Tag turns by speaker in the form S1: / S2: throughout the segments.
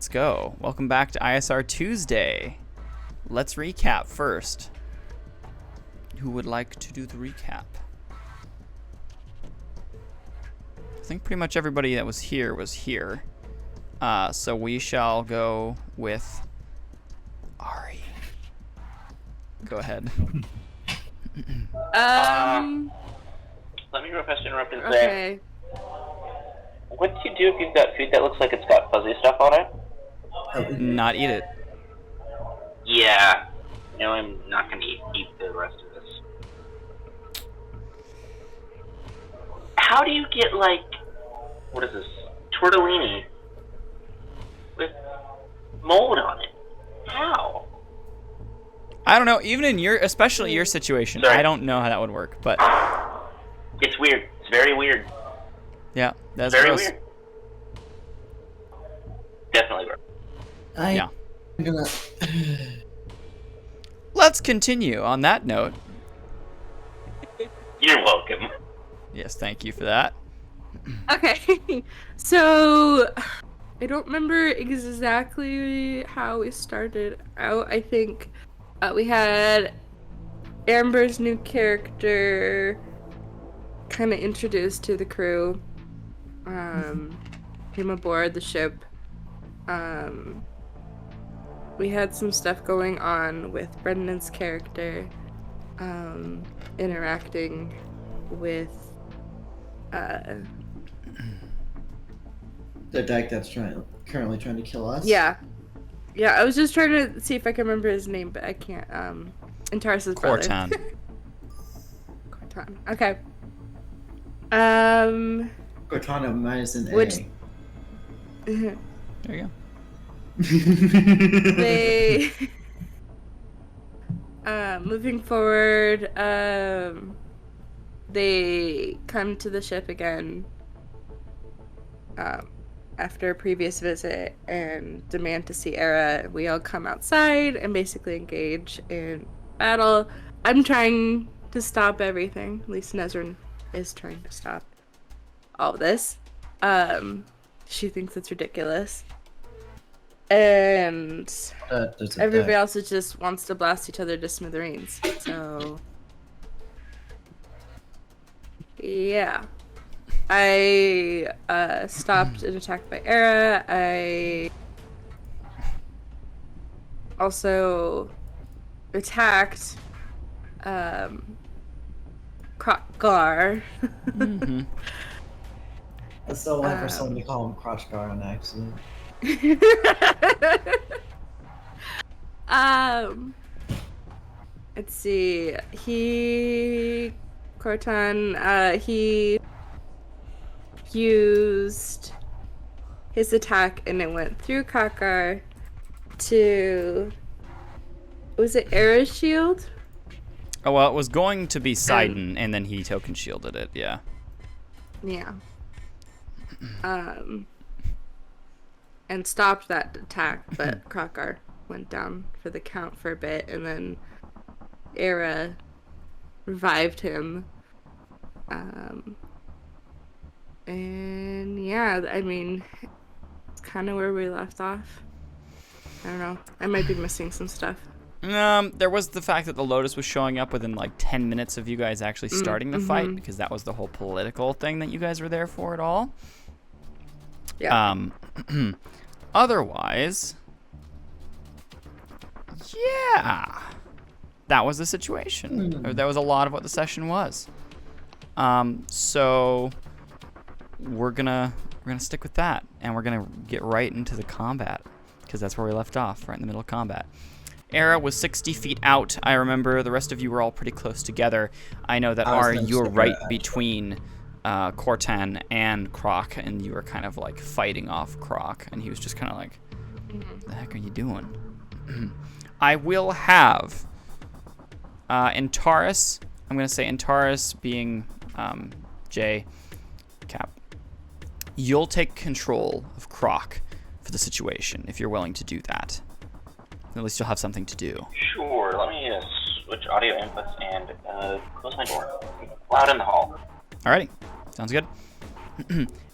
S1: let's go. Welcome back to ISR Tuesday. Let's recap first. Who would like to do the recap? I think pretty much everybody that was here was here. So we shall go with Ari. Go ahead.
S2: Let me real fast interrupt and say, what do you do if you've got food that looks like it's got fuzzy stuff on it?
S1: Not eat it.
S2: Yeah. No, I'm not going to eat the rest of this. How do you get, like, what is this? Tortellini with mold on it? How?
S1: I don't know. Even in especially your situation, I don't know how that would work. But
S2: it's weird. It's very weird.
S1: Yeah, that's
S2: very
S1: gross.
S2: weird. Definitely gross.
S1: Yeah. Let's continue on that note.
S2: You're welcome.
S1: Yes, thank you for that.
S3: Okay, so I don't remember exactly how we started out. I think we had Amber's new character kind of introduced to the crew. Came aboard the ship. We had some stuff going on with Brendan's character, interacting with
S4: the deck that's currently trying to kill us.
S3: Yeah, I was just trying to see if I can remember his name, but I can't. Antares' brother.
S1: Cortan.
S3: Cortan. Okay.
S4: Cortana minus an
S3: which
S4: A.
S1: There you go.
S3: They moving forward, they come to the ship again after a previous visit and demand to see Aera. We all come outside and basically engage in battle. I'm trying to stop everything. At least Nezrin is trying to stop all this. She thinks it's ridiculous. And everybody else just wants to blast each other to smithereens. So, yeah. I stopped an attack by Aera. I also attacked Krokgar.
S1: Mm-hmm.
S4: That's so like for someone to call him Kroshgar on accident.
S3: Let's see. Cortan, he used his attack and it went through Krokgar to, was it Aera's shield?
S1: Oh, well, it was going to be Sidon, and then he token shielded it, yeah.
S3: Yeah. And stopped that attack, but Krokgar went down for the count for a bit, and then Aera revived him. And yeah, I mean, it's kind of where we left off. I don't know. I might be missing some stuff.
S1: There was the fact that the Lotus was showing up within like 10 minutes of you guys actually starting the fight, because that was the whole political thing that you guys were there for at all.
S3: Yeah.
S1: Otherwise, yeah, that was the situation. Or that was a lot of what the session was. So we're gonna stick with that, and we're gonna get right into the combat, because that's where we left off, right in the middle of combat. Aera was 60 feet out. I remember the rest of you were all pretty close together. I know that Ari, you were right between Cortan and Croc, and you were kind of like fighting off Croc, and he was just kind of like, what the heck are you doing? I will have Antares. I'm going to say Antares being J, Cap. You'll take control of Croc for the situation, if you're willing to do that. At least you'll have something to do.
S2: Sure, let me switch audio inputs and close my door. Loud in the hall.
S1: Alrighty, sounds good.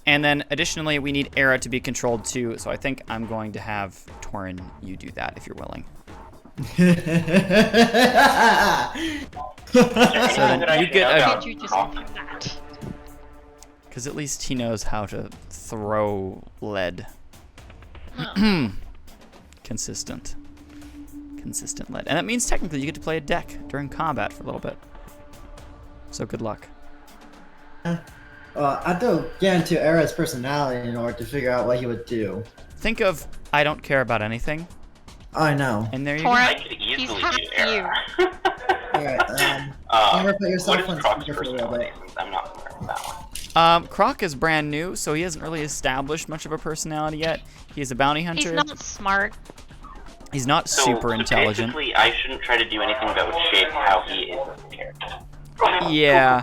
S1: And then additionally, we need Aera to be controlled too. So I think I'm going to have Torin, you do that if you're willing. So then you get
S5: Why
S1: a...
S5: did you just do that?
S1: Because at least he knows how to throw lead. Consistent lead. And that means technically you get to play a deck during combat for a little bit. So good luck.
S4: I have to get into Aera's personality in order to figure out what he would do.
S1: Think of I don't care about anything.
S4: I know.
S1: And there you
S2: I
S1: go.
S2: could
S5: He's
S2: easily
S5: half
S2: do Aera.
S4: Alright,
S2: What
S4: put yourself
S2: is
S4: on
S2: Croc's
S4: speaker for a little
S2: personality?
S4: bit.
S2: Since I'm not familiar with that one.
S1: Croc is brand new, so he hasn't really established much of a personality yet. He's a bounty hunter.
S5: He's not smart.
S1: He's not
S2: So
S1: super intelligent.
S2: basically, I shouldn't try to do anything that would shape how he is as a character.
S1: Yeah.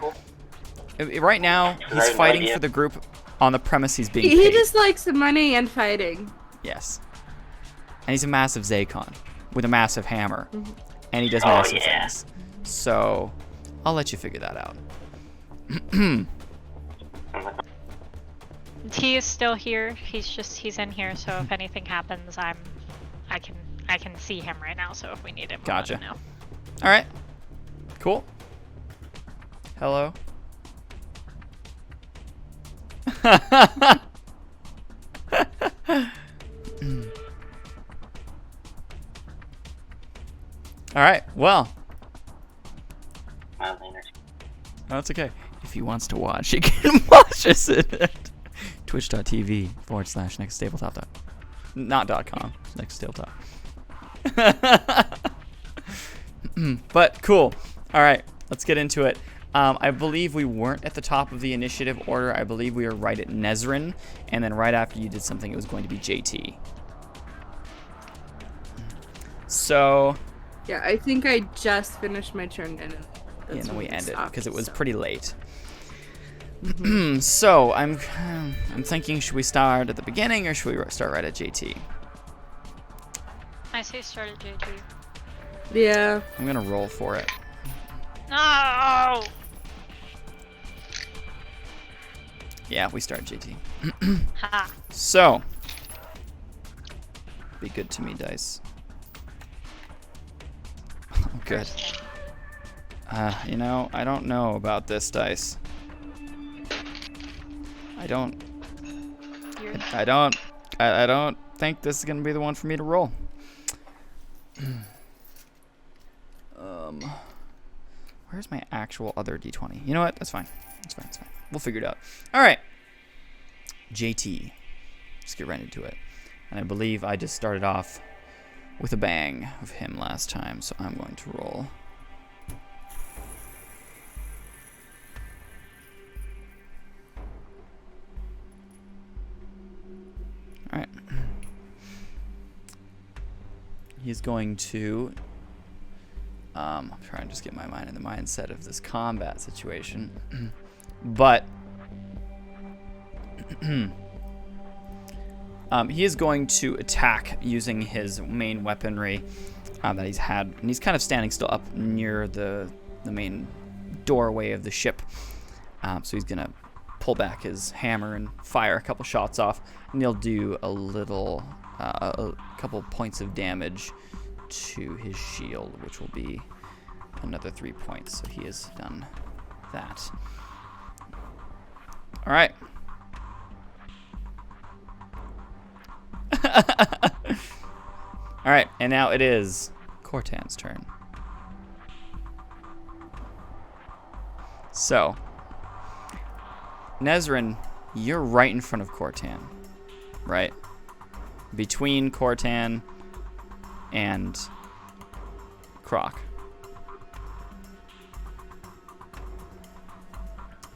S1: Right now,
S2: I
S1: he's
S2: have no
S1: fighting
S2: idea.
S1: for the group on the premise he's being
S3: He
S1: paid.
S3: just likes the money and fighting.
S1: Yes. And he's a massive Zakon with a massive hammer. And he does
S2: Oh,
S1: massive
S2: yeah.
S1: things. So, I'll let you figure that out.
S5: He is still here. He's in here. So if anything happens, I can see him right now. So if we need him, we'll let
S1: Gotcha.
S5: him know.
S1: All right. Cool. Hello. All right. Well, that's okay. If he wants to watch, he can watch us at twitch.tv/nexustabletop. Not .com. Nexustabletop. But cool. All right. Let's get into it. I believe we weren't at the top of the initiative order. I believe we were right at Nezrin, and then right after you did something, it was going to be JT. So,
S3: Yeah, I think I just finished my turn and
S1: and then we ended because it was
S3: so.
S1: pretty late. So I'm thinking, should we start at the beginning or should we start right at JT?
S5: I say start at JT.
S3: Yeah.
S1: I'm gonna roll for it.
S5: No.
S1: Yeah, we start JT.
S5: Ha. So.
S1: Be good to me, dice. Good. You know, I don't know about this dice. I don't think this is gonna be the one for me to roll. Where's my actual other D20? You know what? That's fine. It's fine. We'll figure it out. All right. JT. Let's get right into it. And I believe I just started off with a bang of him last time, so I'm going to roll. All right. He's going to... I'm trying to just get my mind in the mindset of this combat situation. But... he is going to attack using his main weaponry that he's had. And he's kind of standing still up near the main doorway of the ship. So he's going to pull back his hammer and fire a couple shots off. And he'll do a little, a couple points of damage to his shield, which will be another 3 points. So he has done that. All right. All right, and now it is Cortan's turn. So, Nezrin, you're right in front of Cortan, right? Between Cortan and Croc.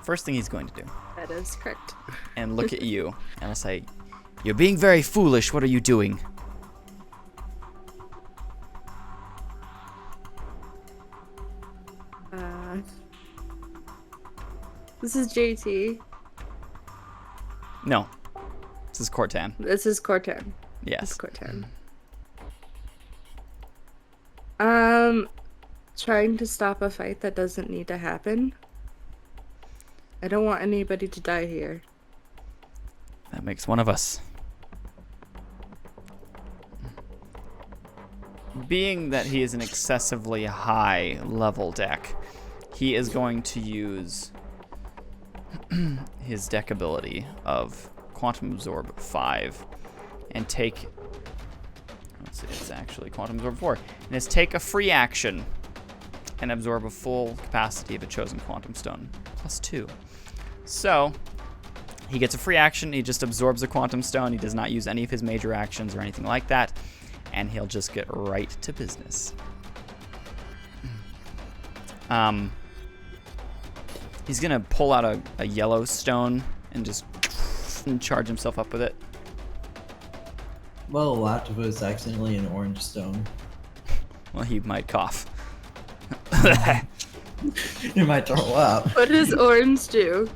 S1: First thing he's going to do.
S3: That is correct.
S1: And look at you, and I'll say, "You're being very foolish. What are you doing?"
S3: This is JT.
S1: No, this is Cortan.
S3: This is Cortan.
S1: Yes.
S3: This is Cortan. Trying to stop a fight that doesn't need to happen. I don't want anybody to die here.
S1: That makes one of us. Being that he is an excessively high level deck, he is going to use his deck ability of Quantum Absorb 5 and take, let's see, it's actually Quantum Absorb 4, and is take a free action and absorb a full capacity of a chosen Quantum Stone, +2. So, he gets a free action, he just absorbs a Quantum Stone, he does not use any of his major actions or anything like that, and he'll just get right to business. He's gonna pull out a yellow stone and just charge himself up with it.
S4: Well, laughed if it was accidentally an orange stone.
S1: Well, he might cough.
S4: You might throw up.
S3: What does orange do?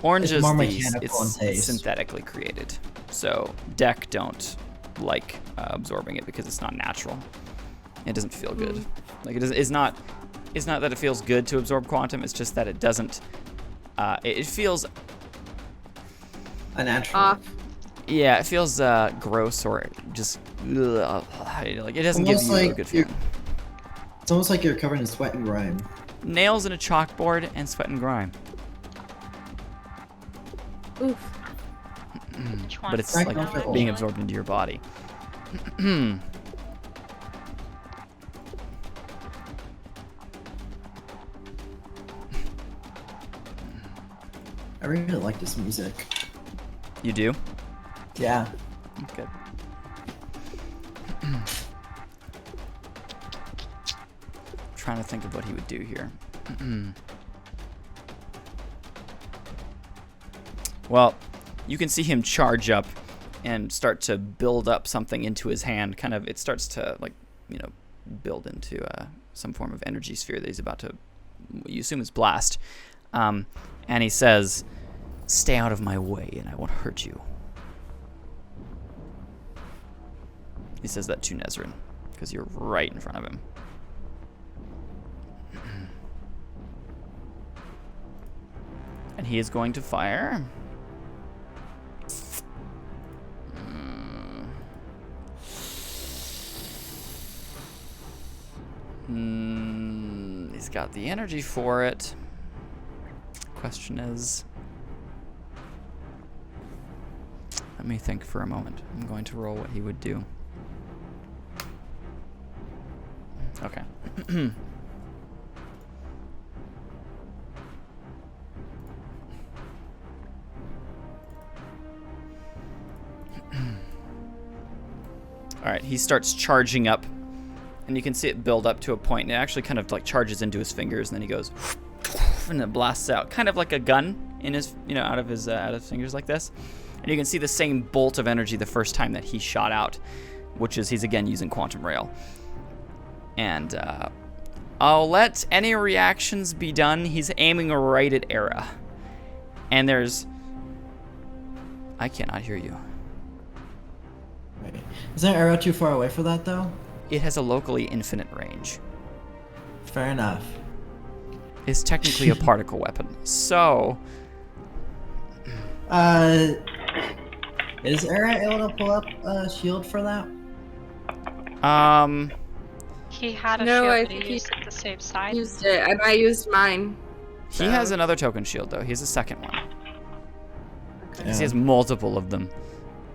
S1: Orange
S4: It's
S1: is
S4: more
S1: these,
S4: mechanical in
S1: it's
S4: taste.
S1: synthetically created. So deck don't like absorbing it because it's not natural. It doesn't feel good. Like it's not that it feels good to absorb quantum. It's just that it doesn't. It feels.
S4: Unnatural.
S3: Off.
S1: Yeah, it feels gross or just like it doesn't give
S4: Almost
S1: you a
S4: like
S1: good
S4: you're-
S1: feeling.
S4: It's almost like you're covered in sweat and grime.
S1: Nails in a chalkboard and sweat and grime.
S3: Oof.
S5: Which one?
S1: But it's
S4: Right,
S1: like
S4: comfortable.
S1: being absorbed into your body.
S4: I really like this music.
S1: You do?
S4: Yeah.
S1: Good. Trying to think of what he would do here. Well, you can see him charge up and start to build up something into his hand. Kind of, it starts to build into some form of energy sphere that he's about to, what you assume is blast. And he says, "Stay out of my way, and I won't hurt you." He says that to Nezrin, because you're right in front of him. And he is going to fire. He's got the energy for it. Question is, let me think for a moment. I'm going to roll what he would do. Okay. All right, he starts charging up, and you can see it build up to a point, and it actually kind of like charges into his fingers, and then he goes, and it blasts out, kind of like a gun in his, out of his fingers like this. And you can see the same bolt of energy the first time that he shot out, which is he's again using Quantum Rail. And I'll let any reactions be done. He's aiming right at Aera. And there's... I cannot hear you.
S4: Right. Isn't Aera too far away for that, though?
S1: It has a locally infinite range.
S4: Fair enough.
S1: It's technically a particle weapon. So...
S4: Is Aera able to pull up a shield for that?
S5: He had a
S3: No,
S5: shield,
S3: I
S5: but
S3: think
S5: he
S3: he
S5: used it to save side.
S3: Used it, and I used mine.
S1: He has another token shield, though. He has a second one.
S4: Yeah.
S1: He has multiple of them.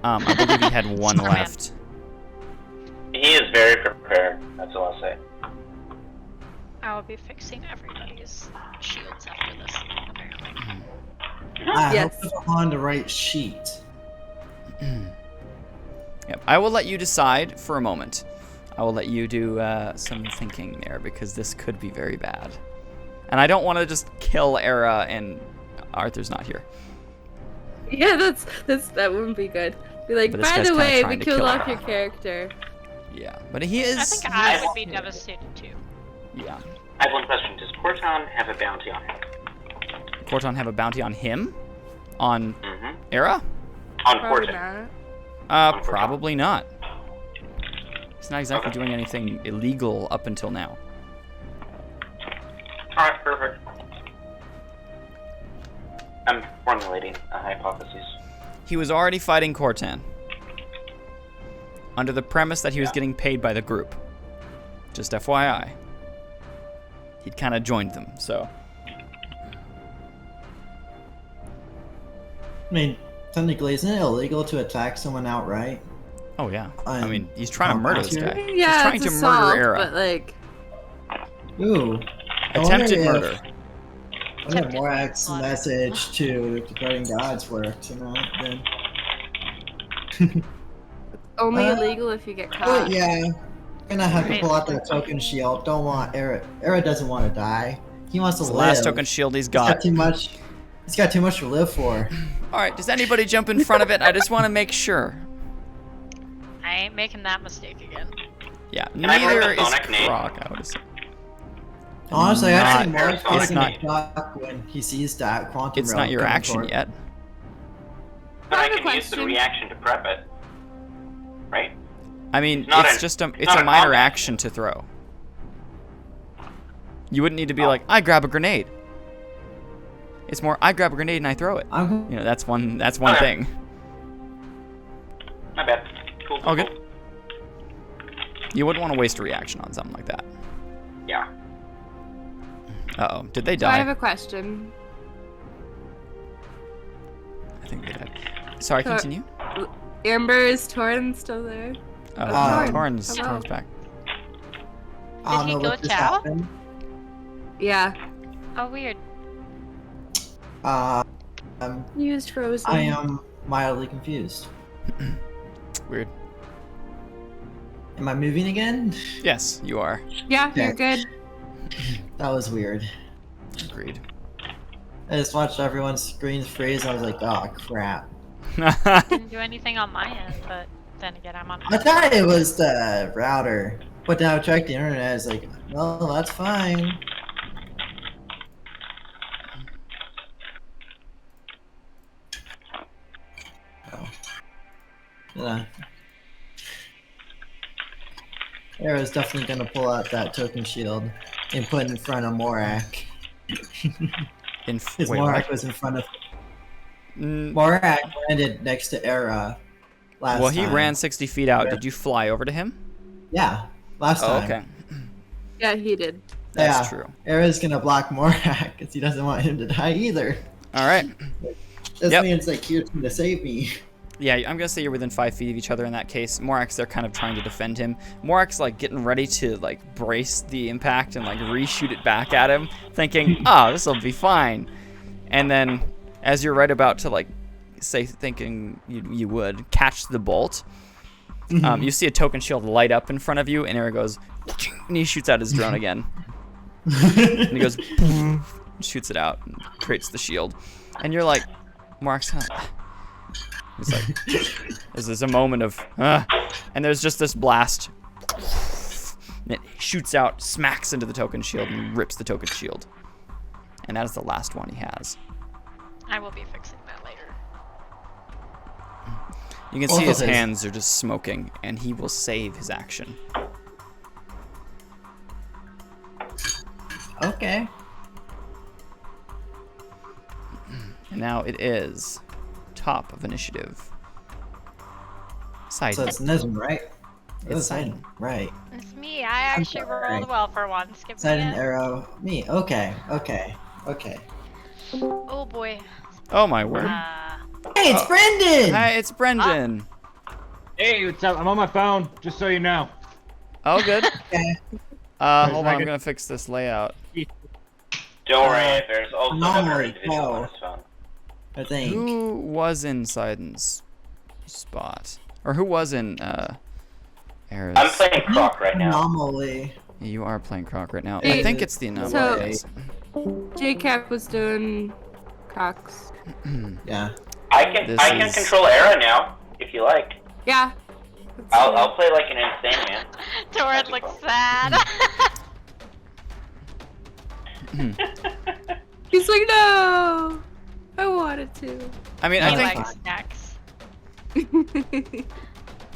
S1: I believe he had one
S5: Smart man.
S1: left.
S2: He is very prepared, that's all I'll say.
S5: I will be fixing everybody's shields after this, apparently.
S4: I
S3: Yes.
S4: hope it's on the right sheet.
S1: Yep. I will let you decide for a moment. I will let you do some thinking there, because this could be very bad. And I don't want to just kill Aera and Arthur's not here.
S3: Yeah, that wouldn't be good. Be like,
S1: But this
S3: by
S1: guy's
S3: the
S1: kinda
S3: way,
S1: trying
S3: we
S1: to
S3: killed
S1: kill
S3: off
S1: her.
S3: your character.
S1: Yeah, but he is...
S5: I think I would be devastated too.
S1: Yeah.
S2: I have one question. Does Corton have a bounty on him?
S1: Corton have a bounty on him? On
S2: Mm-hmm.
S1: Aera?
S2: On
S3: Probably
S2: Corton.
S3: not.
S1: Probably not. He's not exactly doing anything illegal up until now.
S2: Alright, perfect. I'm formulating a hypothesis.
S1: he was already fighting Cortan. Under the premise that he was getting paid by the group. Just FYI. He'd kind of joined them, so.
S4: I mean, technically, isn't it illegal to attack someone outright?
S1: Oh, yeah. I mean, he's trying to murder this guy.
S3: Yeah,
S1: he's trying
S3: it's
S1: to
S3: assault,
S1: murder Aera.
S3: but like,
S4: Ooh.
S1: Attempted murder.
S4: I wonder if Morak's message to the Guardian Gods works or not, then.
S3: only illegal if you get
S4: Oh,
S3: caught.
S4: yeah. Gonna have to pull out that token shield. Don't want Aera. Aera doesn't want to die. He wants to
S1: It's the
S4: live.
S1: last token shield he's
S4: He's got
S1: got.
S4: too much. He's got too much to live for.
S1: Alright, does anybody jump in front of it? I just want to make sure.
S5: I ain't making that mistake again.
S1: Yeah,
S2: I
S1: neither
S2: mark the
S1: is
S2: Sonic name?
S1: Croc, I would assume.
S4: Honestly, I think
S1: Not-
S4: Morak
S1: it's
S4: is
S1: not-
S4: gonna shock when he sees that quantum
S1: It's
S4: realm
S1: not your
S4: coming
S1: action
S4: toward-
S1: yet.
S2: But
S3: I
S2: I
S3: have a
S2: can use the
S3: question.
S2: reaction to prep it. Right?
S1: I mean,
S2: not
S1: it's
S2: a-
S1: just a
S2: it's
S1: it's
S2: not
S1: a
S2: a
S1: minor
S2: combat.
S1: action to throw. You wouldn't need to be like, I grab a grenade. It's more, I grab a grenade and I throw it.
S4: I'm
S1: You know, that's one
S2: Okay.
S1: thing.
S2: My bad. Cool.
S1: Oh, good. You wouldn't want to waste a reaction on something like that.
S2: Yeah.
S1: Uh-oh, did they
S3: So I
S1: die?
S3: have a question.
S1: I think they died. Sorry,
S3: So-
S1: continue.
S3: Amber, is Torin still there?
S1: Oh,
S3: Torn.
S1: Torn's
S3: Hello.
S1: back.
S4: I don't
S5: Did he
S4: know
S5: go
S4: what just
S5: chow?
S4: happened.
S3: Yeah.
S5: Oh, weird.
S4: Um,
S3: Used frozen.
S4: I am mildly confused.
S1: Weird.
S4: Am I moving again?
S1: Yes, you are.
S3: Yeah, you're
S4: Okay.
S3: good.
S4: That was weird.
S1: Agreed.
S4: I just watched everyone's screens freeze. I was like, oh crap.
S5: Didn't do anything on my end, but then again, I'm on.
S4: I thought it was the router, but then I checked the internet. It's like, well, that's fine. Oh. Yeah. Aera's definitely gonna pull out that token shield and put it in front of Morak. Because
S1: Wait,
S4: Morak
S1: what?
S4: was in front of
S1: Mm,
S4: Morak landed next to Aera last
S1: well, he
S4: time.
S1: ran 60 feet out. Did you fly over to him?
S4: Yeah, last
S1: Oh,
S4: time.
S1: okay.
S3: Yeah, he did.
S1: That's
S4: Yeah.
S1: true.
S4: Aera's gonna block Morak because he doesn't want him to die either.
S1: All right.
S4: This
S1: Yep.
S4: means like he's gonna save me.
S1: Yeah, I'm gonna say you're within 5 feet of each other in that case. Morak's they're kind of trying to defend him. Morak's like getting ready to like brace the impact and like reshoot it back at him, thinking, "Ah, this will be fine." And then, as you're right about to like say, thinking you would catch the bolt, you see a token shield light up in front of you, and Aera goes, and he shoots out his drone again, and he goes, shoots it out, and creates the shield, and you're like, Morak's kind of. It's like, this is a moment of, and there's just this blast. And it shoots out, smacks into the token shield, and rips the token shield. And that is the last one he has.
S5: I will be fixing that later.
S1: You can
S4: Both
S1: see
S4: of
S1: his
S4: his.
S1: hands are just smoking, and he will save his action.
S4: Okay.
S1: And now it is top of initiative. Side.
S4: So it's Nism, right?
S1: It's
S4: Sidon, right?
S5: It's me. I actually
S4: sorry.
S5: rolled well for once. Give me
S4: Sidon,
S5: a...
S4: Arrow, me. Okay.
S5: Oh boy.
S1: Oh my word.
S4: Hey, it's Brendan!
S1: Hi, it's Brendan.
S6: Hey, what's up? I'm on my phone, just so you know.
S1: Oh, good.
S4: Okay.
S1: Hold on, I'm gonna fix this layout.
S2: Don't worry, there's also another
S4: Anomaly,
S2: individual on
S4: no.
S2: his phone.
S4: I think.
S1: Who was in Sidon's spot? Or who was in Aera's?
S2: I'm playing Croc right now.
S4: Anomaly.
S1: You are playing Croc right now. I
S3: Hey,
S1: think it's the anomaly.
S3: so-
S1: yes.
S3: J-Cap was doing Cox.
S4: Yeah.
S2: I can
S1: This
S2: I can
S1: is-
S2: control Aera now, if you like.
S3: Yeah.
S2: I'll play like an insane man.
S5: Torrid looks sad.
S3: He's like, no! I wanted to.
S1: I mean,
S5: he
S1: I think
S5: likes snacks.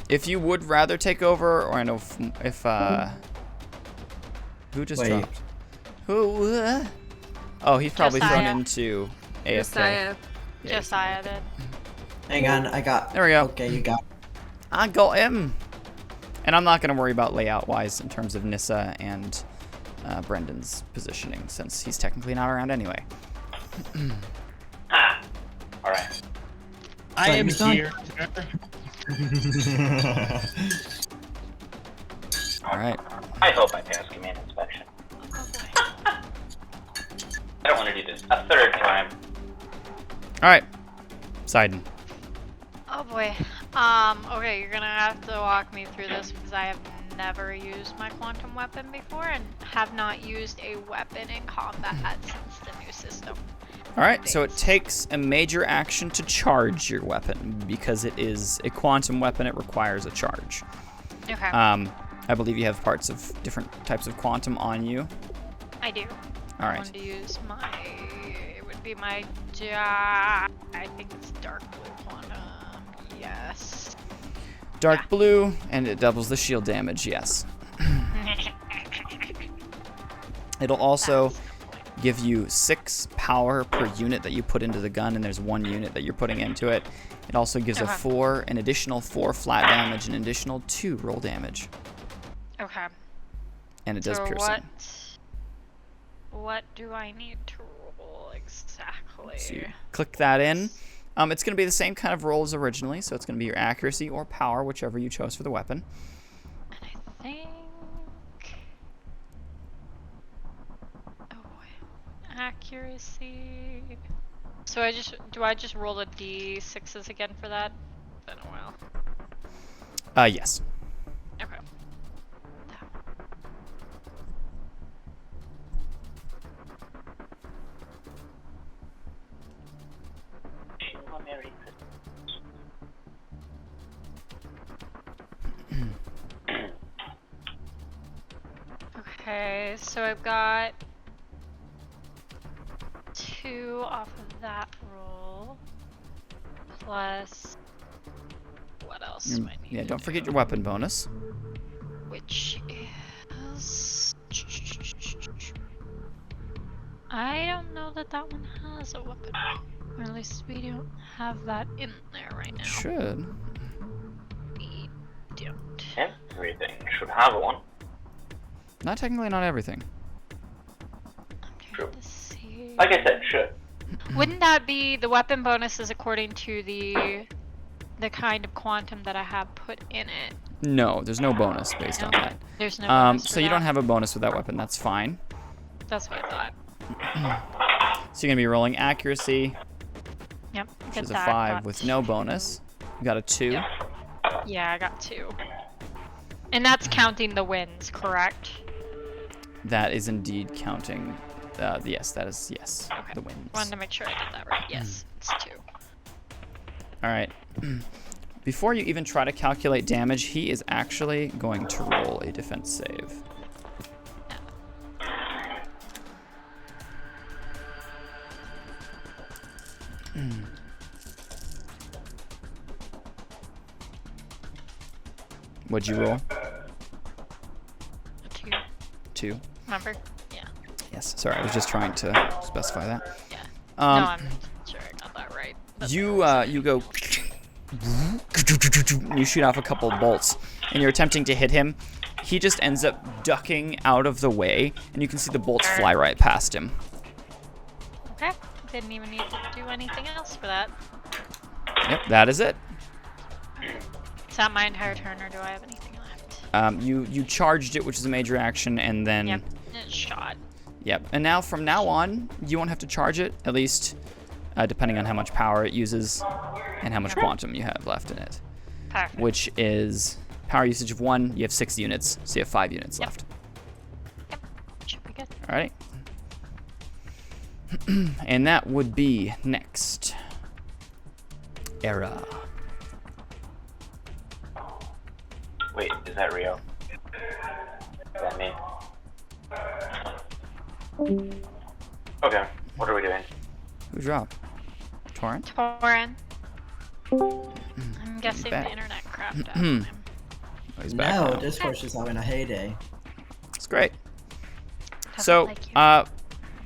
S1: if you would rather take over, or I know if who just
S4: Wait.
S1: dropped? Who? Oh, he's probably thrown
S5: Josiah.
S1: into AFK.
S3: Josiah.
S1: Yeah,
S5: Josiah did.
S4: Hang on, I got.
S1: There we go.
S4: Okay, you got.
S1: I got him. And I'm not going to worry about layout-wise in terms of Nissa and Brendan's positioning, since he's technically not around anyway.
S2: All right.
S6: I am
S4: Mr.
S6: here.
S1: All right.
S2: I hope I pass command inspection. I don't want to do this a third time.
S1: All right. Poseidon.
S5: Oh boy. Okay, you're gonna have to walk me through this because I have never used my quantum weapon before and have not used a weapon in combat since the new system.
S1: All right, so it takes a major action to charge your weapon because it is a quantum weapon. It requires a charge.
S5: Okay.
S1: I believe you have parts of different types of quantum on you.
S5: I do.
S1: All
S5: I
S1: right.
S5: wanted to use my. It would be my. I think it's dark blue quantum. Yes.
S1: Dark blue, and it doubles the shield damage. Yes. It'll also give you 6 power per unit that you put into the gun, and there's 1 unit that you're putting into it. It also gives an additional 4 flat damage, and an additional 2 roll damage.
S5: Okay.
S1: And it does piercing.
S5: What do I need to roll exactly?
S1: So you click that in. It's going to be the same kind of roll as originally, so it's going to be your accuracy or power, whichever you chose for the weapon.
S5: And I think. Accuracy. So do I just roll the d6s again for that? It's been a while.
S1: Yes.
S5: Okay. Okay, so I've got 2 off of that roll, plus what else do I need?
S1: Yeah, don't forget your weapon bonus.
S5: Which is... I don't know that one has a weapon. Or at least we don't have that in there right now.
S1: Should.
S5: We don't.
S2: Everything should have one.
S1: Not technically, not everything.
S5: I'm trying to see.
S2: Like I said, should.
S5: Wouldn't that be the weapon bonuses according to the kind of quantum that I have put in it?
S1: No, there's no bonus based on that.
S5: There's no bonus
S1: so
S5: for
S1: you
S5: that.
S1: don't have a bonus with that weapon. That's fine.
S5: That's what I thought.
S1: So you're gonna be rolling accuracy,
S5: Yep.
S1: which
S5: get
S1: is a
S5: that,
S1: 5
S5: got
S1: with no bonus. You got a 2.
S5: Yep. Yeah, I got 2. And that's counting the wins, correct?
S1: That is indeed counting. Yes, that is yes.
S5: Okay.
S1: The wins.
S5: Wanted to make sure I did that right. Yes, it's 2.
S1: All right. Before you even try to calculate damage, he is actually going to roll a defense save. What'd you roll?
S5: 2.
S1: 2.
S5: Remember? Yeah.
S1: Yes. Sorry, I was just trying to specify that.
S5: Yeah.
S1: Um,
S5: No, I'm sure I got that right. That's
S1: you go. You shoot off a couple of bolts, and you're attempting to hit him. He just ends up ducking out of the way, and you can see the bolts fly right past him.
S5: okay. Didn't even need to do anything else for that.
S1: Yep, that is it.
S5: Is that my entire turn, or do I have anything left?
S1: You charged it, which is a major action, and then
S5: Yep. It's shot.
S1: Yep. And now from now on, you won't have to charge it, at least depending on how much power it uses and how much quantum you have left in it.
S5: Perfect.
S1: Which is power usage of 1. You have 6 units, so you have 5 units left.
S5: Yep. Should be good.
S1: All right. And that would be next. Aera.
S2: Wait, is that Rio? Is that me? Okay, what are we doing?
S1: Who dropped? Torrent?
S5: Torin. I'm guessing
S1: back.
S5: the internet crapped out on him.
S1: Oh, he's back
S4: No,
S1: now.
S4: Discourse is having a heyday.
S1: It's great.
S5: Doesn't
S1: So,
S5: like you.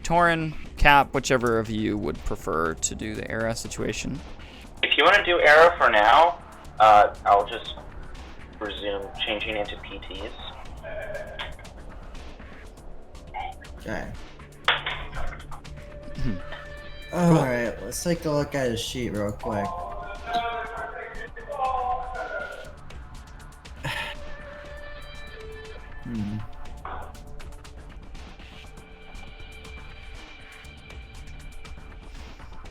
S1: Torin, Cap, whichever of you would prefer to do the Aera situation.
S2: If you want to do Aera for now, I'll just resume changing into PTs.
S4: Okay. Alright, let's take a look at his sheet real quick.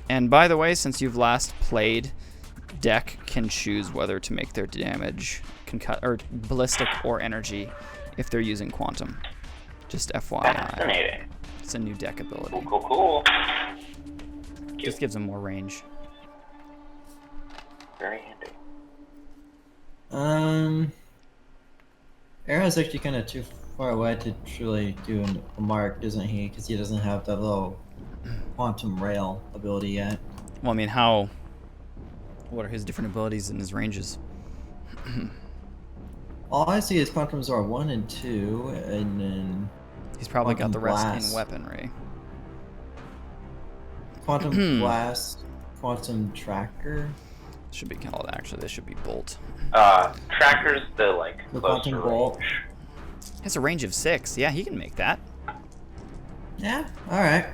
S1: And by the way, since you've last played, deck can choose whether to make their damage or ballistic or energy if they're using quantum. Just FYI.
S2: Fascinating.
S1: It's a new deck ability.
S2: Cool.
S1: Just gives them more range.
S2: Very handy.
S4: Aera's actually kind of too far away to truly do a mark, isn't he? Because he doesn't have that little quantum rail ability yet.
S1: Well, I mean, what are his different abilities and his ranges?
S4: All I see is quantums are 1 and 2, and then
S1: He's probably got the rest
S4: Blast.
S1: in weaponry.
S4: quantum blast, quantum tracker,
S1: Should be called, actually, this should be bolt.
S2: Tracker's the
S4: the
S2: closer
S4: quantum bolt.
S2: range.
S1: Has a range of 6. Yeah, he can make that.
S4: Yeah, alright.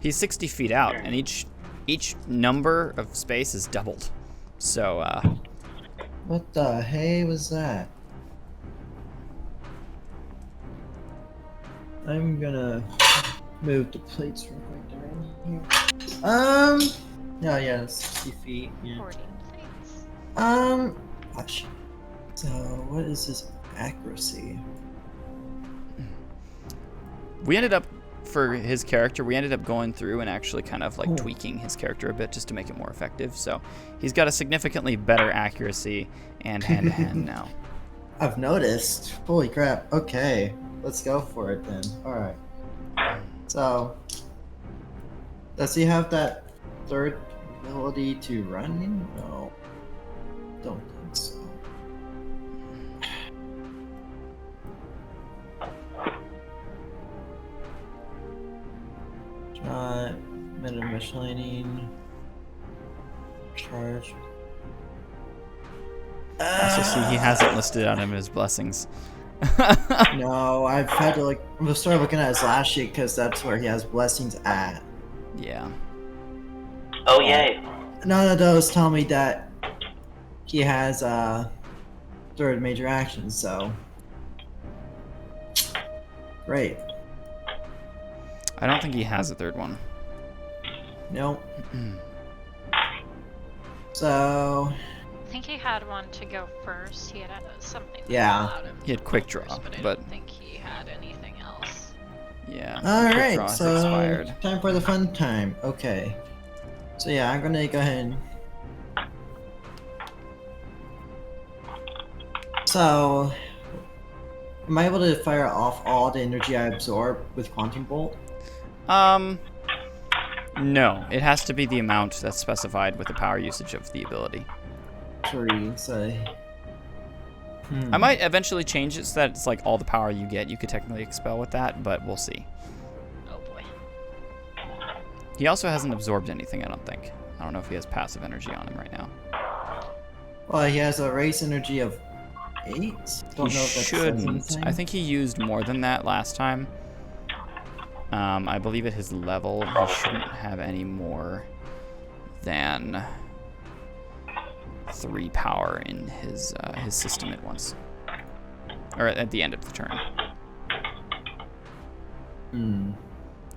S1: He's 60 feet out, and each number of space is doubled. So,
S4: What the hey was that? I'm gonna move the plates real quick down here. Yeah, 60 feet. Yeah.
S5: 14 things.
S4: Gosh. So, what is his accuracy?
S1: we ended up, for his character, we ended up going through and actually kind of like
S4: Ooh.
S1: tweaking his character a bit just to make it more effective. So, he's got a significantly better accuracy and hand-to-hand now.
S4: I've noticed. Holy crap. Okay, let's go for it then. Alright. So, does he have that third ability to run? No. Don't think so. Shot, minute mislining, charge.
S1: Also, see, he hasn't listed on him his blessings.
S4: No, I've had to I'm start looking at his last sheet because that's where he has blessings at.
S1: Yeah.
S2: Oh, yay.
S4: None of those tell me that he has third major action, so great.
S1: I don't think he has a third one.
S4: Nope. So
S5: I think he had one to go first. He had something that
S4: Yeah.
S5: allowed him
S1: He had
S5: to go
S1: quick
S5: first,
S1: draw,
S5: but I
S1: but-
S5: don't think he had anything else.
S1: Yeah.
S4: all
S1: quick
S4: right,
S1: draw has
S4: so
S1: expired.
S4: time for the fun time. Okay. So yeah, I'm gonna go ahead and. So, am I able to fire off all the energy I absorb with Quantum Bolt?
S1: No. It has to be the amount that's specified with the power usage of the ability.
S4: 3, so.
S1: I might eventually change it so that it's like all the power you get, you could technically expel with that, but we'll see.
S5: Oh boy.
S1: He also hasn't absorbed anything, I don't think. I don't know if he has passive energy on him right now.
S4: Well, he has a race energy of 8. Don't
S1: He
S4: know if that says
S1: shouldn't.
S4: anything.
S1: I think he used more than that last time. I believe at his level, he shouldn't have any more than 3 power in his system at once, or at the end of the turn.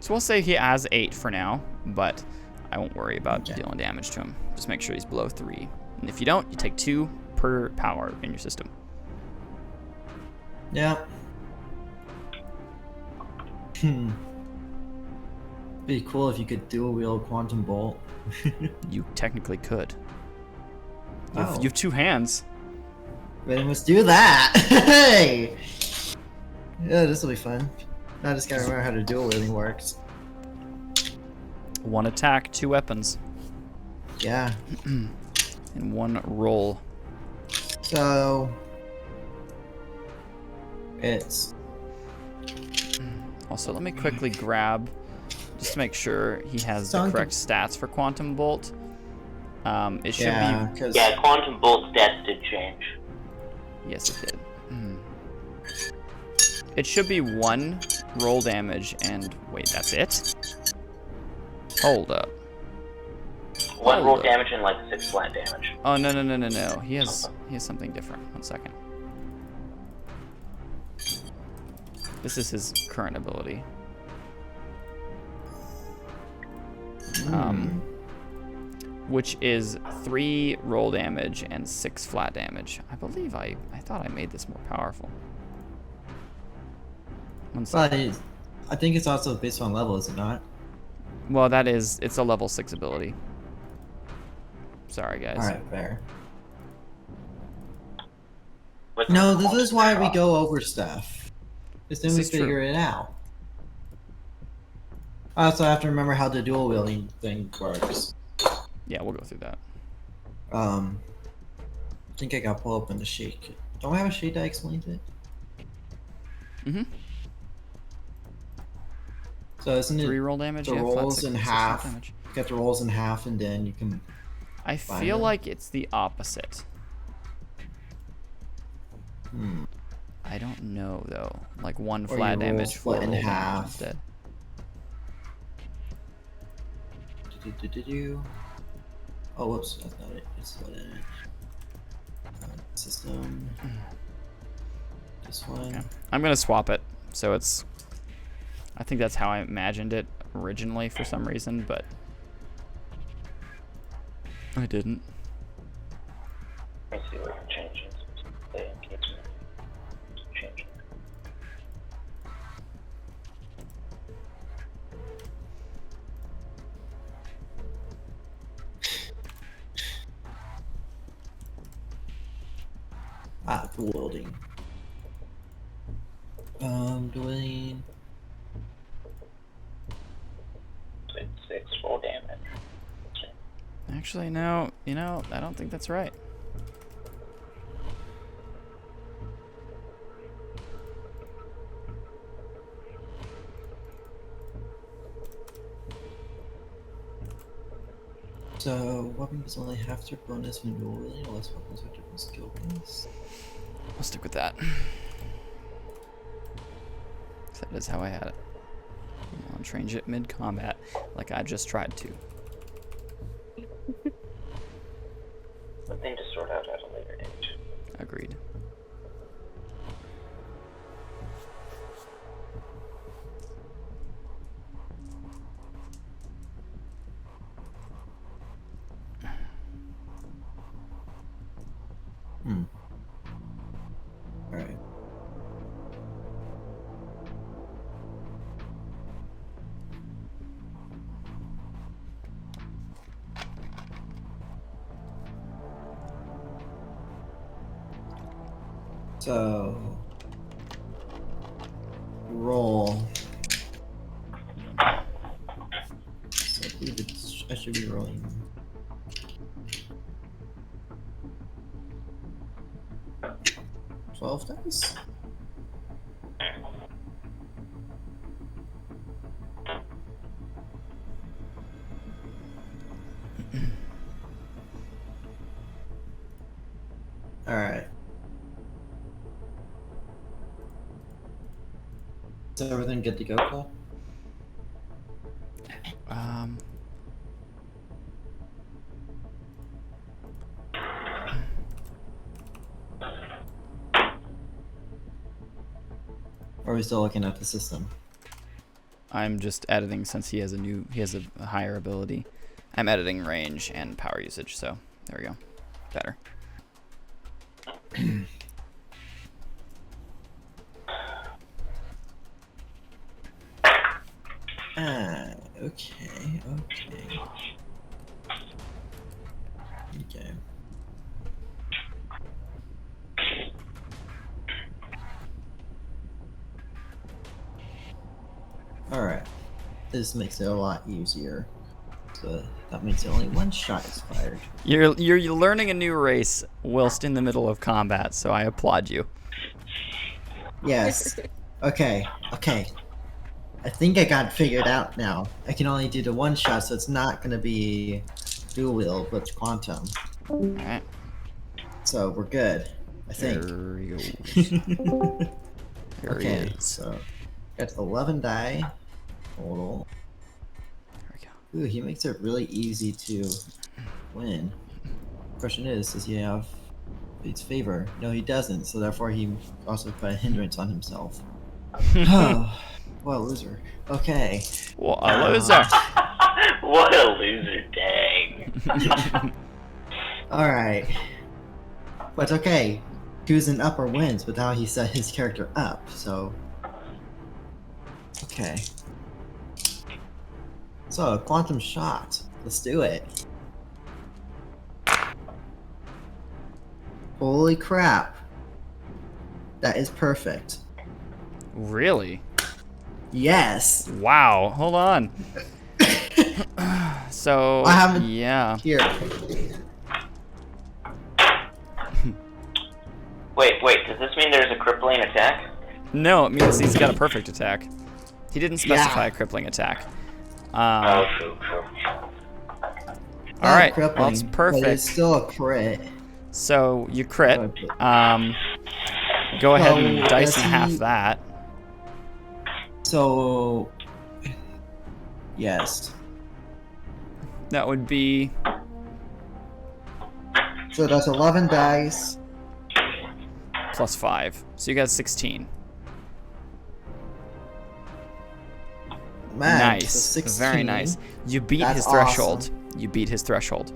S1: So we'll say he has 8 for now, but I won't worry about dealing damage to him. Just make sure he's below 3. And if you don't, you take 2 per power in your system.
S4: Yeah. Be cool if you could dual wield Quantum Bolt.
S1: You technically could. You
S4: Oh.
S1: have 2 hands.
S4: Then let's do that! Hey! Yeah, this will be fun. Now I just gotta remember how the dual wielding works.
S1: 1 attack, 2 weapons,
S4: Yeah.
S1: and 1 roll.
S4: So it's
S1: Also, let me quickly grab, just to make sure he has the
S4: Sound
S1: correct stats for Quantum Bolt. It should
S4: Yeah,
S1: be.
S4: because
S2: Yeah, Quantum Bolt stats did change.
S1: Yes, it did. It should be 1 roll damage and wait, that's it? Hold up.
S2: One roll
S1: Hold up.
S2: damage and like 6 flat damage.
S1: Oh no. He has something different. 1 second. This is his current ability. Which is 3 roll damage and 6 flat damage. I believe I thought I made this more powerful. 1 second.
S4: but I think it's also based on level, is it not?
S1: Well, it's a level 6 ability. Sorry, guys.
S4: Alright, fair.
S2: With
S4: No, this
S2: Quantum
S4: is why we
S2: Drop.
S4: go over stuff. Because then
S1: This
S4: we
S1: is true.
S4: figure it out. I also have to remember how the dual wielding thing works.
S1: Yeah, we'll go through that.
S4: I think I got pull open the sheet. Don't we have a sheet that explains it?
S1: Mm-hmm.
S4: So isn't it
S1: 3 roll damage,
S4: the
S1: yeah, flat
S4: rolls
S1: 6,
S4: in
S1: 6 flat
S4: half?
S1: damage.
S4: You get the rolls in half and then you can...
S1: I
S4: Fine,
S1: feel
S4: then.
S1: like it's the opposite.
S4: Hmm.
S1: I don't know though. Like 1
S4: Or
S1: flat
S4: you roll
S1: damage, 4
S4: split in
S1: roll damage
S4: half.
S1: instead.
S4: Do-do-do-do-do. Oh, whoops, that's not it. It's split in it. System. This one.
S1: Okay. I'm gonna swap it. So it's. I think that's how I imagined it originally for some reason, but I didn't.
S2: Let me see what you're changing. The engagement. Changing.
S4: Dual wielding. Doing...
S2: So it's 6 roll damage.
S1: Actually, no. You know, I don't think that's right.
S4: So, weapons only have their bonus when dual wielding, unless weapons are different skill base.
S1: I'll stick with that. That is how I had it. I'll change it mid-combat, like I just tried to.
S2: But thing to sort out at a later date.
S1: Agreed.
S4: Alright. So... Roll. So I believe I should be rolling. Dice? Alright. Is everything good to go, Cole? Or are we still looking at the system?
S1: I'm just editing since he has a higher ability. I'm editing range and power usage, so there we go. Better.
S4: Okay. Okay. Alright. This makes it a lot easier. So that means only one shot is fired.
S1: You're learning a new race whilst in the middle of combat, so I applaud you.
S4: Yes. Okay. I think I got it figured out now. I can only do the one shot, so it's not gonna be dual wield with quantum.
S1: Alright.
S4: So we're good. I think.
S1: There he goes. There
S4: Okay,
S1: he is.
S4: so got 11 die total.
S1: There we go.
S4: Ooh, he makes it really easy to win. Question is, does he have its favor? No, he doesn't, so therefore he also put a hindrance on himself. Oh, what a loser. Okay.
S1: What a loser.
S2: What a loser, dang.
S4: Alright. But okay. Choosing upper wins with how he set his character up, so. Okay. So, quantum shot. Let's do it. Holy crap. That is perfect.
S1: Really?
S4: Yes!
S1: Wow. Hold on. So,
S4: I haven't-
S1: yeah.
S4: Here.
S2: Wait, does this mean there's a crippling attack?
S1: No, it means he's got a perfect attack. He didn't specify a crippling attack.
S2: Oh, true.
S1: All right,
S4: Crippling,
S1: well, it's
S4: but
S1: perfect.
S4: it's still a crit.
S1: So you crit. Go ahead and
S4: So,
S1: dice
S4: does
S1: in half
S4: he-
S1: that.
S4: So. Yes.
S1: That would be
S4: So that's 11 dice.
S1: plus 5. So you got 16.
S4: Man,
S1: Nice.
S4: so 16.
S1: Very nice. You beat
S4: That's
S1: his threshold. You beat his threshold.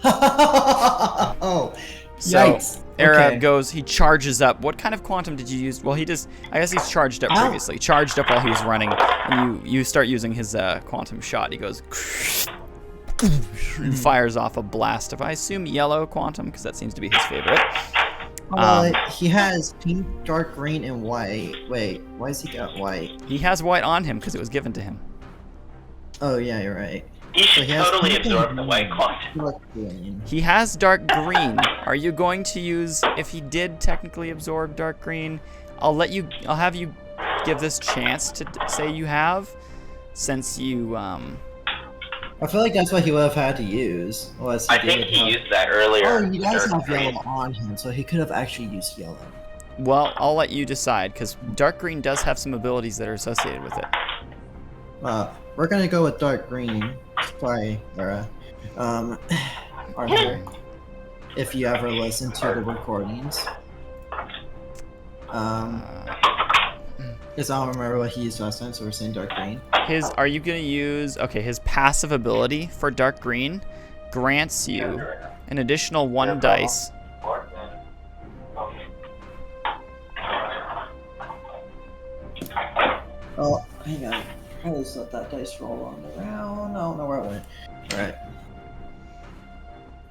S4: Oh,
S1: So
S4: yikes.
S1: Aera
S4: Okay.
S1: goes, he charges up. What kind of quantum did you use? Well, he just, I guess he's charged up
S4: Ow.
S1: previously. Charged up while he was running, and you start using his quantum shot. He goes, and fires off a blast of, I assume, yellow quantum, because that seems to be his favorite.
S4: He has pink, dark green, and white. Wait, why has he got white?
S1: He has white on him because it was given to him.
S4: Oh, yeah, you're right.
S2: He should
S4: he has
S2: totally
S4: pink and
S2: absorb the white quantum.
S4: Dark green.
S1: He has dark green. Are you going to use, if he did technically absorb dark green, I'll have you give this chance to say you have, since you,
S4: I feel like that's what he would have had to use. Unless he
S2: I think
S4: did
S2: he
S4: have-
S2: used that earlier.
S4: Oh, he does
S2: Dark
S4: have
S2: green.
S4: yellow on him, so he could have actually used yellow.
S1: well, I'll let you decide, because dark green does have some abilities that are associated with it.
S4: We're gonna go with dark green. Sorry, Aera. Arthur, if you ever listen to the recordings. Because I don't remember what he used last time, so we're saying dark green.
S1: Are you going to use, okay, his passive ability for dark green grants you an additional 1 dice.
S4: Oh, hang on. I always let that dice roll on the round. I don't know where it went. Alright.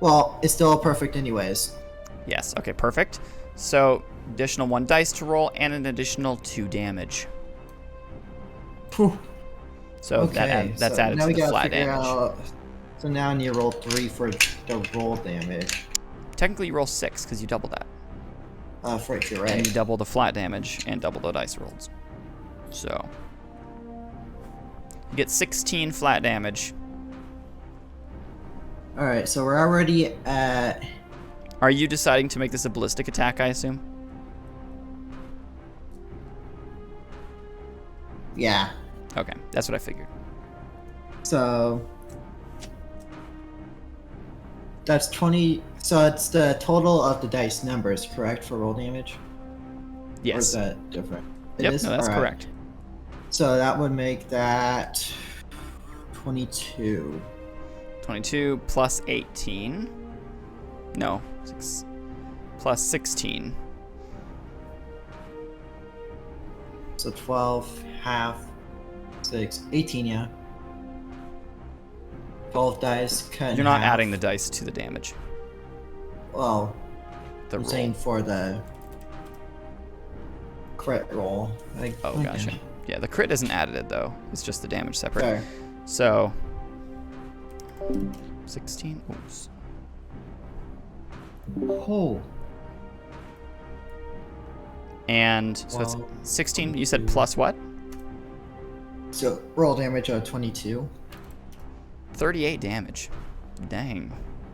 S4: Well, it's still perfect anyways.
S1: Yes, okay, perfect. So, additional 1 dice to roll and an additional 2 damage.
S4: Whew.
S1: So
S4: Okay,
S1: that's
S4: so
S1: added
S4: now
S1: to
S4: we
S1: the
S4: gotta
S1: flat
S4: figure
S1: damage.
S4: out. So now I need to roll 3 for the roll damage.
S1: Technically, you roll 6 because you double that.
S4: Frick, you're
S1: And
S4: right.
S1: you double the flat damage and double the dice rolls. So, you get 16 flat damage.
S4: Alright, so we're already at.
S1: Are you deciding to make this a ballistic attack, I assume?
S4: Yeah.
S1: Okay, that's what I figured.
S4: So. That's 20. So it's the total of the dice numbers, correct, for roll damage? Or is
S1: Yes.
S4: that different? It
S1: Yep,
S4: is?
S1: no, that's
S4: Alright.
S1: correct.
S4: So that would make that 22.
S1: 22 plus 18. No, 6 plus 16.
S4: So 12, half, 6, 18, yeah. 12 dice cut in
S1: You're not
S4: half.
S1: adding the dice to the damage.
S4: Well,
S1: The
S4: I'm
S1: roll.
S4: saying for the crit roll. Like,
S1: Oh,
S4: okay.
S1: gotcha. Yeah, the crit isn't added though. It's just the damage separate.
S4: Fair.
S1: So 16. Oops.
S4: Oh.
S1: And so
S4: Well,
S1: it's 16. You said plus what?
S4: So roll damage of 22.
S1: 38 damage. Dang.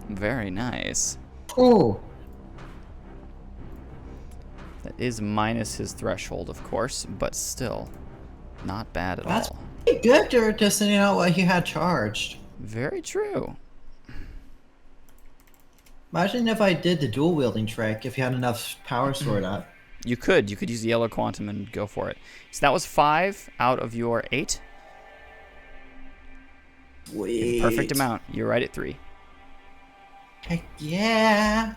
S1: Very nice.
S4: Oh,
S1: That is minus his threshold, of course, but still not bad at
S4: that's
S1: all.
S4: pretty good to sending out what he had charged.
S1: Very true.
S4: Imagine if I did the dual wielding trick if you had enough power stored up.
S1: You could use the yellow quantum and go for it. So that was 5 out of your 8.
S4: Wait.
S1: Perfect amount. You're right at 3.
S4: Heck yeah.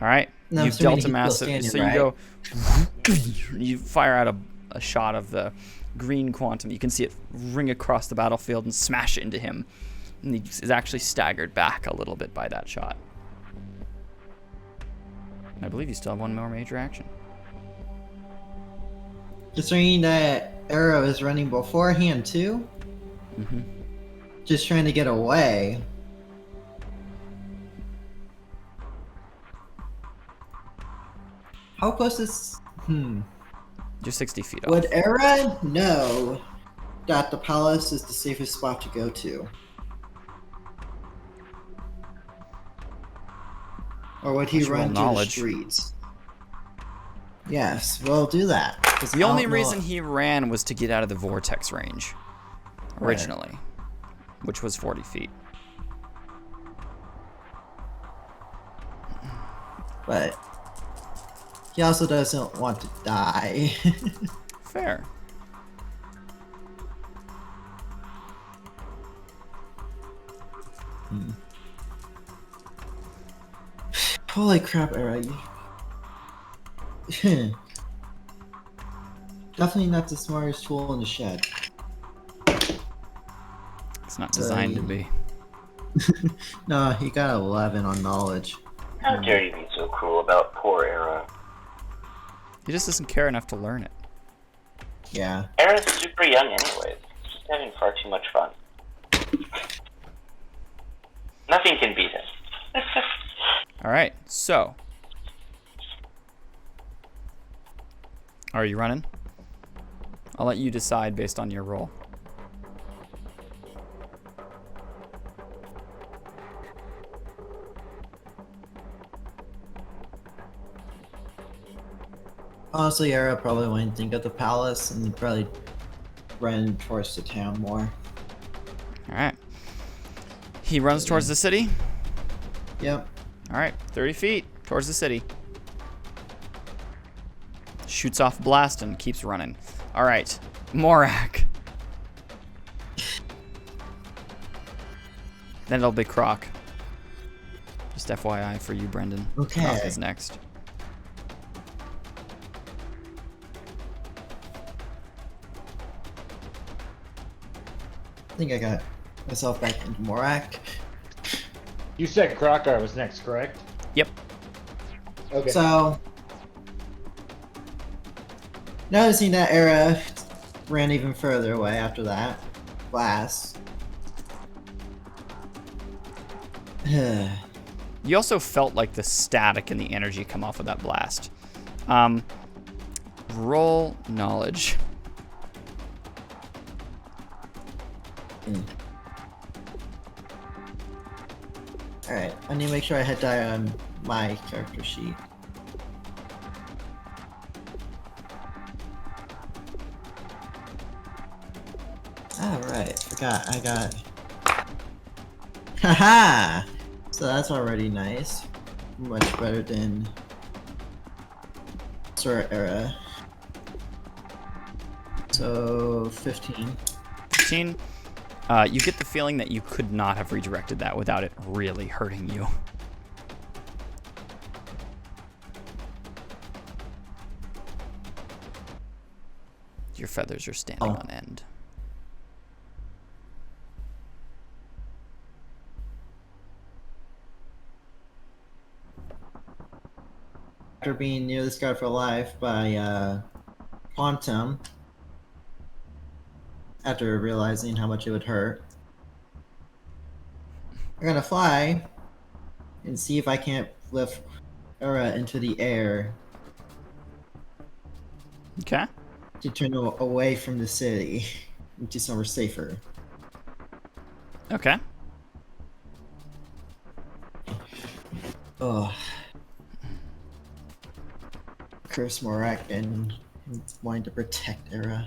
S1: All right.
S4: No,
S1: You've
S4: assuming
S1: dealt a
S4: he's
S1: massive.
S4: still
S1: So
S4: standing,
S1: you go. You fire out a shot of the green quantum. You can see it ring across the battlefield and smash into him. And he is actually staggered back a little bit by that shot. And I believe you still have one more major action.
S4: Considering that Aera is running beforehand too,
S1: Mm-hmm.
S4: just trying to get away. How close is?
S1: You're 60 feet off.
S4: Would Aera know that the palace is the safest spot to go to? Or would he
S1: Let's roll
S4: run through the
S1: knowledge.
S4: streets? Yes, we'll do that. 'cause
S1: The
S4: I
S1: only
S4: don't know-
S1: reason he ran was to get out of the vortex range, originally, which was 40 feet.
S4: But he also doesn't want to die.
S1: Fair.
S4: Holy crap, Aera. Definitely not the smartest tool in the shed.
S1: It's not designed to be.
S4: No, he got 11 on knowledge.
S2: How dare you be so cruel about poor Aera?
S1: He just doesn't care enough to learn it.
S4: Yeah.
S2: Aera's super young anyways. She's having far too much fun. Nothing can beat him.
S1: All right, so. Are you running? I'll let you decide based on your roll.
S4: Honestly, Aera probably wouldn't think of the palace and probably run towards the town more.
S1: All right. He runs towards the city.
S4: Yep.
S1: All right, 30 feet towards the city. Shoots off a blast and keeps running. All right, Morak. Then it'll be Croc. Just FYI for you, Brendan.
S4: Okay.
S1: Croc is next.
S4: I think I got myself back into Morak.
S6: You said Crocker was next, correct?
S1: Yep.
S6: Okay.
S4: So, noticing that Aera ran even further away after that blast.
S1: You also felt like the static and the energy come off of that blast. Roll knowledge.
S4: Alright, I need to make sure I hit die on my character sheet. Alright, forgot I got. Haha! So that's already nice. Much better than Sir Aera. So 15.
S1: 15. You get the feeling that you could not have redirected that without it really hurting you. Your feathers are standing on end.
S4: After being nearly scarred for life by Quantum, after realizing how much it would hurt, I'm gonna fly and see if I can't lift Aera into the air
S1: Okay.
S4: to turn her away from the city into somewhere safer.
S1: Okay.
S4: Oh. Curse Morak and wanting to protect Aera.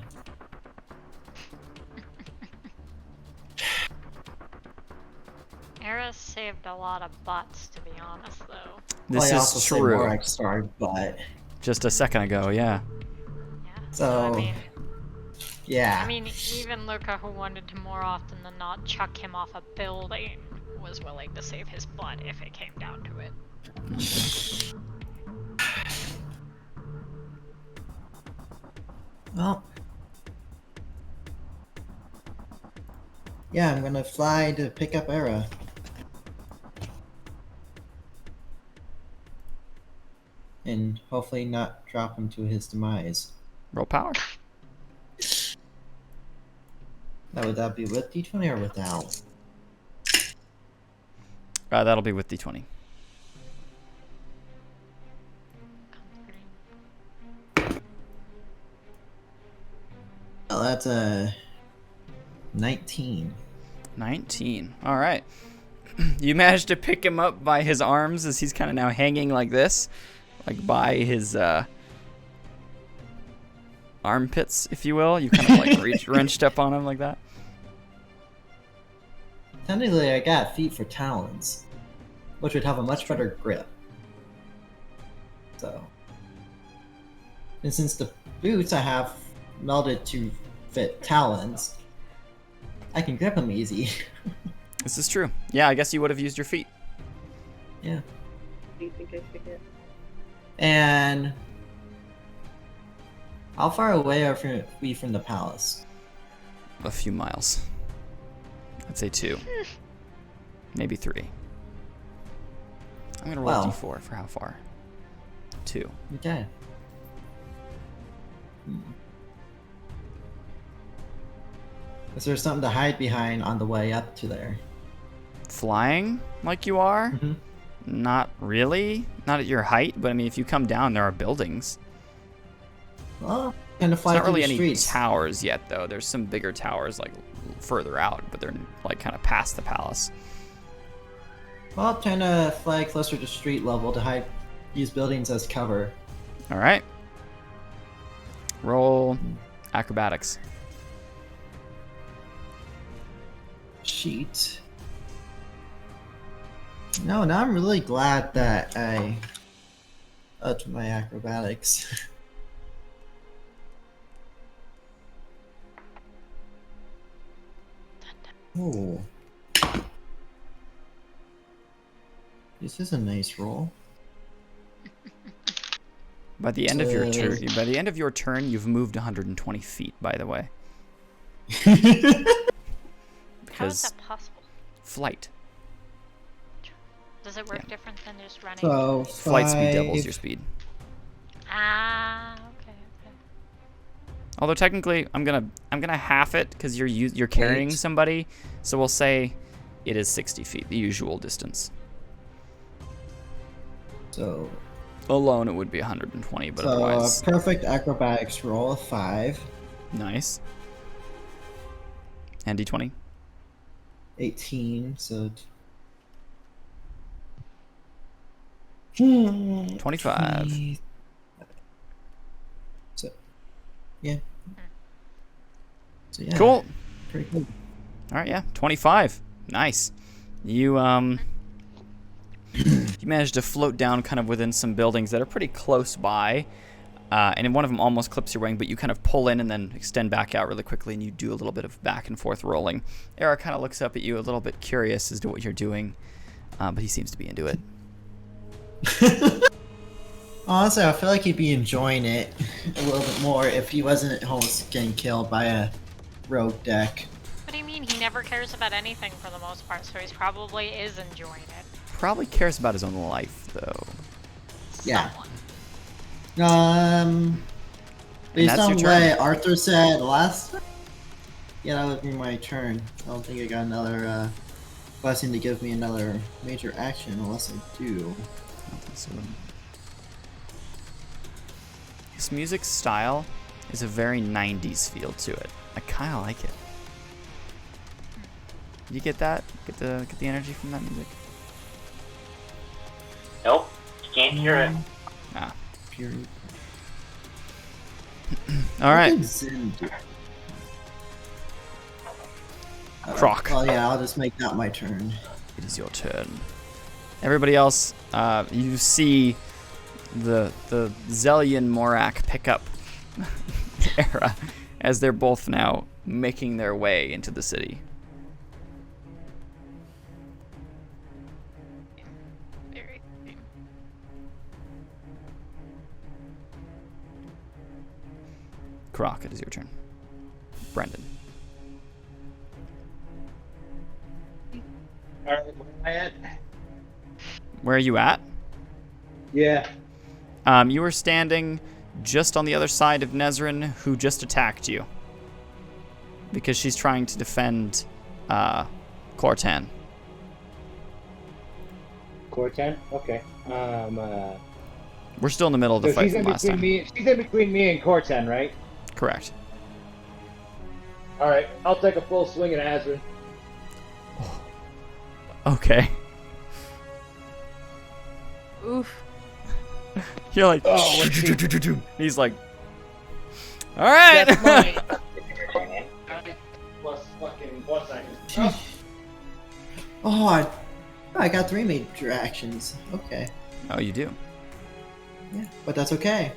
S5: Aera saved a lot of butts, to be honest, though.
S1: This
S4: I
S1: is
S4: also said
S1: true.
S4: Morak starved, but
S1: Just a second ago, yeah.
S5: Yeah.
S4: So,
S5: I mean,
S4: yeah.
S5: I mean, even Luca, who wanted to more often than not chuck him off a building, was willing to save his butt if it came down to it.
S4: Well, yeah, I'm gonna fly to pick up Aera. And hopefully not drop him to his demise.
S1: Roll power.
S4: Now, would that be with D20 or without?
S1: That'll be with D20.
S4: Oh, that's a 19.
S1: 19. All right. You managed to pick him up by his arms as he's kind of now hanging like this, like by his armpits, if you will. You kind of like wrenched up on him like that.
S4: Technically, I got feet for talons, which would have a much better grip. So, and since the boots I have melded to fit talons, I can grip them easy.
S1: This is true. Yeah, I guess you would have used your feet.
S4: Yeah.
S3: Do you think I forget?
S4: And how far away are we from the palace?
S1: A few miles. I'd say 2. Maybe 3. I'm going to roll
S4: Well.
S1: D4 for how far. 2.
S4: Okay. Is there something to hide behind on the way up to there?
S1: Flying like you are?
S4: Mm-hmm.
S1: Not really. Not at your height, but I mean, if you come down, there are buildings.
S4: Well, kind of
S1: It's
S4: fly
S1: not
S4: through
S1: really
S4: the
S1: any
S4: streets.
S1: towers yet, though. There's some bigger towers, like, further out, but they're, like, kind of past the palace.
S4: Well, I'm trying to fly closer to street level to hide these buildings as cover.
S1: All right. Roll acrobatics.
S4: Sheet. No, now I'm really glad that I upped my acrobatics. Ooh. This is a nice roll.
S1: By the end of your turn, you've moved 120 feet. By the way,
S5: How is
S1: because
S5: that possible?
S1: flight.
S5: Does it work different than just running?
S4: So
S1: Flight speed doubles your speed.
S5: Ah, okay.
S1: Although technically, I'm gonna half it because you're carrying
S4: Wait.
S1: somebody, so we'll say it is 60 feet, the usual distance.
S4: So,
S1: Alone, it would be 120, but
S4: so
S1: otherwise,
S4: a perfect acrobatics roll of 5,
S1: nice. And D20.
S4: 18. So
S1: 25.
S4: 20. So, yeah. So yeah.
S1: Cool.
S4: Pretty cool.
S1: All right, yeah, 25. Nice. You you managed to float down kind of within some buildings that are pretty close by, and one of them almost clips your wing, but you kind of pull in and then extend back out really quickly, and you do a little bit of back and forth rolling. Aera kind of looks up at you a little bit curious as to what you're doing, but he seems to be into it.
S4: Honestly, I feel like he'd be enjoying it a little bit more if he wasn't almost getting killed by a rogue deck.
S5: What do you mean? He never cares about anything for the most part, so he probably is enjoying it.
S1: Probably cares about his own life, though.
S4: Yeah.
S5: Someone.
S4: Based
S1: that's
S4: on
S1: your
S4: what
S1: turn.
S4: Arthur said last time, yeah, that would be my turn. I don't think I got another blessing to give me another major action unless I do.
S1: This music style is a very 90s feel to it. I kind of like it. You get that? Get the energy from that music?
S2: Nope. Can't hear it.
S1: Ah.
S4: Fury.
S1: All right.
S4: What did Zen do?
S1: Croc.
S4: Oh yeah, I'll just make that my turn.
S1: It is your turn. Everybody else, you see the Zelian Morak pick up Aera as they're both now making their way into the city.
S5: Very.
S1: Croc, it is your turn. Brendan.
S6: Alright, where am I at?
S1: Where are you at?
S6: Yeah.
S1: You were standing just on the other side of Nezrin, who just attacked you. Because she's trying to defend Cortan.
S6: Cortan? Okay.
S1: We're still in the middle of the
S6: So
S1: fight
S6: she's
S1: from
S6: in
S1: last
S6: between
S1: time.
S6: me. She's in between me and Cortan, right?
S1: Correct.
S6: All right. I'll take a full swing at Azrin.
S1: Okay.
S3: Oof.
S1: You're like,
S6: Oh, let's see.
S1: he's like, all right.
S6: That's mine. Plus fucking 1 second.
S4: Oh, I got 3 major actions. Okay.
S1: Oh, you do.
S4: Yeah, but that's okay.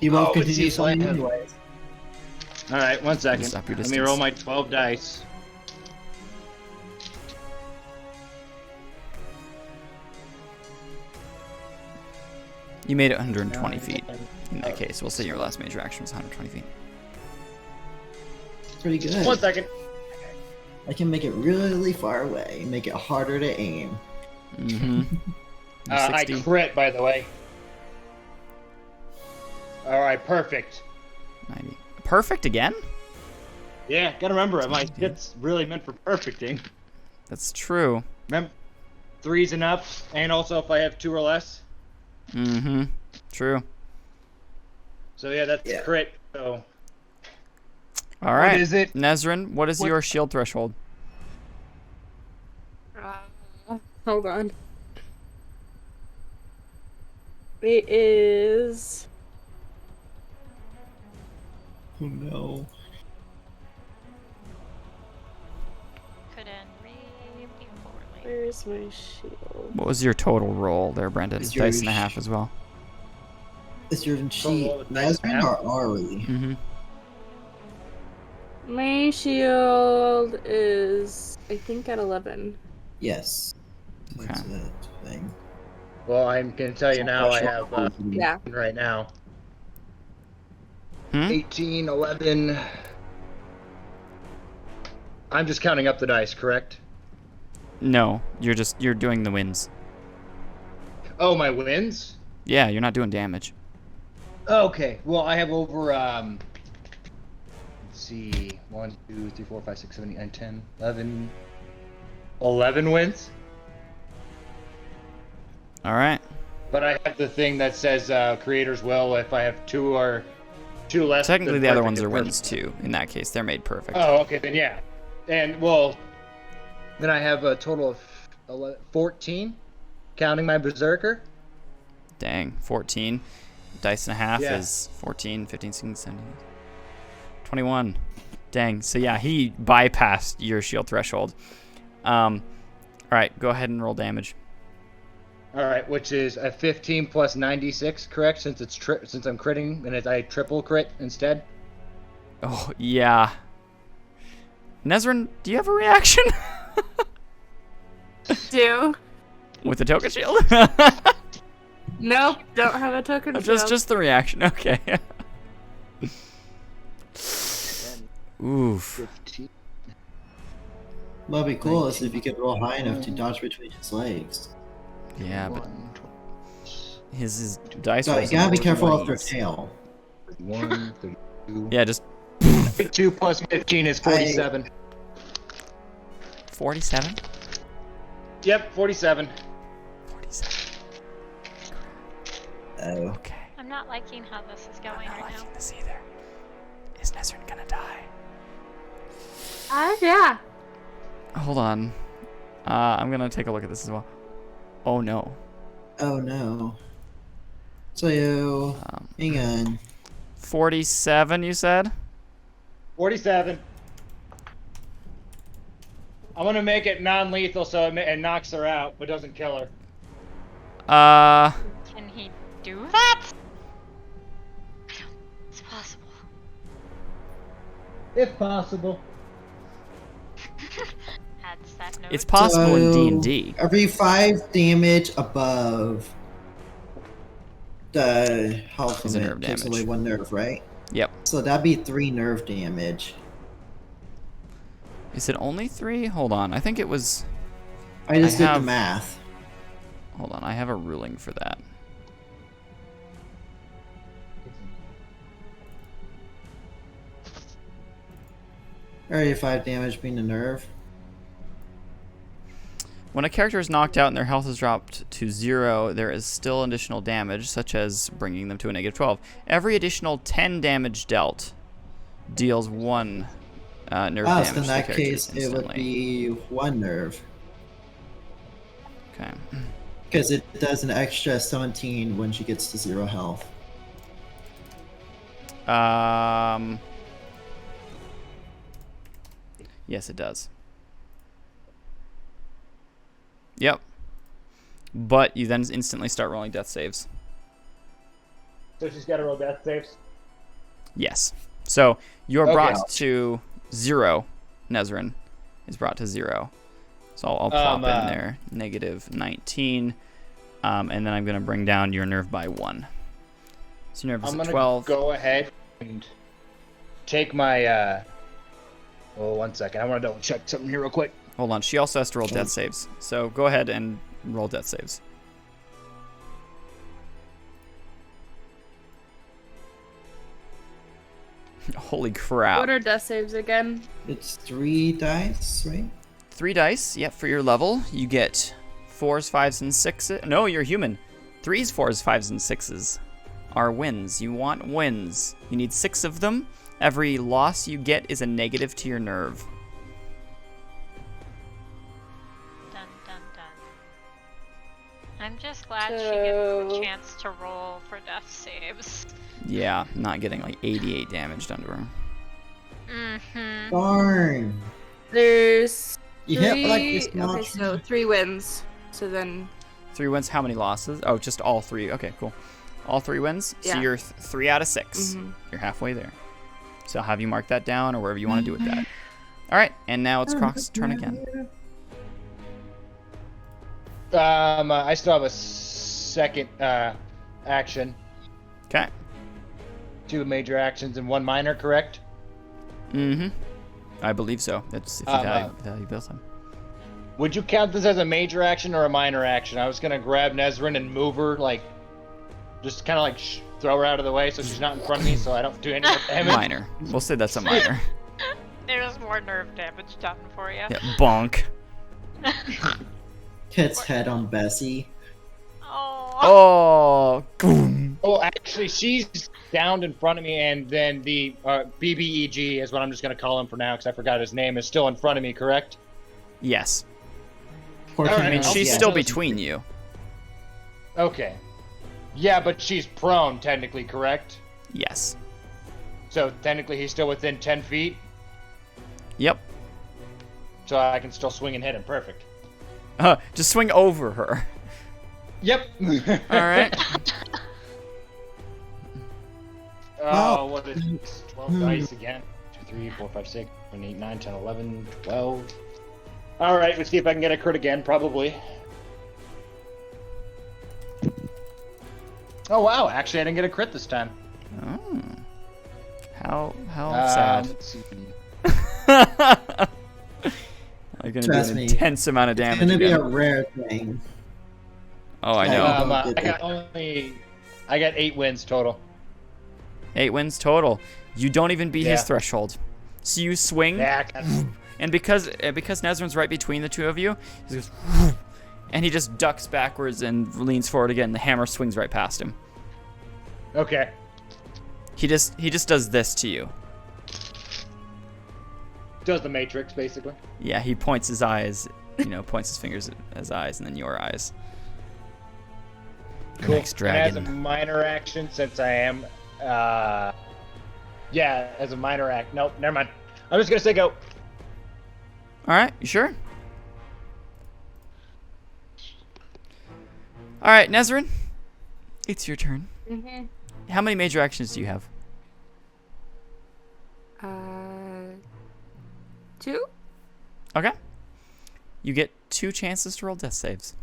S4: You won't
S6: Oh, but
S4: continue
S6: see, so I
S4: summoning
S6: have-
S4: anyways.
S6: All right, 1 second.
S1: Stop your
S6: Let me
S1: distance.
S6: roll my 12 dice.
S1: You made it 120 feet. In that case, we'll say your last major action was 120 feet.
S4: Pretty good.
S6: 1 second.
S4: I can make it really far away, make it harder to aim.
S1: Mm-hmm.
S6: I crit, by the way. All right, perfect.
S1: 90. Perfect again?
S6: Yeah, gotta remember, my shit's really meant for perfecting.
S1: That's true.
S6: Remember, 3's enough, and also if I have 2 or less.
S1: Mm-hmm. True.
S6: So yeah, that's
S4: Yeah.
S6: crit. So
S1: All right.
S6: What is it?
S1: Nezrin, what is
S6: What-
S1: your shield threshold?
S3: Hold on. It is.
S4: Oh no.
S5: Couldn't read poorly.
S3: Where's my shield?
S1: What was your total roll there, Brendan?
S4: Is your
S1: Dice and a half as well.
S4: Is your sheet
S6: roll with dice
S4: Nazrin
S6: and
S4: or Ari?
S1: Mm-hmm.
S3: My shield is, I think, at 11.
S4: Yes. That's
S1: Okay.
S4: that thing.
S6: well, I'm gonna tell you now. I have
S3: Yeah.
S6: right now
S1: Hmm?
S6: 18, 11. I'm just counting up the dice, correct?
S1: No, you're doing the wins.
S6: Oh, my wins.
S1: Yeah, you're not doing damage.
S6: Okay. Well, I have over. Let's see. 1, 2, 3, 4, 5, 6, 7, 8, 9, 10, 11. 11 wins.
S1: All right.
S6: But I have the thing that says creator's will if I have 2 or 2 less.
S1: Technically,
S6: than
S1: the other
S6: perfect
S1: ones
S6: and
S1: are wins
S6: perfect.
S1: too. In that case, they're made perfect.
S6: Oh, okay, then yeah. And, well, then I have a total of 14, counting my Berserker.
S1: Dang, 14. Dice and a half
S6: Yeah.
S1: is 14, 15, 16, 17, 21. Dang. So yeah, he bypassed your shield threshold. All right, go ahead and roll damage.
S6: All right, which is a 15 plus 96, correct? Since it's since I'm critting and I triple crit instead.
S1: Oh yeah. Nezrin, do you have a reaction
S3: Do?
S1: with the token shield?
S3: Nope, don't have a token shield.
S1: just the reaction. Okay. Oof.
S6: 15.
S4: What'd be cool is if you could roll high enough to dodge between his legs.
S1: Yeah, but his dice
S4: So you
S1: rolls
S4: gotta
S1: are
S4: be careful of their
S1: 20s.
S4: tail.
S6: 31, 32.
S1: Yeah, just
S6: 2 plus 15 is 47.
S1: 47.
S6: Yep, 47.
S1: 47.
S4: Oh.
S1: Okay.
S5: I'm not liking how this is going
S1: I'm not
S5: right now.
S1: liking this either. Is Nezrin gonna die?
S3: Yeah.
S1: Hold on. I'm gonna take a look at this as well. Oh no.
S4: Oh no. So, hang on.
S1: 47, you said?
S6: 47. I'm gonna make it non-lethal so it knocks her out, but doesn't kill her.
S5: Can he do that? It's possible.
S6: If possible.
S5: Adds that note.
S1: It's possible in
S4: So,
S1: D&D.
S4: Every 5 damage above the health
S1: Is a
S4: limit
S1: nerve
S4: takes
S1: damage.
S4: away 1 nerve, right?
S1: Yep.
S4: So that'd be 3 nerve damage.
S1: Is it only 3? Hold on. I think it was...
S4: I just did the
S1: have-
S4: math.
S1: Hold on. I have a ruling for that.
S4: Area 5 damage being the nerve.
S1: When a character is knocked out and their health is dropped to 0, there is still additional damage, such as bringing them to a negative 12. Every additional 10 damage dealt deals 1 nerve
S4: Ah,
S1: damage
S4: so
S1: to
S4: in
S1: the
S4: that
S1: character
S4: case, it would
S1: instantly.
S4: be 1 nerve.
S1: Okay.
S4: Because it does an extra 17 when she gets to 0 health.
S1: Yes, it does. Yep. But you then instantly start rolling death saves.
S6: So she's got to roll death saves.
S1: Yes. So you're
S6: Okay.
S1: brought to 0. Nezrin is brought to 0. So I'll plop in there negative 19. And then I'm going to bring down your nerve by 1. So your nerve is
S6: I'm
S1: at
S6: gonna
S1: 12.
S6: go ahead and take my. Oh, 1 second. I want to double check something here real quick.
S1: Hold on. She also has to roll death saves. So go ahead and roll death saves. Holy crap.
S3: What are death saves again?
S4: It's 3 dice, right?
S1: 3 dice, yep, for your level. You get 4s, 5s, and 6s. No, you're human. 3s, 4s, 5s, and 6s are wins. You want wins. You need 6 of them. Every loss you get is a negative to your nerve.
S5: Dun dun dun. I'm just glad she gets the chance to roll for death saves.
S1: Yeah, not getting like 88 damage done to her.
S5: Mm-hmm.
S4: Darn!
S3: There's
S4: You
S3: 3.
S4: hit like this
S3: Okay,
S4: much.
S3: so 3 wins. So then
S1: 3 wins, how many losses? Oh, just all 3. Okay, cool. All 3 wins? So
S3: Yeah.
S1: you're 3 out of 6.
S3: Mhm.
S1: You're halfway there. So I'll have you mark that down or wherever you want to do with that. Alright, and now it's Croc's turn again.
S6: I still have a second action.
S1: Okay.
S6: 2 major actions and 1 minor, correct?
S1: Mm-hmm. I believe so. That's if you value build time.
S6: Would you count this as a major action or a minor action? I was gonna grab Nezrin and move her, like, just kind of like throw her out of the way so she's not in front of me, so I don't do any more damage.
S1: Minor. We'll say that's a minor.
S5: There's more nerve damage done for you.
S1: Yeah, bonk.
S4: Hits head on Bessie.
S5: Oh.
S1: Oh, boom.
S6: Oh, actually, she's downed in front of me, and then the BBEG is what I'm just gonna call him for now because I forgot his name. Is still in front of me, correct?
S1: Yes.
S4: Portion
S1: I mean,
S4: of-
S1: she's
S4: yeah.
S1: still between you.
S6: Okay. Yeah, but she's prone, technically, correct?
S1: Yes.
S6: So technically, he's still within 10 feet,
S1: Yep.
S6: so I can still swing and hit him. Perfect.
S1: Just swing over her.
S6: Yep.
S1: All right.
S6: Oh, what is this? 12 dice again. 2, 3, 4, 5, 6, 7, 8, 9, 10, 11, 12. Alright, let's see if I can get a crit again, probably. Oh, wow. Actually, I didn't get a crit this time.
S1: Oh. How sad.
S6: Let's see.
S1: You're gonna
S4: Trust
S1: do an
S4: me.
S1: intense amount of
S4: It's
S1: damage
S4: gonna be a
S1: again.
S4: rare thing.
S1: Oh, I know.
S6: I got 8 wins total.
S1: 8 wins total. You don't even beat his
S6: Yeah.
S1: threshold. So you swing,
S6: Yeah,
S1: and because Nezrin's right between the two of you, he goes, and he just ducks backwards and leans forward again. The hammer swings right past him.
S6: okay.
S1: He just does this to you.
S6: Does the Matrix, basically.
S1: Yeah, he points his eyes, points his fingers at his eyes, and then your eyes.
S6: Cool.
S1: Next
S6: And as a
S1: dragon.
S6: minor action, since I am, yeah, as a minor act. Nope, never mind. I'm just gonna say go.
S1: All right, you sure? All right, Nezrin, it's your turn.
S3: Mm-hmm.
S1: How many major actions do you have?
S3: 2?
S1: Okay. You get 2 chances to roll death saves.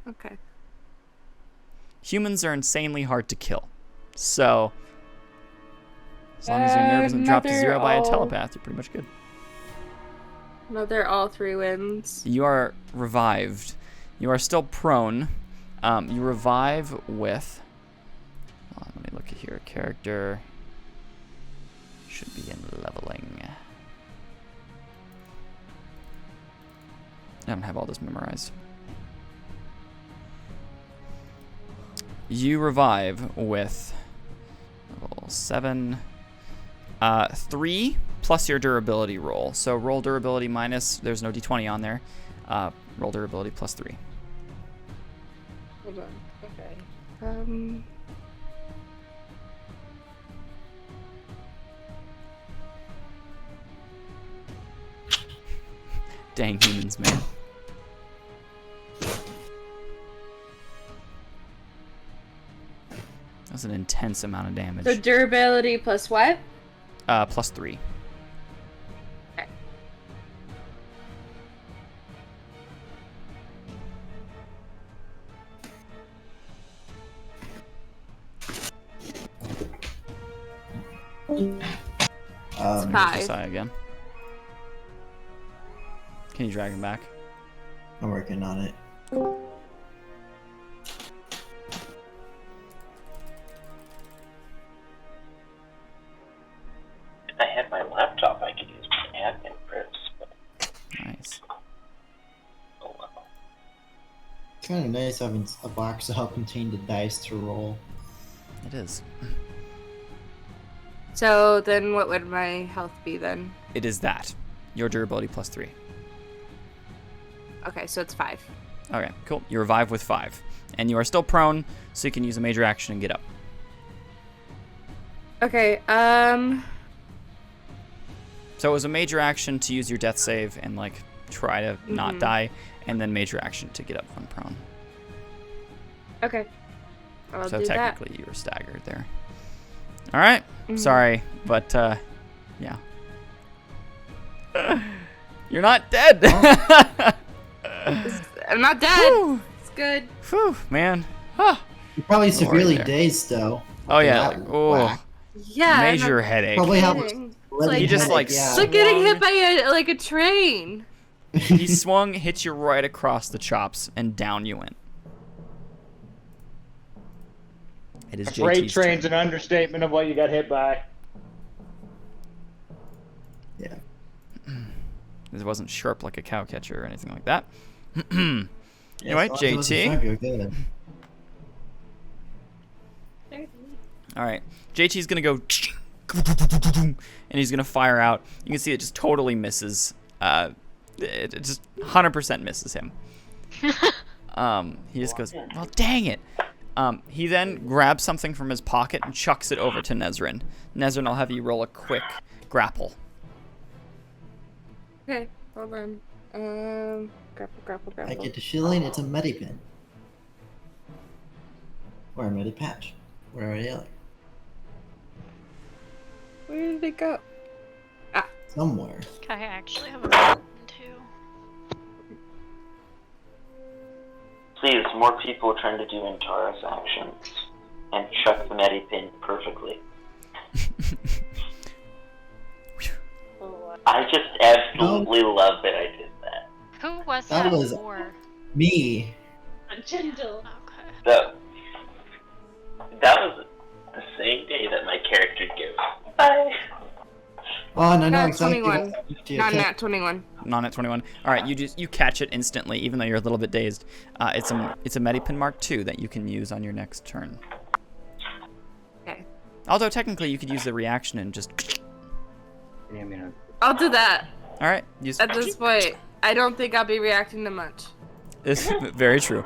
S3: Okay.
S1: Humans are insanely hard to kill. So, as long as your nerve doesn't drop to 0 by a telepath, you're pretty much good.
S3: Another all 3 wins.
S1: You are revived. You are still prone. You revive with... Hold on, let me look at here. Character should be in leveling. I don't have all this memorized. You revive with level 7, 3 plus your durability roll. So roll durability minus. There's no d20 on there. Roll durability plus 3.
S3: Hold on. Okay.
S1: Dang humans, man. That's an intense amount of damage.
S3: So durability plus what?
S1: Plus 3.
S3: Okay.
S4: Um,
S3: 5.
S1: Sigh again. Can you drag him back?
S4: I'm working on it.
S2: If I had my laptop, I could use my admin press, but
S1: Nice.
S2: oh well.
S4: It's kind of nice having a box to help contain the dice to roll.
S1: It is.
S3: So then what would my health be then?
S1: It is that. Your durability plus 3.
S3: Okay, so it's 5.
S1: Okay, cool. You revive with 5. And you are still prone, so you can use a major action and get up.
S3: Okay,
S1: So it was a major action to use your death save and, like, try to not die, and then major action to get up from prone.
S3: okay. I'll
S1: So
S3: do that.
S1: technically you were staggered there. All right. Sorry, but, yeah. You're not dead!
S3: I'm not dead.
S1: Whew.
S3: It's good.
S1: Whew, man. Huh.
S4: You're probably
S1: Don't worry
S4: severely
S1: there.
S4: dazed though.
S1: Oh, yeah.
S4: That
S1: Like, oh,
S4: whack.
S3: Yeah.
S1: major headache.
S4: Probably how much
S3: Kidding.
S4: bloody
S1: He just,
S4: headache,
S1: like,
S4: yeah.
S3: It's like getting hit by a train.
S1: He swung, hit you right across the chops, and down you went. It is
S6: Freight
S1: JT's
S6: train's
S1: turn.
S6: an understatement of what you got hit by.
S4: Yeah.
S1: It wasn't sharp like a cow catcher or anything like that.
S4: Yeah,
S1: Anyway,
S4: as long as it wasn't
S1: JT.
S4: sharp, you're good.
S1: All right, JT's gonna go, and he's gonna fire out. You can see it just totally misses. It just 100% misses him. He just goes, well, dang it. He then grabs something from his pocket and chucks it over to Nezrin. Nezrin, I'll have you roll a quick grapple.
S3: Okay, hold on. Grapple.
S4: I get to shilling, it's a medipin. Or a medipatch. Where are they?
S3: Where did it go?
S4: Somewhere.
S5: I actually have a button too.
S2: Please, more people trying to do Antares actions and chuck the medipin perfectly. I just absolutely love that I did that.
S5: Who was
S4: That
S5: that
S4: was-
S5: for?
S4: Me.
S5: Okay.
S2: That was the same day that my character goes, bye.
S4: Oh, and I know
S3: Nat
S4: exactly
S3: 21.
S4: what to
S3: Not
S4: attack.
S3: nat 21.
S1: Non at 21. All right, you catch it instantly, even though you're a little bit dazed. It's a Medipin Mark II that you can use on your next turn.
S3: Okay.
S1: Although technically you could use the reaction and just.
S3: I'll do that.
S1: All right, use.
S3: At this point, I don't think I'll be reacting to much.
S1: It's very true.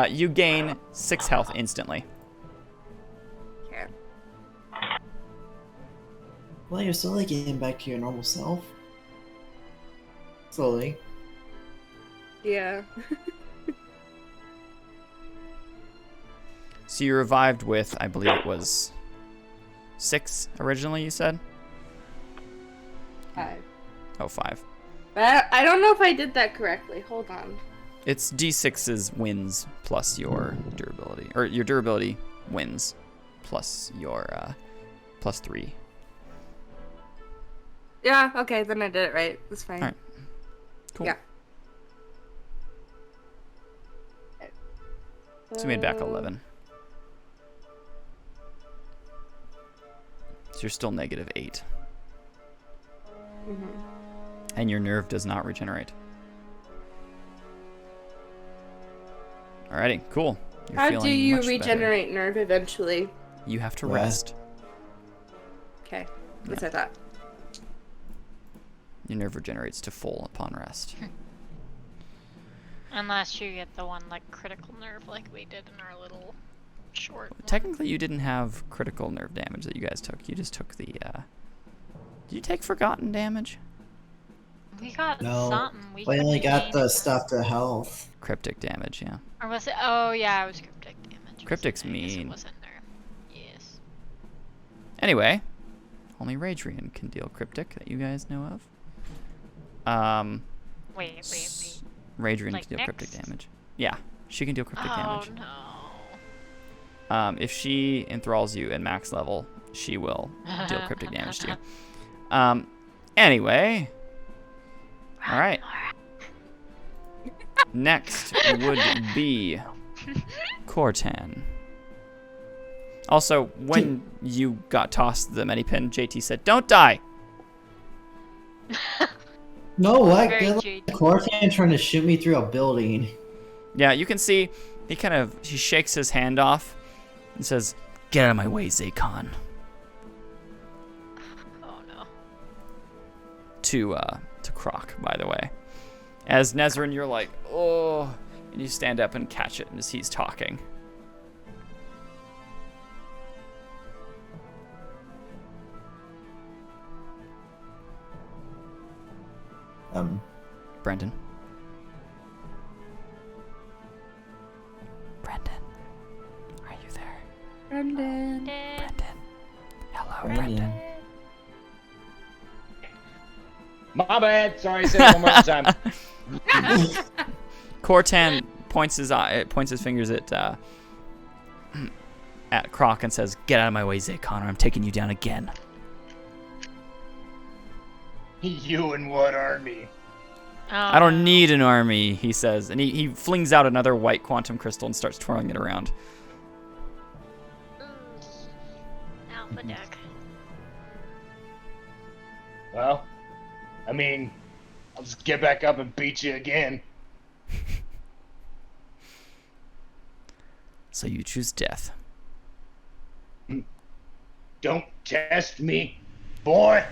S1: You gain 6 health instantly.
S3: Okay.
S4: Well, you're slowly getting back to your normal self. Slowly.
S3: Yeah.
S1: So you revived with, I believe it was 6 originally, you said?
S3: 5.
S1: Oh, 5.
S3: But I don't know if I did that correctly. Hold on.
S1: It's D6's wins plus your durability. Or your durability wins plus your plus 3.
S3: Yeah, okay, then I did it right. That's fine.
S1: Alright. Cool.
S3: Yeah.
S1: So you made back 11. So you're still negative 8.
S3: Mhm.
S1: And your nerve does not regenerate. Alrighty, cool. You're
S3: How do
S1: feeling
S3: you
S1: much better.
S3: regenerate nerve eventually?
S1: You have to
S4: Rest.
S1: rest.
S3: Okay, that's what I thought.
S1: Your nerve regenerates to full upon rest.
S5: Unless you get the one like critical nerve like we did in our little short one.
S1: Technically, you didn't have critical nerve damage that you guys took. You just took the, Did you take forgotten damage?
S5: We got
S4: No.
S5: something.
S4: We only got
S5: gained-
S4: the stuff to health.
S1: Cryptic damage, yeah.
S5: Or was it? Oh yeah, it was cryptic damage.
S1: Cryptic's
S5: wasn't it? I guess it
S1: mean.
S5: wasn't there. Yes.
S1: Anyway, only Radrian can deal cryptic that you guys know of.
S5: Wait.
S1: Radrian
S5: Like
S1: can deal cryptic
S5: Nyx?
S1: damage. Yeah, she can deal cryptic
S5: Oh
S1: damage.
S5: no.
S1: If she enthralls you at max level, she will deal cryptic damage to you. Anyway. Alright. Next would be Cortan. Also, when you got tossed the Medipin, JT said, "Don't die!"
S4: No, what?
S5: Very
S4: Good
S5: JT.
S4: Cortan trying to shoot me through a building.
S1: Yeah, you can see he shakes his hand off and says, "Get out of my way, Zakon."
S5: Oh no.
S1: To Croc, by the way. As Nezrin, you're like, oh, and you stand up and catch it as he's talking. Brendan. Brendan, are you there?
S3: Brendan.
S1: Brendan. Hello,
S4: Brendan.
S1: Brendan.
S6: My bad. Sorry, say it one more time.
S1: Cortan points his fingers at Croc and says, "Get out of my way, Zakon, or I'm taking you down again."
S6: You and what army?
S1: I don't need an army, he says, and he flings out another white quantum crystal and starts twirling it around.
S5: Alpha deck.
S6: Well, I mean, I'll just get back up and beat you again.
S1: So you choose death.
S6: Don't test me, boy.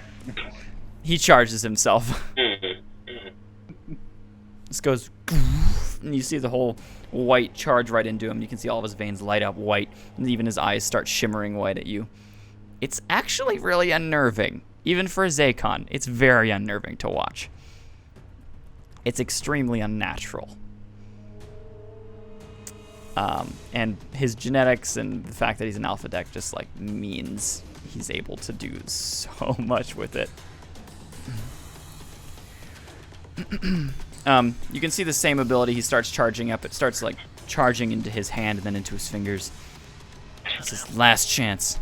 S1: He charges himself. This goes, and you see the whole white charge right into him. You can see all of his veins light up white, and even his eyes start shimmering white at you. It's actually really unnerving. Even for Zakon, it's very unnerving to watch. It's extremely unnatural. And his genetics and the fact that he's an alpha deck just like means he's able to do so much with it. You can see the same ability. He starts charging up. It starts like charging into his hand and then into his fingers. It's his last chance.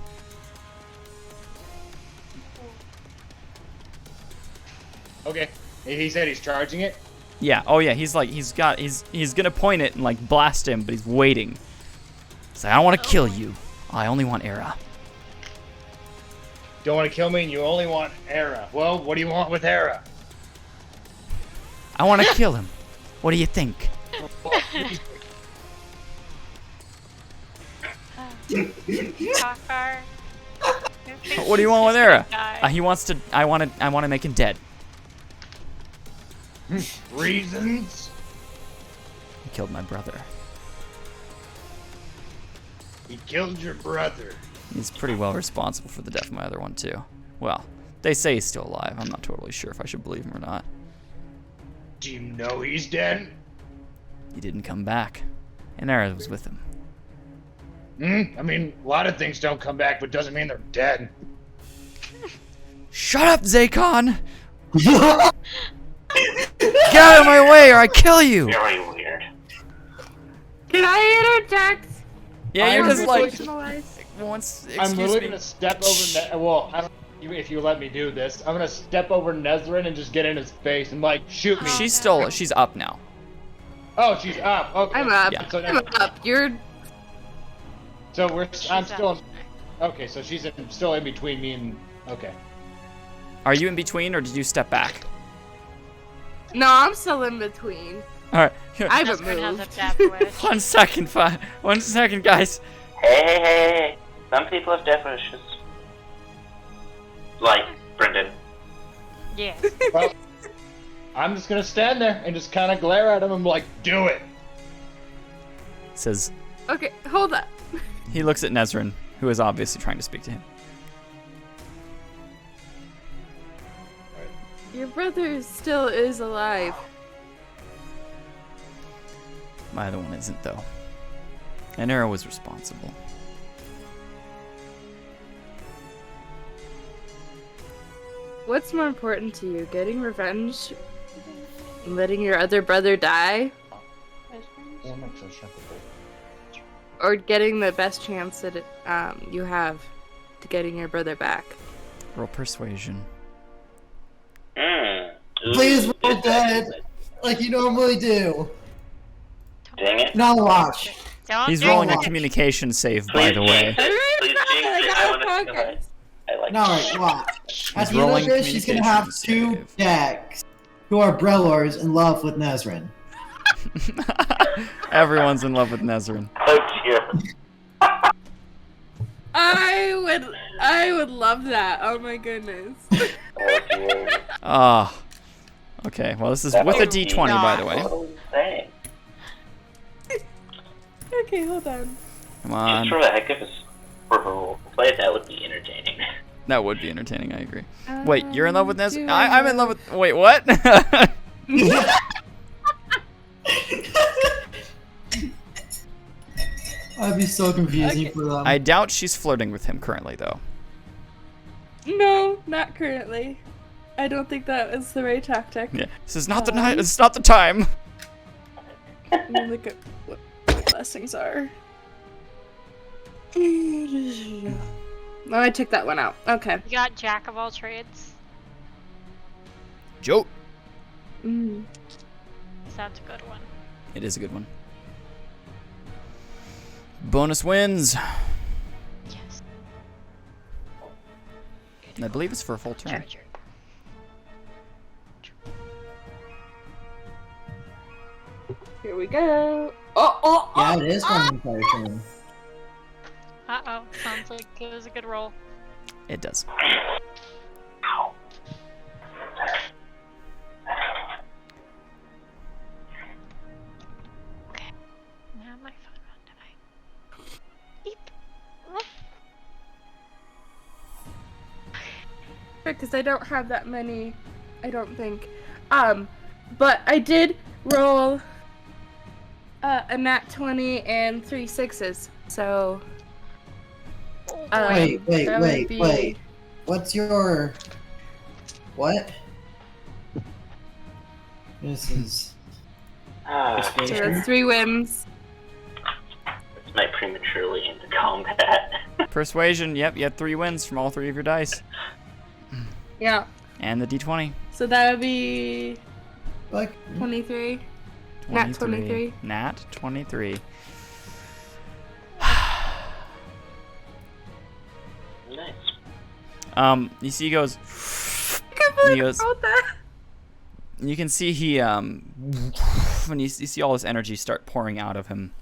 S6: Okay. He said he's charging it.
S1: Yeah. Oh yeah. He's gonna point it and like blast him, but he's waiting. He's like, I don't want to kill you. I only want Aera.
S6: Don't want to kill me, and you only want Aera. Well, what do you want with Aera?
S1: I want to kill him. What do you think?
S5: Cockfire.
S1: What do you want with Aera?
S5: Die.
S1: He wants to. I want to make him dead.
S6: Reasons?
S1: He killed my brother.
S6: He killed your brother.
S1: He's pretty well responsible for the death of my other one, too. Well, they say he's still alive. I'm not totally sure if I should believe him or not.
S6: Do you know he's dead?
S1: He didn't come back. And Aera was with him.
S6: I mean, a lot of things don't come back, but doesn't mean they're dead.
S1: Shut up, Zakon! Get out of my way or I kill you!
S2: Very weird.
S3: Can I interject?
S1: Yeah, you're just like...
S3: Personalized?
S1: Once,
S6: I'm
S1: excuse
S6: literally
S1: me.
S6: gonna step over. Well, I don't. If you let me do this, I'm gonna step over Nezrin and just get in his face and like shoot me.
S1: She's up now.
S6: Oh, she's up. Okay.
S3: I'm up.
S1: Yeah.
S6: So,
S3: I'm up. You're.
S6: I'm still. Okay, so she's still in between me and. Okay.
S1: Are you in between or did you step back?
S3: No, I'm still in between.
S1: Alright.
S3: I haven't
S5: Nesrin has a
S3: moved.
S5: death wish.
S1: 1 second, 1 second, guys.
S2: Hey. Some people have death wishes. Like Brendan.
S5: Yes.
S6: Well, I'm just gonna stand there and just kind of glare at him and like, do it.
S1: Says,
S3: Okay, hold up.
S1: he looks at Nezrin, who is obviously trying to speak to him.
S3: Your brother still is alive.
S1: My other one isn't, though. And Aera was responsible.
S3: What's more important to you, getting revenge and letting your other brother die? Or getting the best chance that you have to getting your brother back?
S1: Roll persuasion.
S4: Please roll dead, like you normally do.
S2: Dang it.
S4: Now watch.
S5: Don't
S1: He's
S5: do
S1: rolling a
S5: that.
S1: communication save, by the way.
S2: Please jinx it. I want to feel it. I like
S4: No,
S2: it.
S4: watch. At
S1: He's
S4: the end
S1: rolling
S4: of this, she's gonna have
S1: communication
S4: 2
S1: save.
S4: decks who are Brellors in love with Nezrin.
S1: Everyone's in love with Nezrin.
S2: Oh dear.
S3: I would love that. Oh my goodness.
S2: Oh dear.
S1: Ah. Okay, well, this is
S2: That
S1: with a
S2: might be
S1: d20, by the way.
S2: totally insane.
S3: Okay, hold on.
S1: Come
S2: Just
S1: on.
S2: for the heck of it, for her role play, that would be entertaining.
S1: That would be entertaining, I agree. Wait, you're in love with Nezrin?
S3: do
S1: I'm in love with... Wait, what?
S4: That'd be so confusing for them.
S1: I doubt she's flirting with him currently, though.
S3: No, not currently. I don't think that is the right tactic.
S1: Yeah. This is not the night. It's not the time.
S3: Let me look at what my blessings are. No, I took that one out. Okay.
S5: You got Jack of all trades.
S1: Joke.
S3: Mm.
S5: That's a good one.
S1: It is a good one. Bonus wins.
S5: Yes.
S1: And I believe it's for a full turn.
S5: Treasure.
S3: Here we go. Oh.
S4: Yeah, it is one entire turn.
S5: Uh-oh. Sounds like it was a good roll.
S1: It does.
S5: Okay. Now my phone run tonight. Beep.
S3: Because I don't have that many, I don't think. But I did roll a nat 20 and 3 6s. So.
S4: Wait,
S3: that would be-
S4: wait. What's your... What? This is...
S2: Ah,
S3: So that's 3 wins.
S2: it's my prematurely into combat.
S1: Persuasion. Yep, you had 3 wins from all 3 of your dice.
S3: Yeah.
S1: And the d20.
S3: So that would be
S4: Like,
S3: 23. Nat 23.
S1: Nat 23.
S2: Nice.
S1: You see he goes...
S3: I can't believe
S1: He goes-
S3: I rolled that.
S1: You can see he, when you see all this energy start pouring out of him.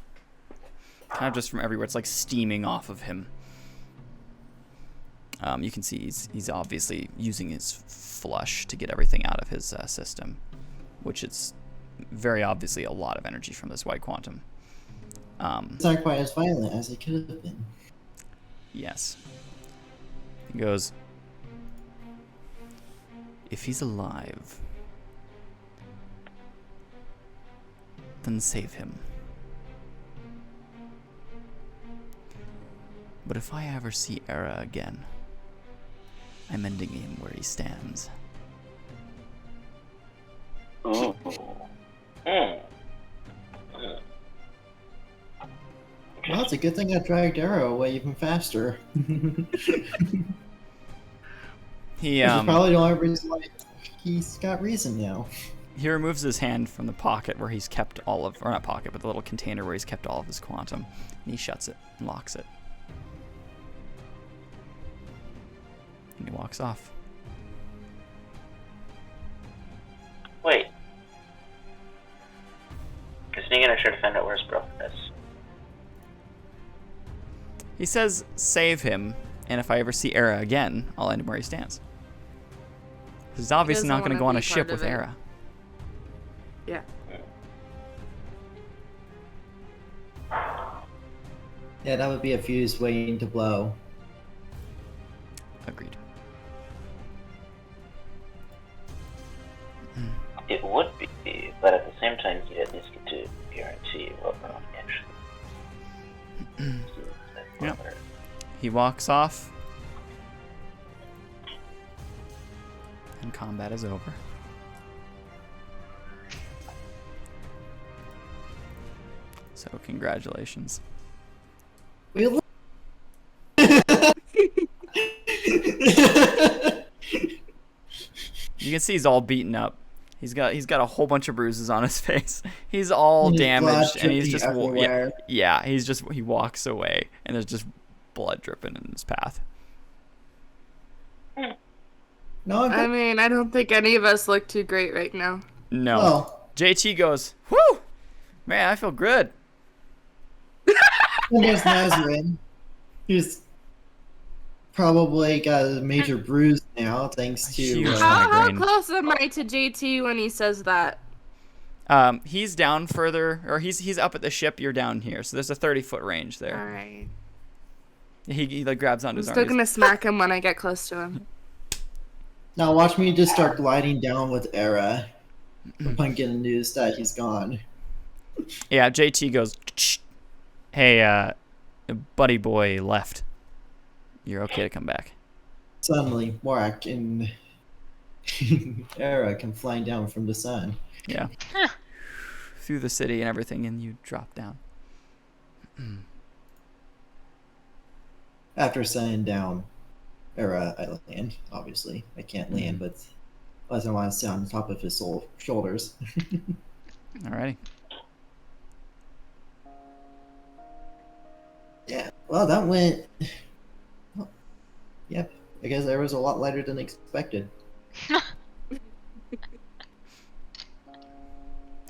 S1: Kind of just from everywhere. It's like steaming off of him. You can see he's obviously using his flush to get everything out of his system. Which is very obviously a lot of energy from this white quantum.
S4: It's not quite as violent as it could have been.
S1: Yes. He goes, if he's alive, then save him. But if I ever see Aera again, I'm ending him where he stands.
S2: Ooh. Mm.
S4: Well, it's a good thing I dragged Aera away even faster.
S1: He
S4: Which is probably the only reason why he's got reason now.
S1: he removes his hand from the pocket where he's kept all of, or not pocket, but the little container where he's kept all of his quantum, and he shuts it and locks it. And he walks off.
S2: Wait. Isn't he gonna try to find out where his brother is?
S1: He says, save him, and if I ever see Aera again, I'll end him where he stands. He's obviously not going to go on a ship with Aera.
S3: Yeah.
S4: Yeah, that would be a fuse waiting to blow.
S1: Agreed.
S2: It would be, but at the same time, you at least get to guarantee what we're on actually.
S1: Yep. He walks off, and combat is over. So congratulations.
S4: We li-
S1: You can see he's all beaten up. He's got a whole bunch of bruises on his face. He's all damaged, and he's just he walks away, and there's just blood dripping in his path.
S4: No,
S3: I mean, I don't think any of us look too great right now.
S1: No.
S4: Oh.
S1: JT goes, whoo! Man, I feel good.
S4: And there's Nazarene, who's probably got a major bruise now, thanks to.
S1: Huge.
S3: How
S1: Migraine.
S3: close am I to JT when he says that?
S1: He's down further, or he's up at the ship. You're down here, so there's a 30-foot range there.
S3: All right.
S1: He like grabs onto
S3: I'm
S1: his
S3: still
S1: arm.
S3: gonna smack him when I get close to him.
S4: Now watch me just start gliding down with Aera upon getting news that he's gone.
S1: Yeah, JT goes, hey, buddy boy left. You're okay to come back.
S4: Suddenly, Morak and Aera come flying down from the sun.
S1: Yeah. Through the city and everything, and you drop down.
S4: After setting down Aera, I land, obviously. I can't land, but unless I want to sit on top of his shoulders.
S1: Alrighty.
S4: Yeah, well, that went. Well, yep, I guess Aera was a lot lighter than expected.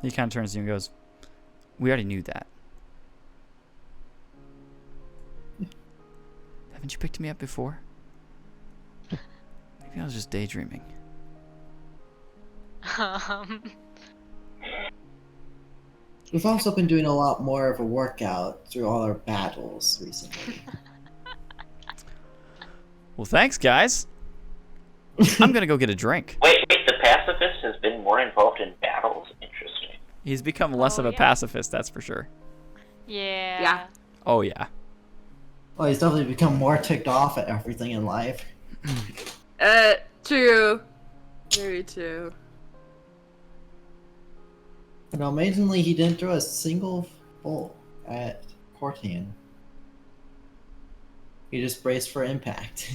S1: He kind of turns to you and goes, we already knew that. Haven't you picked me up before? Maybe I was just daydreaming.
S4: We've also been doing a lot more of a workout through all our battles recently.
S1: Well, thanks, guys. I'm going to go get a drink.
S2: Wait, the pacifist has been more involved in battles? Interesting.
S1: He's become less of a
S5: yeah.
S1: pacifist, that's for sure.
S5: Yeah.
S3: Yeah.
S1: Oh, yeah.
S4: Well, he's definitely become more ticked off at everything in life.
S3: True. Very true.
S4: But amazingly, he didn't throw a single bolt at Cortan. He just braced for impact.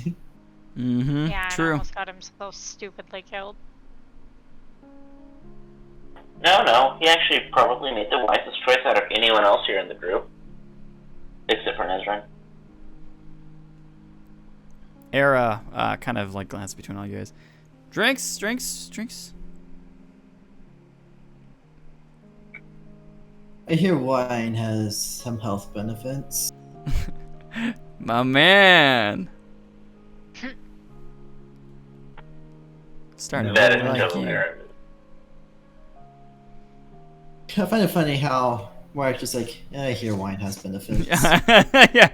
S1: Mm-hmm.
S5: Yeah, and
S1: True.
S5: almost got him so stupidly killed.
S2: No, he actually probably made the wisest choice out of anyone else here in the group. Except for Nezran.
S1: Aera kind of like glances between all you guys. Drinks.
S4: I hear wine has some health benefits.
S1: My man. Starting to
S2: That
S1: really
S2: is
S1: like
S2: double
S1: you.
S2: error.
S4: I find it funny how Mark's just like, here wine has benefits.
S1: Yeah.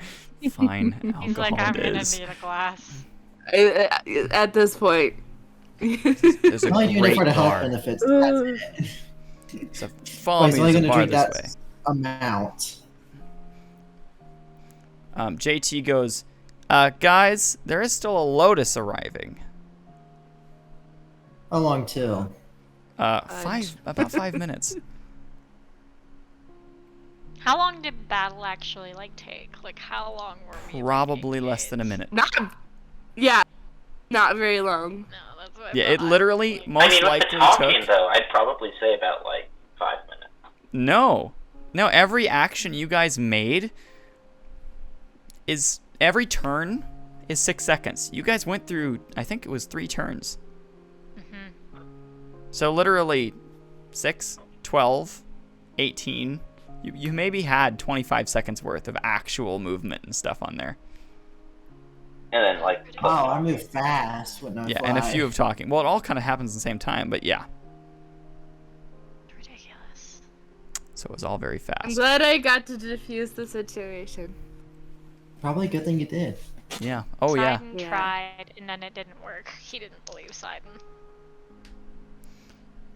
S1: Fine.
S5: He's like,
S1: Alcohol
S5: I'm
S1: it
S5: gonna
S1: is.
S5: need a glass.
S3: At this point.
S1: There's a
S4: I'm only doing it for
S1: great
S4: the health
S1: bar.
S4: benefits. That's it.
S1: So follow
S4: Wait,
S1: me
S4: so I'm
S1: to the
S4: gonna
S1: bar
S4: drink
S1: this
S4: that
S1: way.
S4: amount.
S1: JT goes, guys, there is still a Lotus arriving.
S4: How long till?
S1: About 5 minutes.
S5: How long did battle actually take? Like, how long were we?
S1: Probably less than a minute.
S3: Not very long.
S5: No, that's what I
S1: Yeah,
S5: thought.
S1: it literally
S2: I
S1: most
S2: mean, with the
S1: likely
S2: talking,
S1: took.
S2: though, I'd probably say about, 5 minutes.
S1: No, every action you guys made is every turn is 6 seconds. You guys went through, I think it was 3 turns. So literally 6, 12, 18. You maybe had 25 seconds worth of actual movement and stuff on there.
S2: And then,
S4: Oh, I move fast when I
S1: Yeah,
S4: fly.
S1: and a few of talking. Well, it all kind of happens at the same time, but yeah.
S5: Ridiculous.
S1: So it was all very
S3: I'm
S1: fast.
S3: glad I got to defuse the situation.
S4: Probably a good thing you did.
S1: Yeah. Oh, yeah.
S5: Sidon
S3: Yeah.
S5: tried, and then it didn't work. He didn't believe Sidon.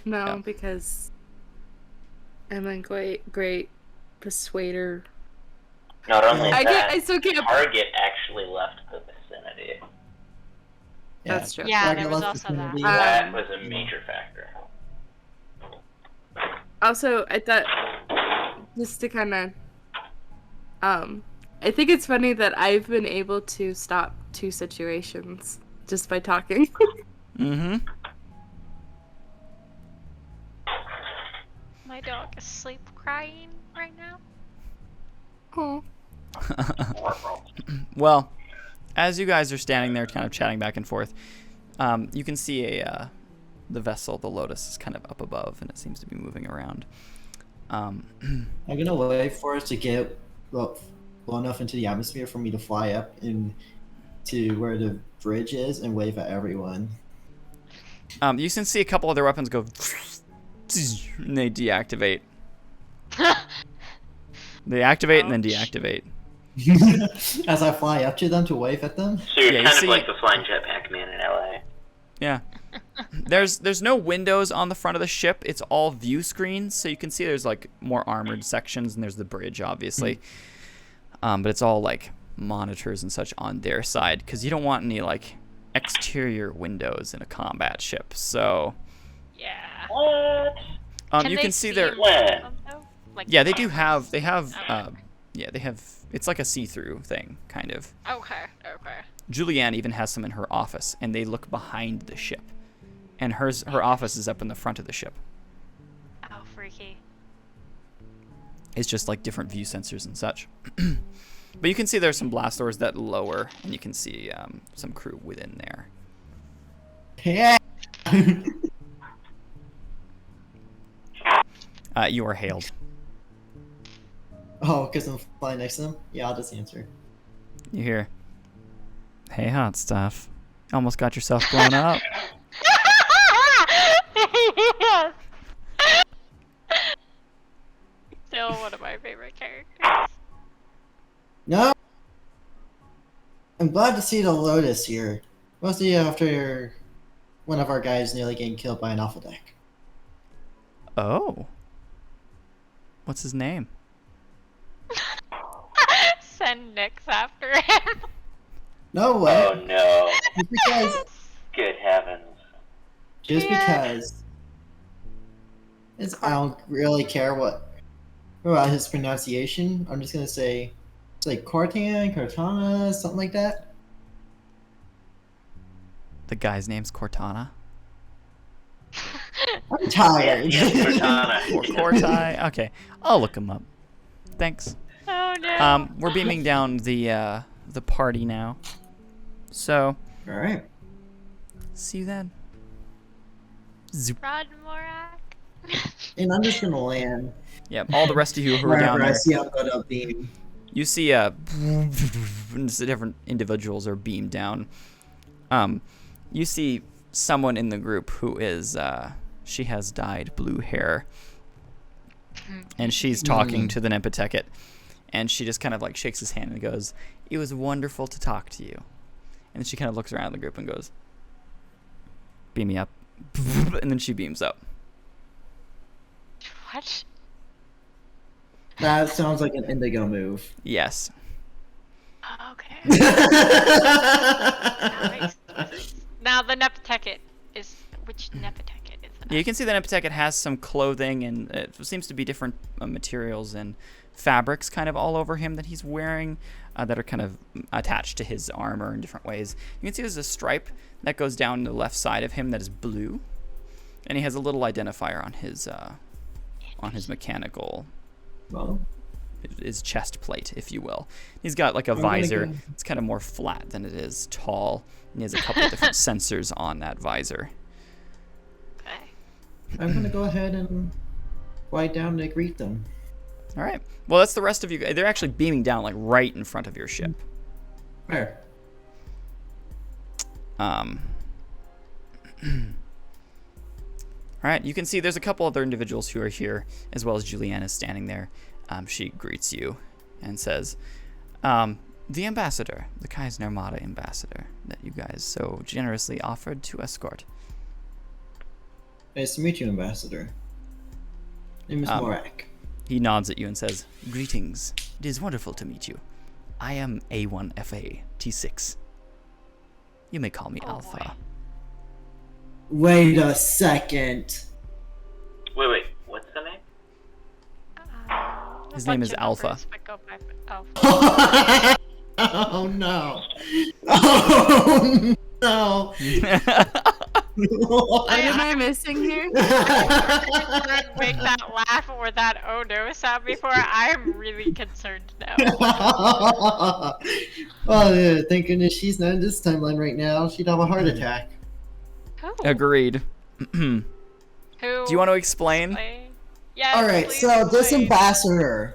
S3: No,
S1: Yeah.
S3: because I'm a great persuader.
S2: Not only
S3: I
S2: that,
S3: still can't.
S2: Target actually left the vicinity.
S3: That's true.
S5: Yeah,
S4: Target
S5: there was
S4: left
S5: also that.
S4: vicinity.
S2: That was a major factor.
S3: Also, I thought just to kind of, I think it's funny that I've been able to stop 2 situations just by talking.
S1: Mm-hmm.
S5: My dog is sleep crying right now.
S3: Oh.
S1: Well, as you guys are standing there kind of chatting back and forth, you can see the vessel, the Lotus, is kind of up above, and it seems to be moving around.
S4: I'm gonna wait for us to get low enough into the atmosphere for me to fly up to where the bridge is and wave at everyone.
S1: You can see a couple other weapons go, and they deactivate. They activate and then deactivate.
S4: As I fly up to them to wave at them.
S2: So you're
S1: Yeah, you
S2: kind
S1: see-
S2: of like the flying jetpack man in LA.
S1: Yeah. There's no windows on the front of the ship. It's all view screens, so you can see there's like more armored sections, and there's the bridge, obviously. But it's all like monitors and such on their side, because you don't want any like exterior windows in a combat ship. So
S5: Yeah.
S2: What?
S1: you
S5: they
S1: can see their
S2: When?
S5: Like,
S1: yeah, they have
S5: Okay.
S1: they have, it's like a see-through thing, kind of.
S5: Okay.
S1: Julianne even has some in her office, and they look behind the ship. And her office is up in the front of the ship.
S5: Oh, freaky.
S1: It's just like different view sensors and such. But you can see there's some blast doors that lower, and you can see some crew within there.
S4: Yeah.
S1: You are hailed.
S4: Oh, because I'm flying next to them? Yeah, I'll just answer.
S1: You hear, "Hey, hot stuff. Almost got yourself blown up."
S5: Yes. Still one of my favorite characters.
S4: No! I'm glad to see the Lotus here. Mostly after one of our guys nearly getting killed by an alpha deck.
S1: Oh. What's his name?
S5: Send Nyx after him.
S4: No way!
S2: Oh no.
S4: Just because...
S2: Good heavens.
S4: Just
S5: Yeah.
S4: because... I don't really care about his pronunciation. I'm just gonna say... It's like Cortana, something like that.
S1: The guy's name's Cortana.
S4: I'm tired.
S2: Yes, Cortana.
S1: Or Cortai. Okay, I'll look him up. Thanks.
S5: Oh no.
S1: We're beaming down the party now. So,
S4: Alright.
S1: see you then. Zoop.
S5: Rod Morak.
S4: And I'm just gonna land
S1: Yep, all the rest of you who are down
S4: wherever I
S1: there,
S4: see I'm gonna be.
S1: you see different individuals are beamed down. You see someone in the group who is she has dyed blue hair. And she's talking to the Nempateket. And she just kind of like shakes his hand and goes, "It was wonderful to talk to you." And she kind of looks around the group and goes, "Beam me up." And then she beams up.
S5: What?
S4: That sounds like an Indigo move.
S1: Yes.
S5: Okay. That makes sense. Now the Nempateket is which Nempateket is it?
S1: Yeah, you can see that Nempateket has some clothing and it seems to be different materials and fabrics kind of all over him that he's wearing that are kind of attached to his armor in different ways. You can see there's a stripe that goes down the left side of him that is blue, and he has a little identifier on his mechanical,
S4: Well,
S1: his chest plate, if you will. He's got like a
S4: I'm gonna
S1: visor.
S4: go-
S1: It's kind of more flat than it is tall, and he has a couple of different sensors on that visor.
S5: Okay.
S4: I'm gonna go ahead and fly down to greet them.
S1: All right. Well, that's the rest of you. They're actually beaming down like right in front of your ship.
S4: Where?
S1: All right, you can see there's a couple other individuals who are here, as well as Julianne is standing there. She greets you and says, "The ambassador, the Kaiser Armada ambassador that you guys so generously offered to escort."
S4: Nice to meet you, Ambassador. Name is Morak.
S1: He nods at you and says, "Greetings. It is wonderful to meet you. I am A1FA T6. You may call me Alpha."
S5: boy.
S4: Wait a second.
S2: Wait, what's the name?
S1: His name is Alpha.
S5: Numbers, but go by Alpha.
S4: Oh no. Oh no.
S3: What am I missing here?
S5: Make that laugh or that oh no sound before. I'm really concerned now.
S4: Oh yeah, thank goodness she's not in this timeline right now. She'd have a heart attack.
S5: Who?
S1: Agreed.
S5: Who?
S1: Do you want to explain?
S5: Yes,
S4: Alright,
S5: please
S4: so this
S5: explain.
S4: ambassador.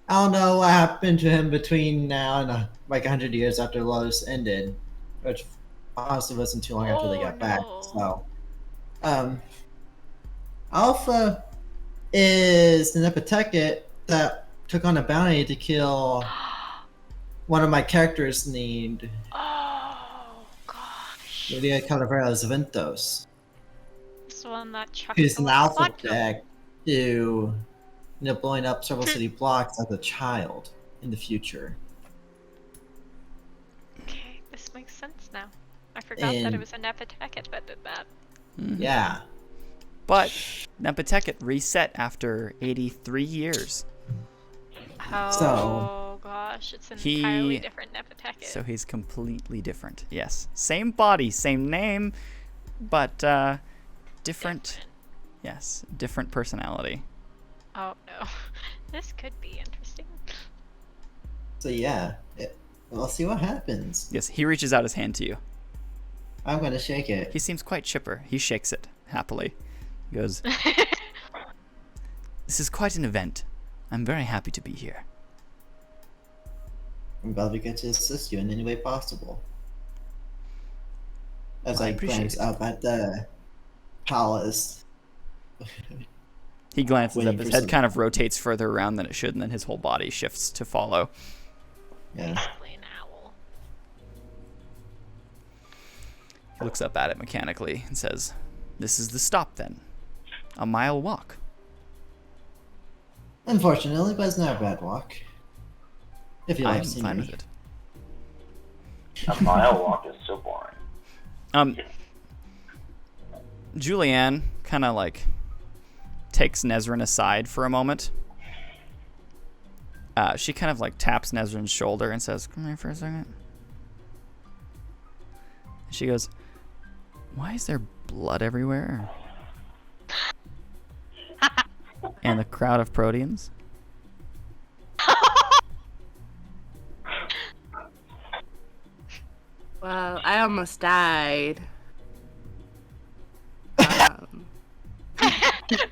S4: I don't know what happened to him between now and like 100 years after Lotus ended, which honestly wasn't too long after they
S5: Oh,
S4: got back.
S5: no.
S4: So, Alpha is the Nempateket that took on a bounty to kill one of my characters named
S5: Oh gosh.
S4: Lydia Calaveras Ventos,
S5: This one that chucked
S4: who's
S5: the
S4: an
S5: one
S4: alpha
S5: quantum.
S4: deck to blowing up several city blocks as a child in the future.
S5: Okay, this makes sense now. I forgot that it
S4: And-
S5: was a Nempateket that did that.
S4: Yeah.
S1: But Nempateket reset after 83 years.
S5: Oh gosh, it's an entirely
S1: He-
S5: different Nempateket.
S1: So he's completely different. Yes. Same body, same name, but different. Yes, different personality.
S5: Oh no, this could be interesting.
S4: So yeah, we'll see what happens.
S1: Yes, he reaches out his hand to you.
S4: I'm gonna shake it.
S1: He seems quite chipper. He shakes it happily. He goes, "This is quite an event. I'm very happy to be here."
S4: I'm glad we get to assist you in any way possible. As
S1: I
S4: I
S1: appreciate
S4: glance
S1: it.
S4: up at the palace.
S1: He glances
S4: Waiting
S1: up. His
S4: for
S1: head
S4: some-
S1: kind of rotates further around than it should, and then his whole body shifts to follow.
S4: Yeah.
S5: Basically an owl.
S1: He looks up at it mechanically and says, "This is the stop then. A mile walk."
S4: Unfortunately, but it's not a bad walk. If you like
S1: I'm fine with
S4: scenery.
S1: it.
S2: A mile walk is so boring.
S1: Julianne kind of like takes Nezrin aside for a moment. She kind of like taps Nezrin's shoulder and says, "Come here for a second." And she goes, "Why is there blood everywhere?" And the crowd of Proteans.
S3: Well, I almost died. Um,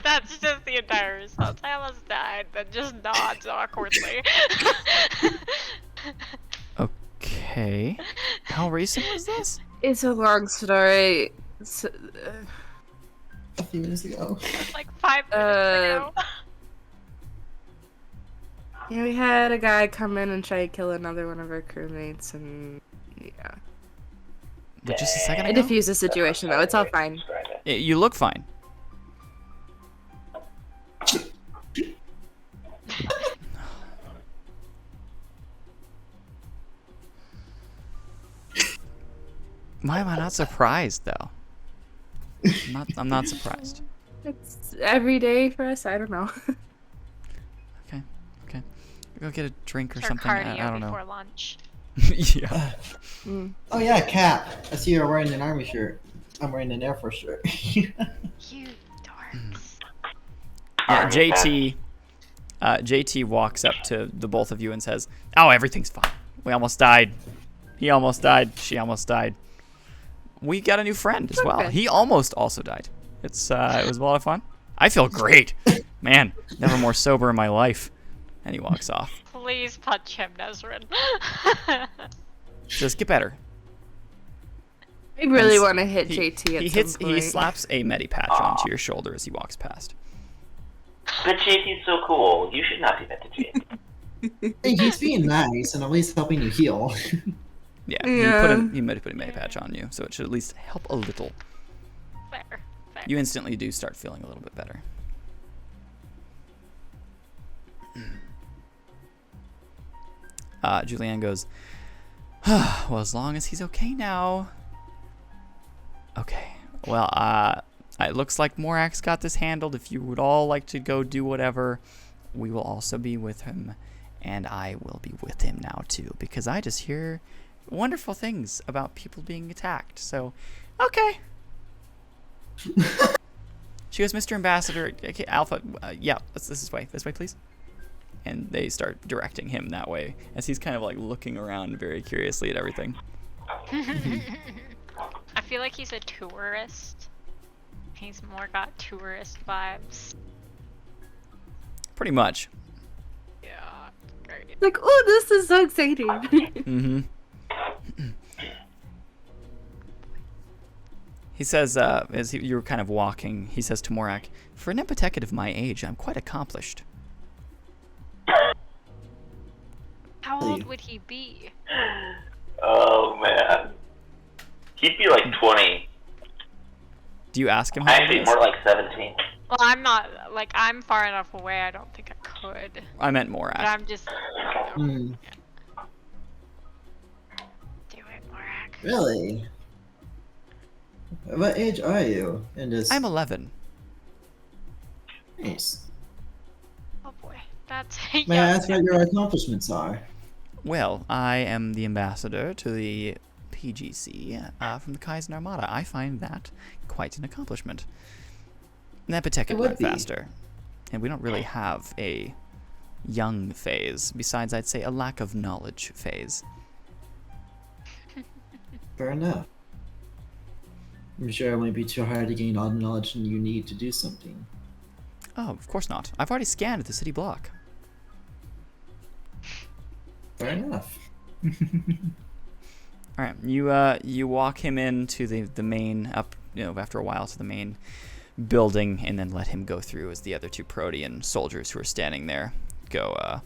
S5: That's just the entire response. I almost died, then just nods awkwardly.
S1: Okay. How recent was this?
S3: it's a long story.
S4: a few minutes ago.
S5: Like 5 minutes ago.
S3: Yeah, we had a guy come in and try to kill another one of our crewmates, and yeah.
S1: But just a second
S3: I
S1: ago?
S3: diffused the situation though. It's all fine.
S1: You look fine. Why am I not surprised though? I'm not surprised.
S3: It's every day for us. I don't know.
S1: Okay. Go get a drink or
S5: For
S1: something.
S5: cardio
S1: I don't know.
S5: before lunch.
S1: Yeah.
S4: Oh yeah, Cap. I see you're wearing an army shirt. I'm wearing an Air Force shirt.
S5: You dorks.
S1: Yeah, JT walks up to the both of you and says, "Oh, everything's fine. We almost died. He almost died. She almost died. We got a new friend as well.
S3: Okay.
S1: He almost also died. It was a lot of fun. I feel great. Man, never more sober in my life." And he walks off.
S5: Please punch him, Nezrin.
S1: Just get better.
S3: I really
S1: And
S3: want to hit JT at some point.
S1: He slaps a medipatch onto your shoulder as he walks past.
S2: But JT's so cool. You should not do that to JT.
S4: Hey, he's being nice and at least helping you heal.
S1: Yeah,
S3: Yeah.
S1: he might have put a medipatch on you, so it should at least help a little.
S5: Fair.
S1: You instantly do start feeling a little bit better. Julianne goes, well, as long as he's okay now. Okay. Well, it looks like Morak's got this handled. If you would all like to go do whatever, we will also be with him. And I will be with him now, too, because I just hear wonderful things about people being attacked. So, okay. She goes, Mr. Ambassador, okay, Alpha, yeah, this way, please. And they start directing him that way as he's kind of like looking around very curiously at everything.
S5: I feel like he's a tourist. He's more got tourist vibes.
S1: Pretty much.
S5: Yeah, great.
S3: Like, oh, this is so exciting.
S1: Mm-hmm. He says, you're kind of walking, he says to Morak, for an empathetic of my age, I'm quite accomplished.
S5: How old would he be?
S2: Oh man. He'd be like 20.
S1: Do you ask him how old he
S2: Actually,
S1: is?
S2: more like 17.
S5: Well, I'm not, like, I'm far enough away, I don't think I could.
S1: I meant
S5: But
S1: Morak.
S5: I'm just,
S4: Hmm.
S5: do it, Morak.
S4: Really? What age are you in this?
S1: I'm 11.
S4: Nice.
S5: Oh boy, that's
S4: May I ask what your accomplishments are?
S1: Well, I am the ambassador to the PGC from the Kaizen Armada. I find that quite an accomplishment. Nepatech
S4: It
S1: would
S4: would
S1: run
S4: be.
S1: faster. And we don't really have a young phase, besides I'd say a lack of knowledge phase.
S4: Fair enough. I'm sure it won't be too hard to gain all the knowledge you need to do something.
S1: Oh, of course not. I've already scanned the city block.
S4: Fair enough.
S1: All right, you walk him into the main after a while to the main building, and then let him go through as the other two Protean soldiers who are standing there go.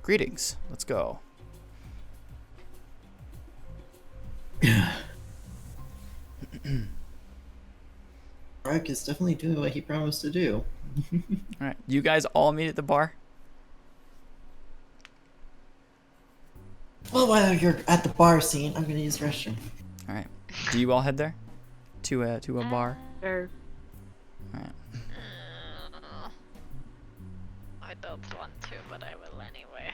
S1: Greetings. Let's go.
S4: Mark is definitely doing what he promised to do.
S1: All right, you guys all meet at the bar.
S4: Well, while you're at the bar scene, I'm gonna use the restroom.
S1: All right, do you all head there to a bar?
S3: Or
S1: All right.
S5: I don't want to, but I will anyway.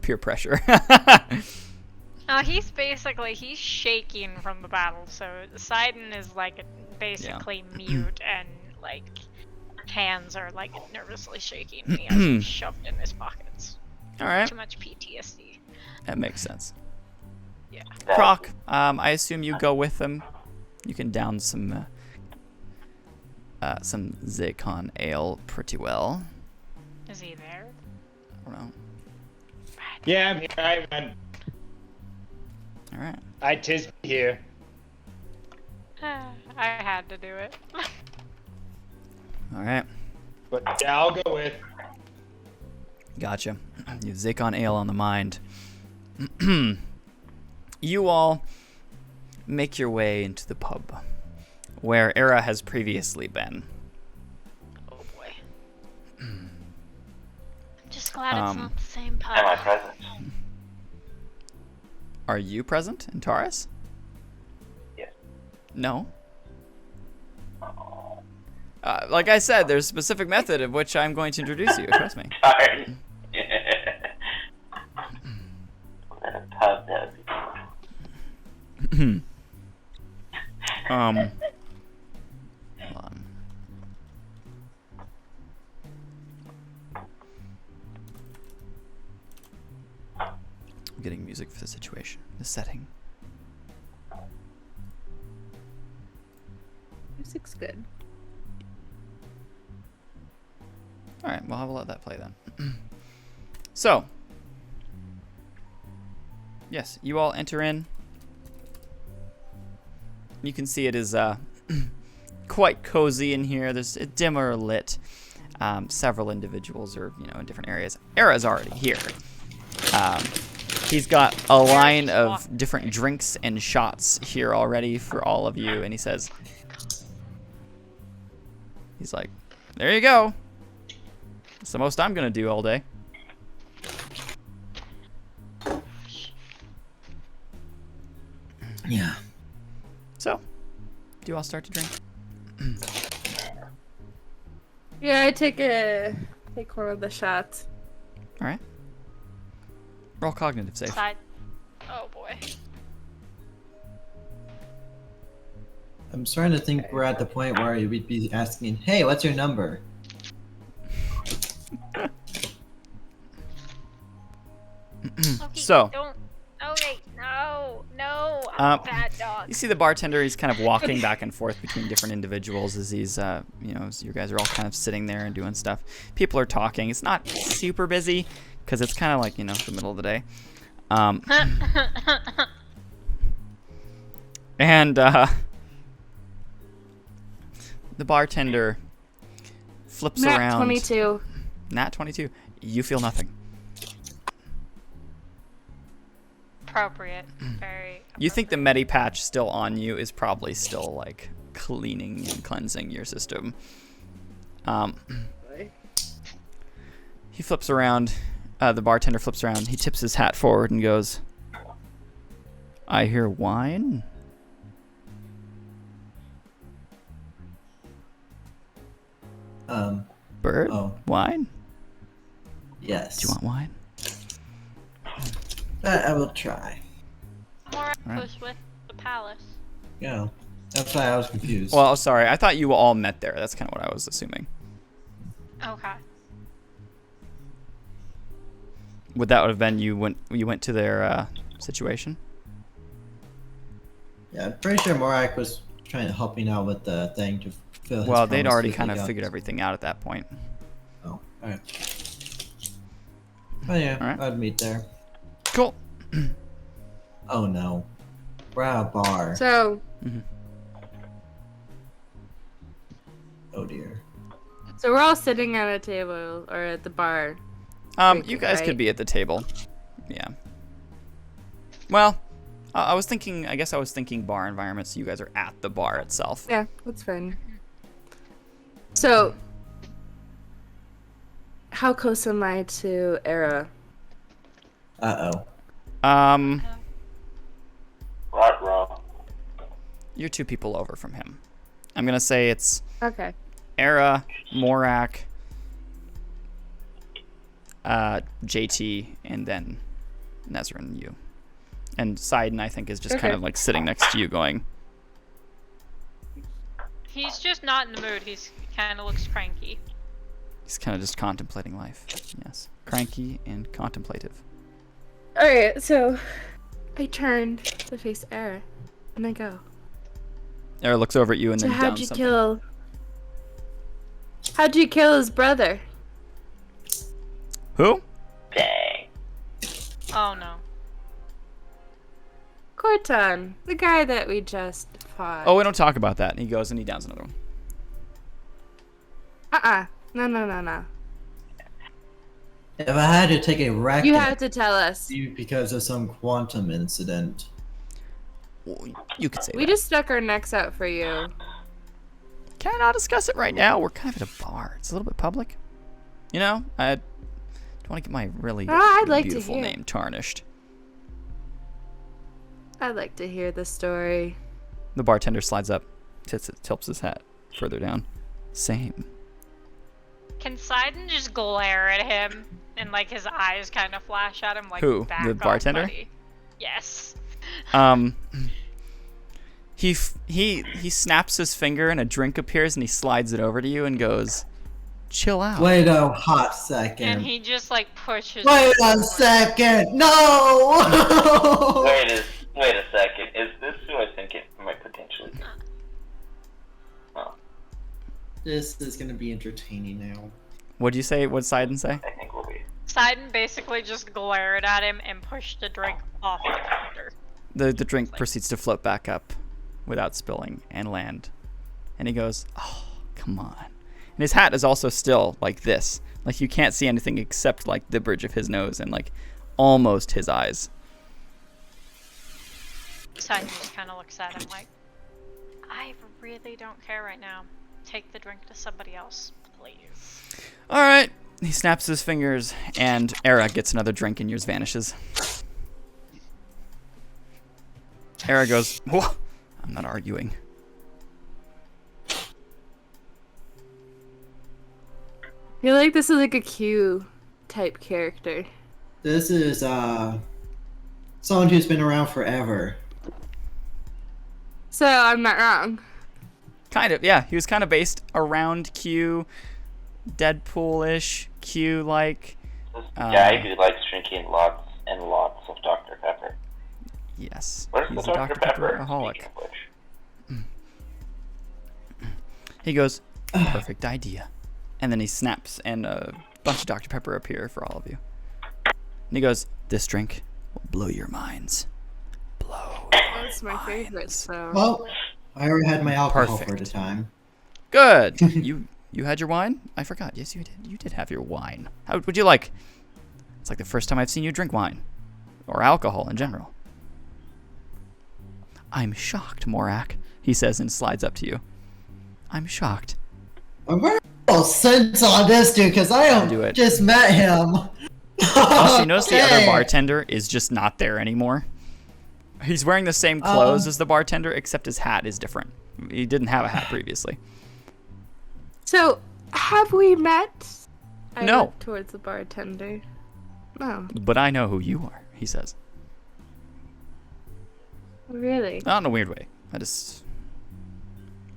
S1: Peer pressure.
S5: He's shaking from the battle, so Sidon is like basically mute and like hands are like nervously shaking. He has them shoved in his pockets.
S1: All right,
S5: Too much PTSD.
S1: that makes sense.
S5: Yeah.
S1: Proc, I assume you go with them. You can down some Zircon ale pretty well.
S5: Is he there?
S1: I don't know.
S6: Yeah, I'm here.
S1: All right.
S6: I tis here.
S5: I had to do it.
S1: All right.
S6: But I'll go with.
S1: Gotcha. You have Zakon Ale on the mind. You all make your way into the pub, where Aera has previously been.
S5: Oh boy. I'm just glad it's not the same pub.
S2: Am I present?
S1: Are you present in Taurus?
S2: Yes.
S1: No. Like I said, there's a specific method of which I'm going to introduce you. Trust me.
S2: Sorry. What a pub does.
S1: Hold on. I'm getting music for the situation, the setting.
S3: Music's good.
S1: All right, well, I will let that play then. So, yes, you all enter in. You can see it is quite cozy in here. There's a dimmer lit. Several individuals are, in different areas. Aera's already here. He's got a line of different drinks and shots here already for all of you, and he says, he's like, there you go. It's the most I'm gonna do all day.
S4: Yeah.
S1: So, do you all start to drink?
S3: Yeah, I take one of the shots.
S1: All right. Roll cognitive save.
S5: Side. Oh boy.
S4: I'm starting to think we're at the point where we'd be asking, hey, what's your number?
S5: Okay,
S1: So.
S5: Don't. Okay, no. I'm a bad dog.
S1: You see the bartender, he's kind of walking back and forth between different individuals as he's, as you guys are all kind of sitting there and doing stuff. People are talking. It's not super busy because it's kind of like, the middle of the day. And the bartender flips
S3: Nat
S1: around.
S3: 22.
S1: Nat 22. You feel nothing.
S5: Appropriate. Very.
S1: You think the medi patch still on you is probably still like cleaning and cleansing your system. He flips around. The bartender flips around. He tips his hat forward and goes, I hear wine. Bird?
S4: Oh.
S1: Wine?
S4: Yes.
S1: Do you want wine?
S4: I will try.
S5: More
S1: Right.
S5: was with the palace.
S4: Yeah. That's why I was confused.
S1: Well, sorry. I thought you all met there. That's kind of what I was assuming.
S5: Okay.
S1: Would that have been you went to their situation?
S4: Yeah, I'm pretty sure Morak was helping out with the thing to fill his
S1: Well, they'd
S4: promise
S1: already
S4: to
S1: kind
S4: dig
S1: of
S4: up.
S1: figured everything out at that point.
S4: Oh, alright. Oh yeah,
S1: Alright.
S4: I'd meet there.
S1: Cool.
S4: Oh no. We're at a bar.
S3: So,
S4: Oh dear.
S3: so we're all sitting at a table or at the bar.
S1: You
S3: Drinking,
S1: guys could
S3: right?
S1: be at the table. Yeah. Well, I was thinking bar environment, so you guys are at the bar itself.
S3: Yeah, that's fine. So, how close am I to Aera?
S4: Uh-oh.
S2: Right, bro.
S1: You're 2 people over from him. I'm gonna say it's
S3: Okay.
S1: Aera, Morak, JT, and then Nezrin, you. And Sidon, I think, is just kind
S3: Okay.
S1: of like sitting next to you going,
S5: He's just not in the mood. He kind of looks cranky.
S1: he's kind of just contemplating life. Yes. Cranky and contemplative.
S3: Alright, so I turn to face Aera and I go.
S1: Aera looks over at you and
S3: So
S1: then
S3: how'd
S1: downs
S3: you
S1: something.
S3: how'd you kill his brother?
S1: Who?
S2: Dang.
S5: Oh no.
S3: Corton, the guy that we just pot.
S1: Oh, we don't talk about that. And he goes and he downs another one.
S3: No.
S4: If I had to take a wreck
S3: You have to tell us.
S4: because of some quantum incident.
S1: Well, you could say
S3: We
S1: that.
S3: just stuck our necks out for you.
S1: Can I not discuss it right now? We're kind of at a bar. It's a little bit public. You know, I don't want to get my really
S3: I'd like to
S1: beautiful
S3: hear.
S1: name tarnished.
S3: I'd like to hear the story.
S1: The bartender slides up, tilts his hat further down. Same.
S5: Can Sidon just glare at him and like his eyes kind of flash at him like
S1: Who?
S5: back
S1: The
S5: off,
S1: bartender?
S5: buddy. Yes.
S1: He snaps his finger and a drink appears and he slides it over to you and goes, "Chill out."
S4: Wait a hot second.
S5: And he just like pushes.
S4: Wait a second! No!
S2: Wait a second. Is this who I think it might potentially be? Oh,
S4: This is gonna be entertaining now.
S1: What'd you say? What'd Sidon say?
S2: I think we'll be.
S5: Sidon basically just glared at him and pushed the drink off the counter.
S1: The drink proceeds to float back up without spilling and land. And he goes, "Oh, come on." And his hat is also still like this. Like you can't see anything except like the bridge of his nose and like almost his eyes.
S5: Sidon just kind of looks at him like, I really don't care right now. Take the drink to somebody else, please.
S1: All right. He snaps his fingers and Aera gets another drink and yours vanishes. Aera goes, "Whoa, I'm not arguing."
S3: I feel like this is like a Q type character.
S4: This is someone who's been around forever.
S3: So I'm not wrong.
S1: Kind of, yeah. He was kind of based around Q, Deadpool-ish, Q-like.
S2: This guy who likes drinking lots and lots of Dr. Pepper.
S1: Yes,
S2: Where's
S1: he's
S2: the
S1: a
S2: Dr.
S1: Dr.
S2: Pepper?
S1: Pepper-aholic.
S2: Speaking of which.
S1: He goes, "Perfect idea." And then he snaps and a bunch of Dr. Pepper appear for all of you. And he goes, "This drink will blow your minds. Blow.
S3: That's my favorite. So
S4: Well, I already had my alcohol for
S1: Perfect.
S4: the time.
S1: Good. You had your wine? I forgot. Yes, you did. You did have your wine. How would you like? It's like the first time I've seen you drink wine. Or alcohol in general. I'm shocked, Morak," he says and slides up to you. "I'm shocked."
S4: I'm very well sense on this dude because I
S1: Do it.
S4: just met him.
S1: Also, you notice the other
S4: Okay.
S1: bartender is just not there anymore. He's wearing the same clothes as the bartender, except his hat is different. He didn't have a hat previously.
S3: So, have we met? I
S1: No.
S3: look towards the bartender. No,
S1: But I know who you are, he says.
S3: really?
S1: Not in a weird way. I just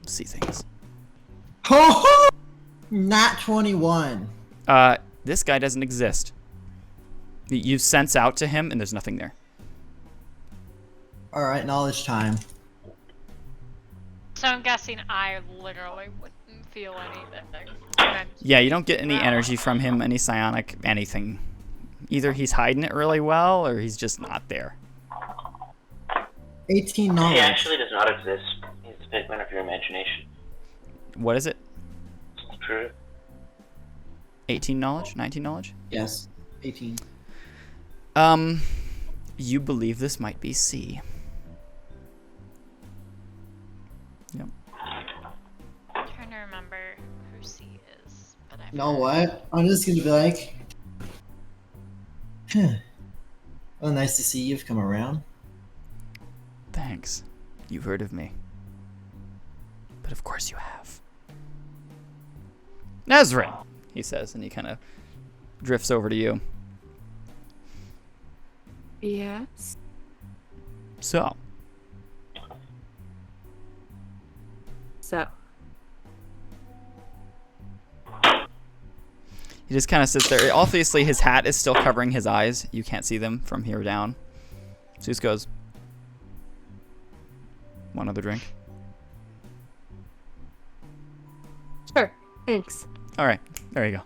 S1: see things.
S4: Not 21.
S1: This guy doesn't exist. You sense out to him, and there's nothing there.
S4: All right, knowledge time.
S5: So I'm guessing I literally wouldn't feel anything. And
S1: Yeah, you don't get any energy from him, any psionic, anything. Either he's hiding it really well, or he's just not there.
S4: 18
S2: He
S4: knowledge.
S2: actually does not exist. He's a figment of your imagination.
S1: What is it?
S2: It's true.
S1: 18 knowledge? 19 knowledge?
S4: Yes, 18.
S1: You believe this might be C. Yep.
S5: I'm trying to remember who C is, but I
S4: You know what? I'm just gonna be like, well, nice to see you've come around.
S1: Thanks. You've heard of me. But of course you have. Nezrin, he says, and he kind of drifts over to you.
S3: Yes.
S1: So,
S3: So,
S1: he just kind of sits there. Obviously, his hat is still covering his eyes. You can't see them from here down. So he just goes, "Want another drink?"
S3: sure. Thanks.
S1: All right, there you go.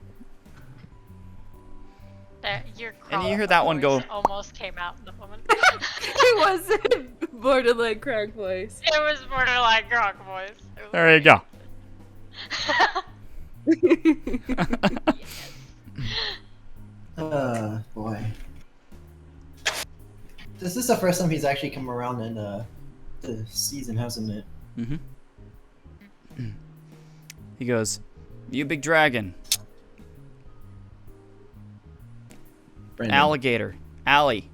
S5: There, your
S1: And you hear that one go-
S5: voice almost came out in the moment.
S3: It wasn't borderline crack voice.
S5: It was borderline grog voice.
S1: There you go.
S4: Boy. This is the first time he's actually come around in the season, hasn't it?
S1: Mm-hmm. He goes, "You big dragon.
S4: Brandon.
S1: Alligator. Allie.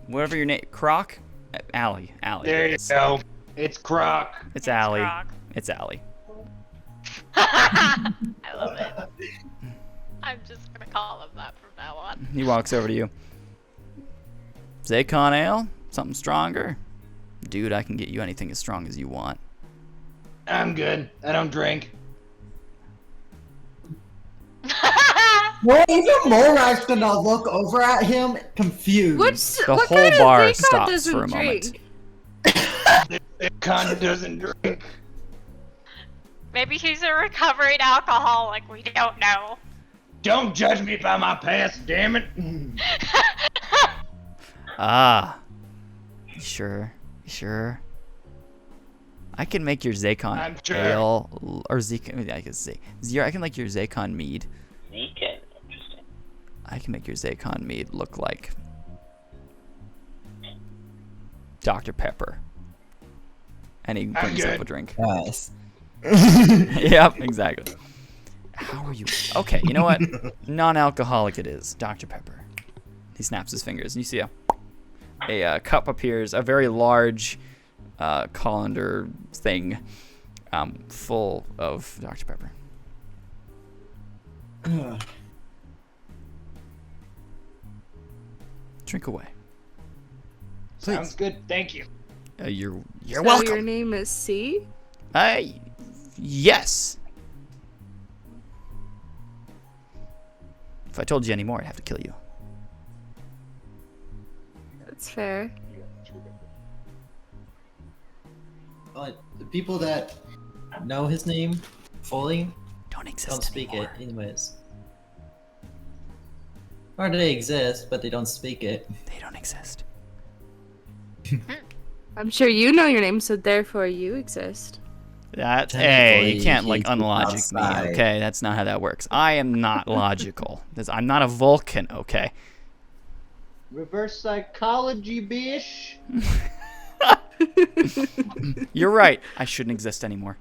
S1: Whatever your name. Croc? Allie. Allie.
S6: There you go. It's Croc.
S1: It's Allie.
S5: Croc.
S1: It's Allie.
S5: I love it. I'm just gonna call him that from now on.
S1: He walks over to you. Zaycon ale? Something stronger? Dude, I can get you anything as strong as you want.
S6: I'm good. I don't drink.
S4: Well, even Morak's gonna look over at him, confused.
S1: The
S3: what
S1: whole
S3: kind of
S1: bar
S3: Zaycon
S1: stops
S3: doesn't
S1: for a
S3: drink?
S1: moment.
S6: It kinda doesn't drink.
S5: Maybe he's a recovering alcoholic. We don't know.
S6: Don't judge me by my past, damn it.
S1: Ah. You sure? I can make your Zaycon
S6: I'm sure.
S1: ale, or Zaycon, I guess I can make your Zaycon mead.
S2: Deacon. Interesting.
S1: I can make your Zaycon mead look like Dr. Pepper. And he brings up
S6: good.
S1: a drink.
S4: Yes.
S1: Yep, exactly. How are you? Okay, you know what? Non-alcoholic it is. Dr. Pepper. He snaps his fingers, and you see a cup appears, a very large colander thing, full of Dr. Pepper. Drink away. Please.
S6: Sounds good, thank you.
S1: You're
S3: So
S1: welcome.
S3: your name is C?
S1: Yes. If I told you any more, I'd have to kill you.
S3: That's fair.
S4: But the people that know his name fully
S1: Don't exist
S4: don't speak
S1: anymore.
S4: it, anyways. Or they exist, but they don't speak it.
S1: They don't exist.
S3: I'm sure you know your name, so therefore you exist.
S1: That hey,
S4: Technically,
S1: you can't like
S4: he's
S1: unlogic me,
S4: outside.
S1: okay? That's not how that works. I am not logical. I'm not a Vulcan, okay?
S6: Reverse psychology, bish.
S1: You're right. I shouldn't exist anymore.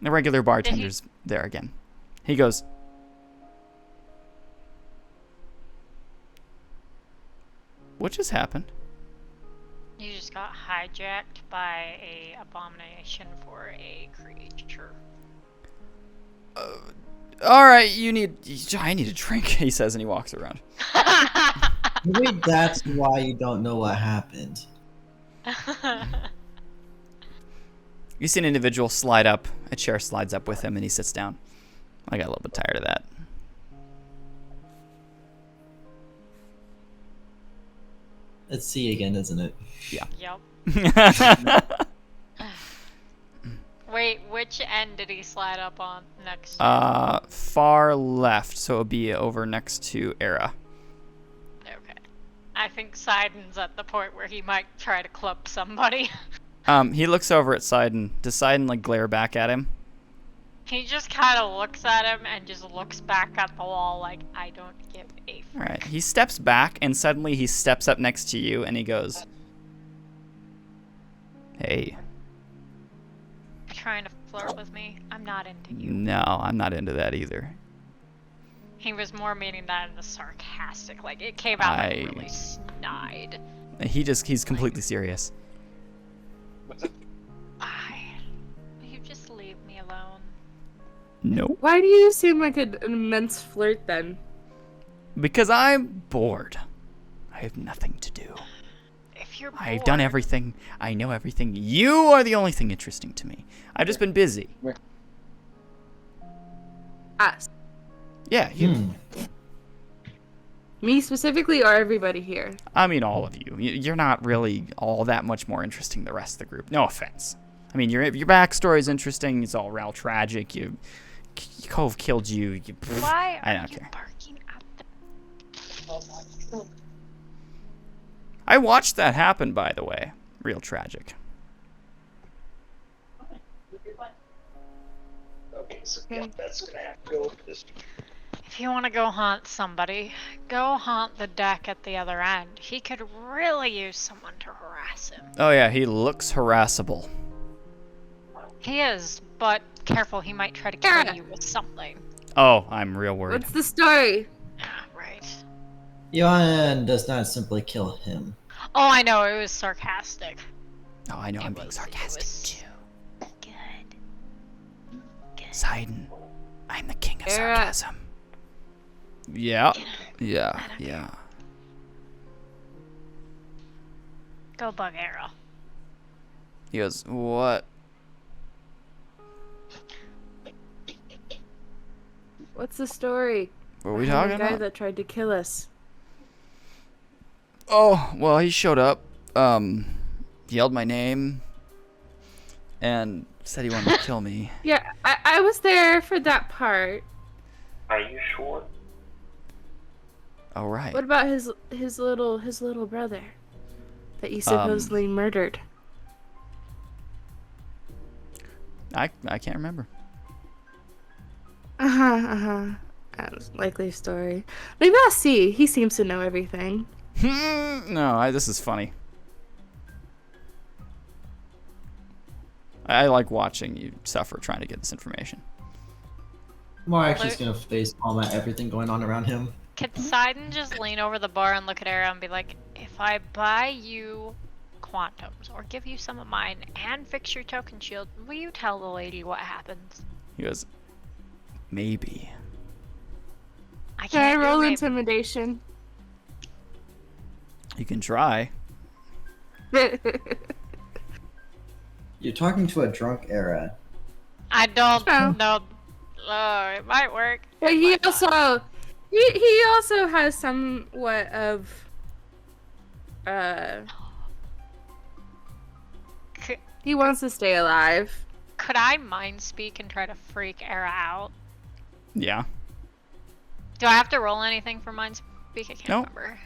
S1: The regular bartender's there again. He goes, "What just happened?"
S5: You just got hijacked by a abomination for a creature.
S1: All right, I need a drink, he says, and he walks around.
S4: Maybe that's why you don't know what happened.
S1: You see an individual slide up. A chair slides up with him, and he sits down. I got a little bit tired of that.
S4: It's C again, isn't it?
S5: Yep. Wait, which end did he slide up on next to?
S1: Far left, so it'll be over next to Aera.
S5: Okay. I think Sidon's at the point where he might try to club somebody.
S1: He looks over at Sidon. Does Sidon like glare back at him?
S5: He just kind of looks at him and just looks back at the wall like, I don't give a f.
S1: All right. He steps back, and suddenly he steps up next to you, and he goes, "Hey."
S5: Trying to flirt with me? I'm not into you.
S1: No, I'm not into that either.
S5: He was more meaning that in the sarcastic, like it came out like really snide.
S1: He's completely serious.
S5: Will you just leave me alone?
S1: Nope.
S3: Why do you seem like an immense flirt then?
S1: Because I'm bored. I have nothing to do.
S5: If you're bored,
S1: I've done everything. I know everything. You are the only thing interesting to me. I've just been busy.
S3: Us.
S1: Yeah, you.
S3: Me specifically, or everybody here?
S1: I mean, all of you. You're not really all that much more interesting than the rest of the group. No offense. I mean, your backstory is interesting. It's all real tragic. Cove killed you.
S5: Why
S1: I
S5: are
S1: don't
S5: you
S1: care.
S5: barking at the
S1: I watched that happen, by the way. Real tragic.
S6: Okay, so yeah, that's gonna have to go with this.
S5: If you want to go haunt somebody, go haunt the deck at the other end. He could really use someone to harass him.
S1: Oh yeah, he looks harassable.
S5: He is, but careful, he might try to kill you with something.
S1: Oh, I'm real worried.
S3: What's the story?
S5: Ah, right.
S4: Yuan does not simply kill him.
S5: Oh, I know, it was sarcastic.
S1: Oh, I know I'm
S5: It
S1: being
S5: was-
S1: sarcastic
S5: it was-
S1: too.
S5: Good.
S1: Poseidon, I'm the king of
S3: Aera.
S1: sarcasm. Yeah, yeah.
S5: Go bug Aera.
S1: He goes, what?
S3: What's the story?
S1: What are we
S3: Behind
S1: talking
S3: the guy
S1: about?
S3: that tried to kill us.
S1: Oh, well, he showed up, yelled my name, and said he wanted to kill me.
S3: Yeah, I was there for that part.
S2: Are you sure?
S1: Oh, right.
S3: What about his little brother that you supposedly murdered?
S1: I can't remember.
S3: Likely story. Maybe I'll see. He seems to know everything.
S1: No, this is funny. I like watching you suffer trying to get this information.
S4: Morak's just gonna face palm at everything going on around him.
S5: Could Poseidon just lean over the bar and look at Aera and be like, if I buy you quantums or give you some of mine and fix your token shield, will you tell the lady what happens?
S1: He goes, maybe.
S5: I
S3: Can I
S5: can't do
S3: roll
S5: maybe.
S3: intimidation?
S1: You can try.
S4: You're talking to a drunk Aera.
S5: I don't
S3: Oh.
S5: know. Oh, it might work.
S3: But
S5: It
S3: he
S5: might not.
S3: also he also has somewhat of
S5: Could,
S3: he wants to stay alive.
S5: could I mind speak and try to freak Aera out?
S1: Yeah.
S5: Do I have to roll anything for mind speak? I can't
S1: Nope.
S5: remember.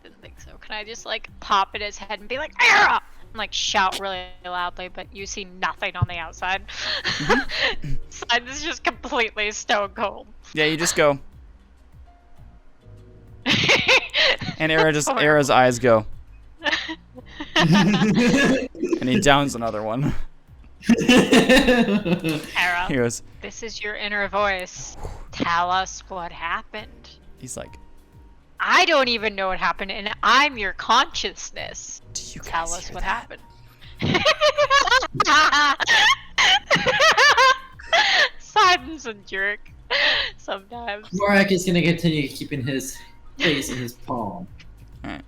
S5: Didn't think so. Can I just like pop in his head and be like, Aera! And like shout really loudly, but you see nothing on the outside. Side is just completely stone cold.
S1: Yeah, you just go. And
S5: That's horrible.
S1: Aera's eyes go. And he downs another one.
S5: Aera,
S1: He goes,
S5: this is your inner voice. Tell us what happened.
S1: he's like,
S5: I don't even know what happened, and I'm your consciousness.
S1: do you guys
S5: Tell us
S1: hear
S5: what
S1: that?
S5: happened. Simon's a jerk sometimes.
S4: Morak is gonna continue keeping his face in his palm.
S1: Alright.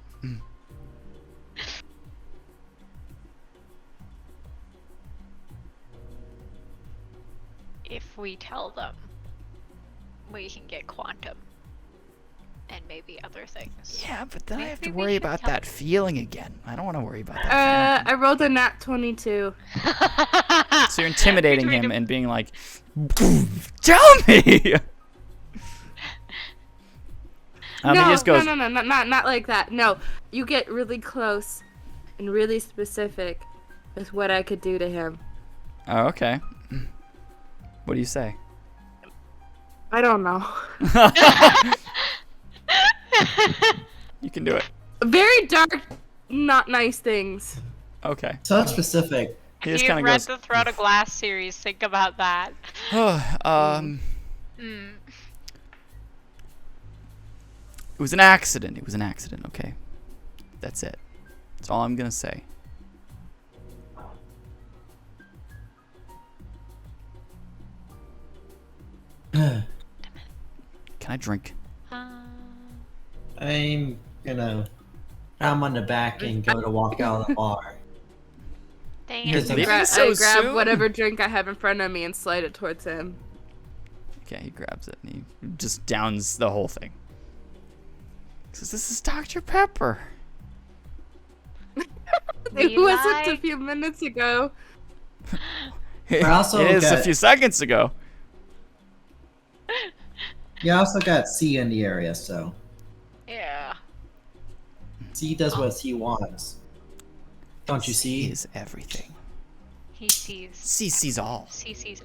S5: If we tell them, we can get quantum. And maybe other things.
S1: Yeah, but then I have to
S5: Maybe we
S1: worry
S5: should
S1: about
S5: tell
S1: that feeling again. I don't want to worry about that.
S3: I rolled a nat 22.
S1: feeling. So you're intimidating
S5: Between
S1: him
S5: them-
S1: and being like, tell me!
S3: No,
S1: he just goes,
S3: no, not like that. No, you get really close and really specific with what I could do to him.
S1: oh, okay. What do you say?
S3: I don't know.
S1: You can do it.
S3: Very dark, not nice things.
S1: Okay.
S4: So specific.
S1: He
S5: If
S1: just
S5: you've
S1: kind of
S5: read
S1: goes,
S5: the Throat of Glass series, think about that.
S1: Mm.
S5: Mm.
S1: It was an accident. It was an accident, okay? That's it. That's all I'm gonna say. Can I drink?
S4: I'm gonna I'm on the back and go to walk out of the bar.
S5: Dang
S4: Yes,
S5: it.
S4: I'm-
S1: Leaving so
S3: I grab
S1: soon?
S3: whatever drink I have in front of me and slide it towards him.
S1: Okay, he grabs it and he just downs the whole thing. He says, "This is Dr. Pepper."
S3: It
S5: We
S3: wasn't a
S5: like-
S3: few minutes ago.
S1: It
S4: also
S1: is a
S4: got-
S1: few seconds ago.
S4: You also got C in the area, so.
S5: Yeah.
S4: C does what C wants. Don't you
S1: C
S4: see?
S1: is everything.
S5: He sees.
S1: C sees all.
S5: He sees.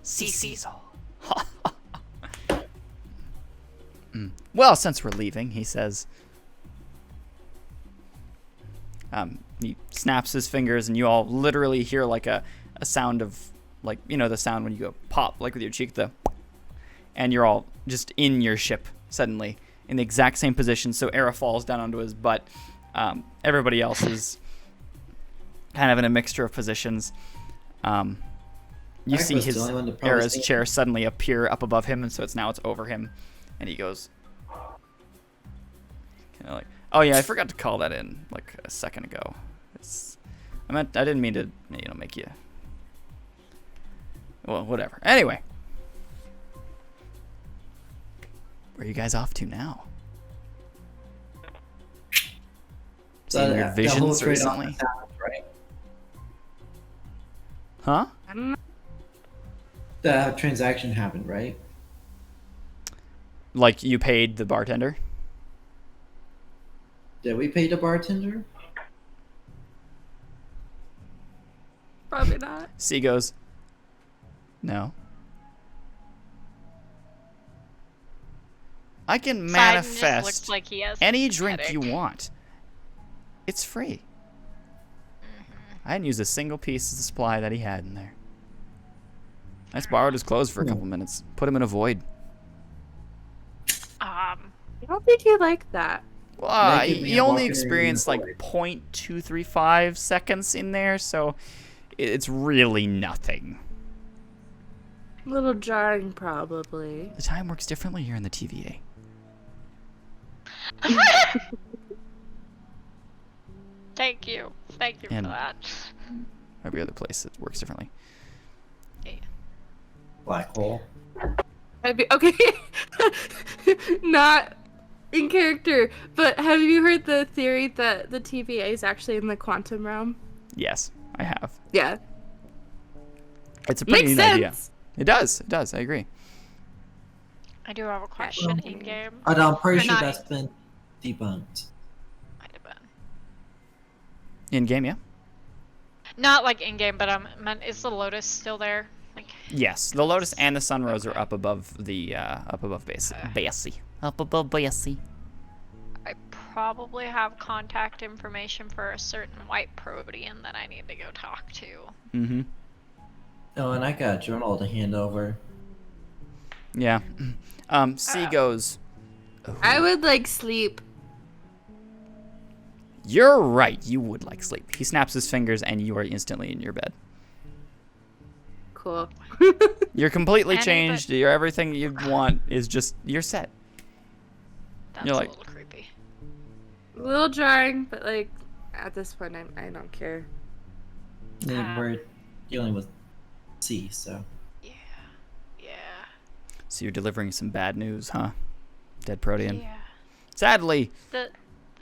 S1: C sees all. Well, since we're leaving, he says. He snaps his fingers, and you all literally hear like a sound of, like, you know, the sound when you go pop, like with your cheek, and you're all just in your ship suddenly in the exact same position. So Aera falls down onto his butt. Everybody else is kind of in a mixture of positions. You see
S4: was
S1: his
S4: the only one to probably
S1: Aera's
S4: see it.
S1: chair suddenly appear up above him, and so it's over him, and he goes, kind of like, "Oh yeah, I forgot to call that in like a second ago. I didn't mean to, make you. Well, whatever. Anyway, where are you guys off to now? Seeing your
S4: The whole
S1: visions
S4: trade
S1: recently?
S4: office happened, right?
S1: Huh?
S3: I don't know.
S4: The transaction happened, right?
S1: Like you paid the bartender?
S4: Did we pay the bartender?
S3: Probably not.
S1: C goes, no. I can
S5: Poseidon just
S1: manifest
S5: looks like he has
S1: any
S5: a
S1: drink you
S5: headache.
S1: want. It's free. I didn't use a single piece of the supply that he had in there. I just borrowed his clothes for a couple minutes. Put him in a void.
S3: I don't think you like that.
S1: Well,
S4: Naked man
S1: he only
S4: walking in
S1: experienced
S4: a
S1: like
S4: void.
S1: 0.235 seconds in there, so it's really nothing.
S3: A little jarring, probably.
S1: The time works differently here in the TVA.
S5: Thank you. Thank you
S1: And-
S5: for that.
S1: Every other place it works differently.
S4: Black hole.
S3: Okay. Not in character, but have you heard the theory that the TVA is actually in the quantum realm?
S1: Yes, I have.
S3: Yeah.
S1: It's a pretty
S3: Makes
S1: neat
S3: sense.
S1: idea. It does. It does. I agree.
S5: I do have a question in game.
S4: I'm pretty
S5: Or
S4: sure
S5: not.
S4: that's been debunked.
S5: Might have been.
S1: In game, yeah.
S5: Not like in game, but is the Lotus still there? Like,
S1: Yes, the Lotus and the Sunrose are up above the Basie. Up above Basie.
S5: I probably have contact information for a certain white protean that I need to go talk to.
S1: Mm-hmm.
S4: Oh, and I got a journal to hand over.
S1: Yeah. C goes.
S3: I would like sleep.
S1: You're right. You would like sleep. He snaps his fingers, and you are instantly in your bed.
S3: Cool.
S1: You're completely
S5: Any
S1: changed. You're everything you want is just you're set.
S5: That's
S1: You're
S5: a
S1: like-
S5: little creepy.
S3: A little jarring, but like at this point, I don't care.
S4: And we're dealing with C, so.
S5: Yeah. Yeah.
S1: So you're delivering some bad news, huh? Dead Protean.
S5: Yeah.
S1: Sadly,
S5: The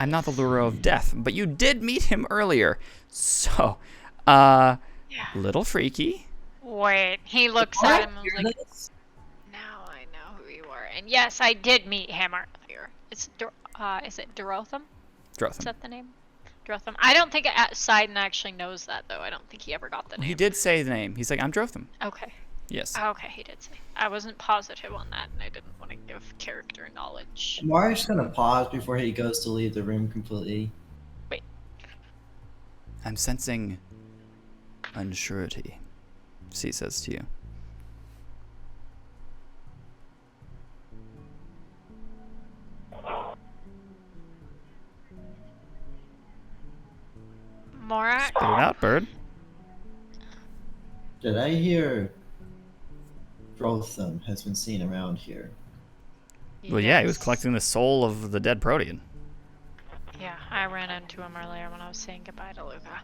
S1: I'm not the lure of death, but you did meet him earlier. So,
S5: yeah.
S1: little freaky.
S5: Wait, he looks at him and
S4: Hear
S5: was like,
S4: this?
S5: now I know who you are. And yes, I did meet him earlier. Is it Dorotham? Is
S1: Drotham.
S5: that the name? Drotham. I don't think Sidon actually knows that though. I don't think he ever got the name.
S1: He did say the name. He's like, I'm Drotham.
S5: Okay.
S1: Yes.
S5: Okay, he did say. I wasn't positive on that, and I didn't want to give character knowledge.
S4: Mario's gonna pause before he goes to leave the room completely.
S1: I'm sensing unsurety, C says to you.
S5: Morak?
S1: Spit it out, bird.
S4: Did I hear Drotham has been seen around here?
S1: Well, yeah, he was
S5: Yes.
S1: collecting the soul of the dead Protean.
S5: Yeah, I ran into him earlier when I was saying goodbye to Luca.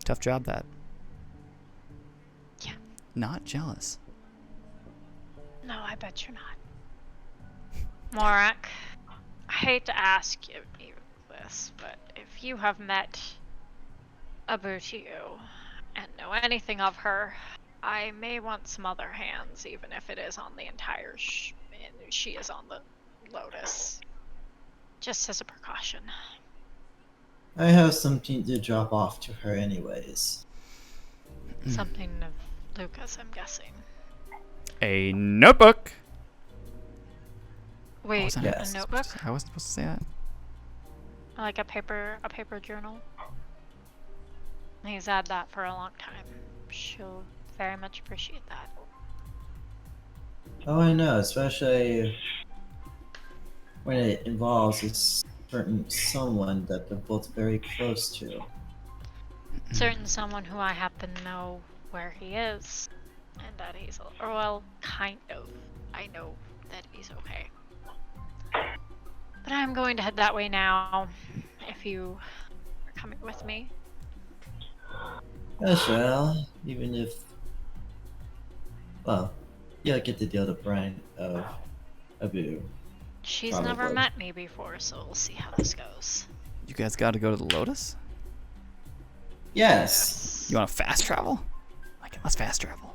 S1: Tough job, that.
S5: Yeah.
S1: Not jealous.
S5: No, I bet you're not. Morak, I hate to ask you this, but if you have met Abutiu and know anything of her, I may want some other hands, even if it is on the entire she is on the Lotus. Just as a precaution.
S4: I have something to drop off to her anyways.
S5: Something of Lucas, I'm guessing.
S1: A notebook.
S5: Wait,
S1: Was I
S4: Yes.
S5: a notebook?
S1: I wasn't supposed to say that.
S5: Like a paper journal? He's had that for a long time. She'll very much appreciate that.
S4: Oh, I know, especially when it involves a certain someone that they're both very close to.
S5: Certain someone who I happen to know where he is. And that he's, or well, kind of. I know that he's okay. But I'm going to head that way now, if you are coming with me.
S4: Yes, well, even if... Well, you'll get to deal the brand of Abu.
S5: She's never
S4: Probably.
S5: met me before, so we'll see how this goes.
S1: You guys got to go to the Lotus?
S4: Yes!
S1: You want to fast travel? Like, let's fast travel.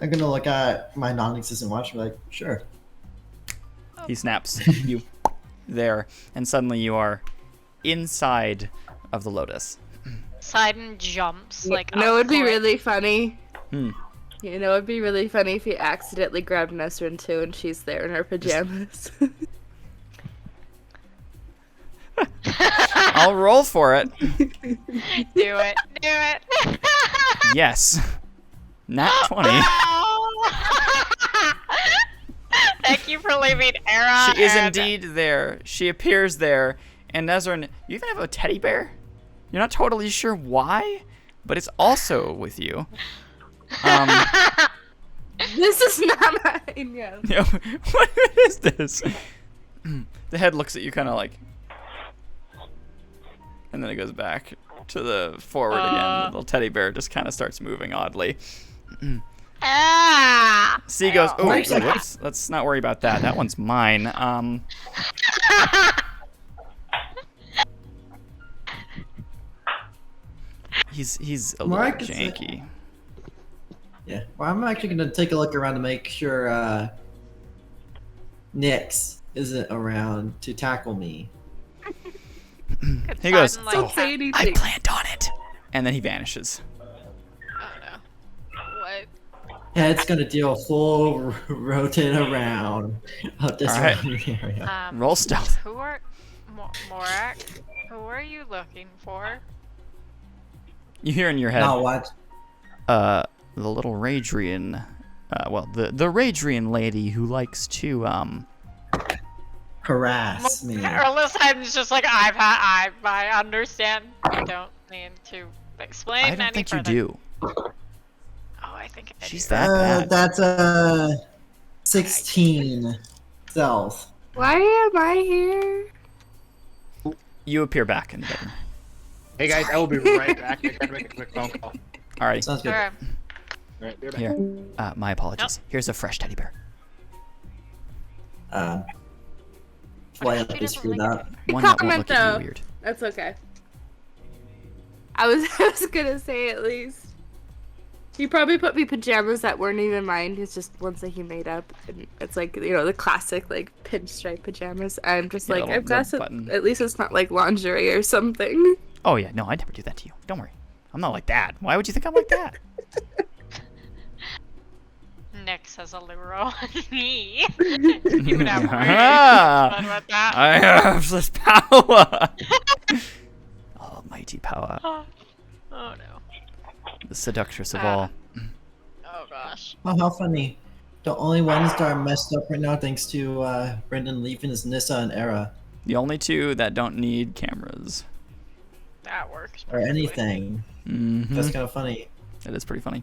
S4: I'm gonna look at my non-existent watch and be like, sure.
S1: He snaps you there, and suddenly you are inside of the Lotus.
S5: Sidon jumps, like,
S3: You know,
S5: up
S3: it'd be
S5: for it.
S3: really funny.
S1: Hmm.
S3: You know, it'd be really funny if you accidentally grabbed Nesrin too, and she's there in her pajamas.
S1: I'll roll for it.
S5: Do it. Do it.
S1: Yes. Nat 20.
S5: Thank you for leaving Aera.
S1: She is
S5: and-
S1: indeed there. She appears there. And Nezrin, you even have a teddy bear? You're not totally sure why, but it's also with you.
S3: This is not mine, yeah.
S1: You know, what is this? The head looks at you kind of like... And then it goes back to the forward again. The little teddy bear just kind of starts moving oddly.
S5: Ah!
S1: C goes, oh,
S4: Nice.
S1: whoops. Let's not worry about that. That one's mine. He's a little
S4: Mark, it's like-
S1: janky.
S4: Yeah. Well, I'm actually gonna take a look around to make sure Nyx isn't around to tackle me.
S5: Could
S1: He goes,
S5: Sidon, like,
S3: Don't say
S1: I
S3: anything.
S1: planned on it. And then he vanishes.
S5: Oh no. What?
S4: Yeah, it's gonna do a full rotate around of this
S1: Alright.
S4: surrounding area.
S1: Roll stealth.
S5: Who are Morak? Who are you looking for?
S1: You hear in your head,
S4: Now what?
S1: the little Radrian, the Radrian lady who likes to,
S4: Harass me.
S5: Or Sidon's just like I understand. You don't need to explain
S1: I don't
S5: any
S1: think you
S5: further.
S1: do.
S5: Oh, I think I
S1: She's
S5: do.
S1: that bad.
S4: That's 16 stealth.
S3: Why am I here?
S1: You appear back in the bedroom.
S6: Hey guys, I will be right back. I gotta make a quick phone call.
S1: Alrighty,
S4: Sounds good.
S5: Okay.
S6: Alright, be right back.
S1: here. My apologies. Here's a fresh teddy bear.
S4: Fly
S5: if
S4: up
S5: she
S4: is
S5: doesn't
S4: screwed
S5: like
S4: up.
S1: One that won't
S3: Comment,
S1: look at you
S3: though.
S1: weird.
S3: That's okay. I was gonna say at least. He probably put me pajamas that weren't even mine. It's just ones that he made up. And it's like, you know, the classic like pinstripe pajamas. I'm just
S1: Yeah,
S3: like,
S1: little
S3: I've got
S1: red
S3: some,
S1: button.
S3: at least it's not like lingerie or something.
S1: Oh yeah, no, I'd never do that to you. Don't worry. I'm not like that. Why would you think I'm like that?
S5: Nyx has a lure on me. You would have
S1: Ah,
S5: fun with that.
S1: I have this power. Almighty power.
S5: Oh no.
S1: The seductress of all.
S5: Oh gosh.
S4: Oh, how funny. The only ones that are messed up right now thanks to Brendan leaving is Nissa and Aera.
S1: The only two that don't need cameras.
S5: That works.
S4: Or anything.
S1: Mm-hmm.
S4: That's kind of funny.
S1: That is pretty funny.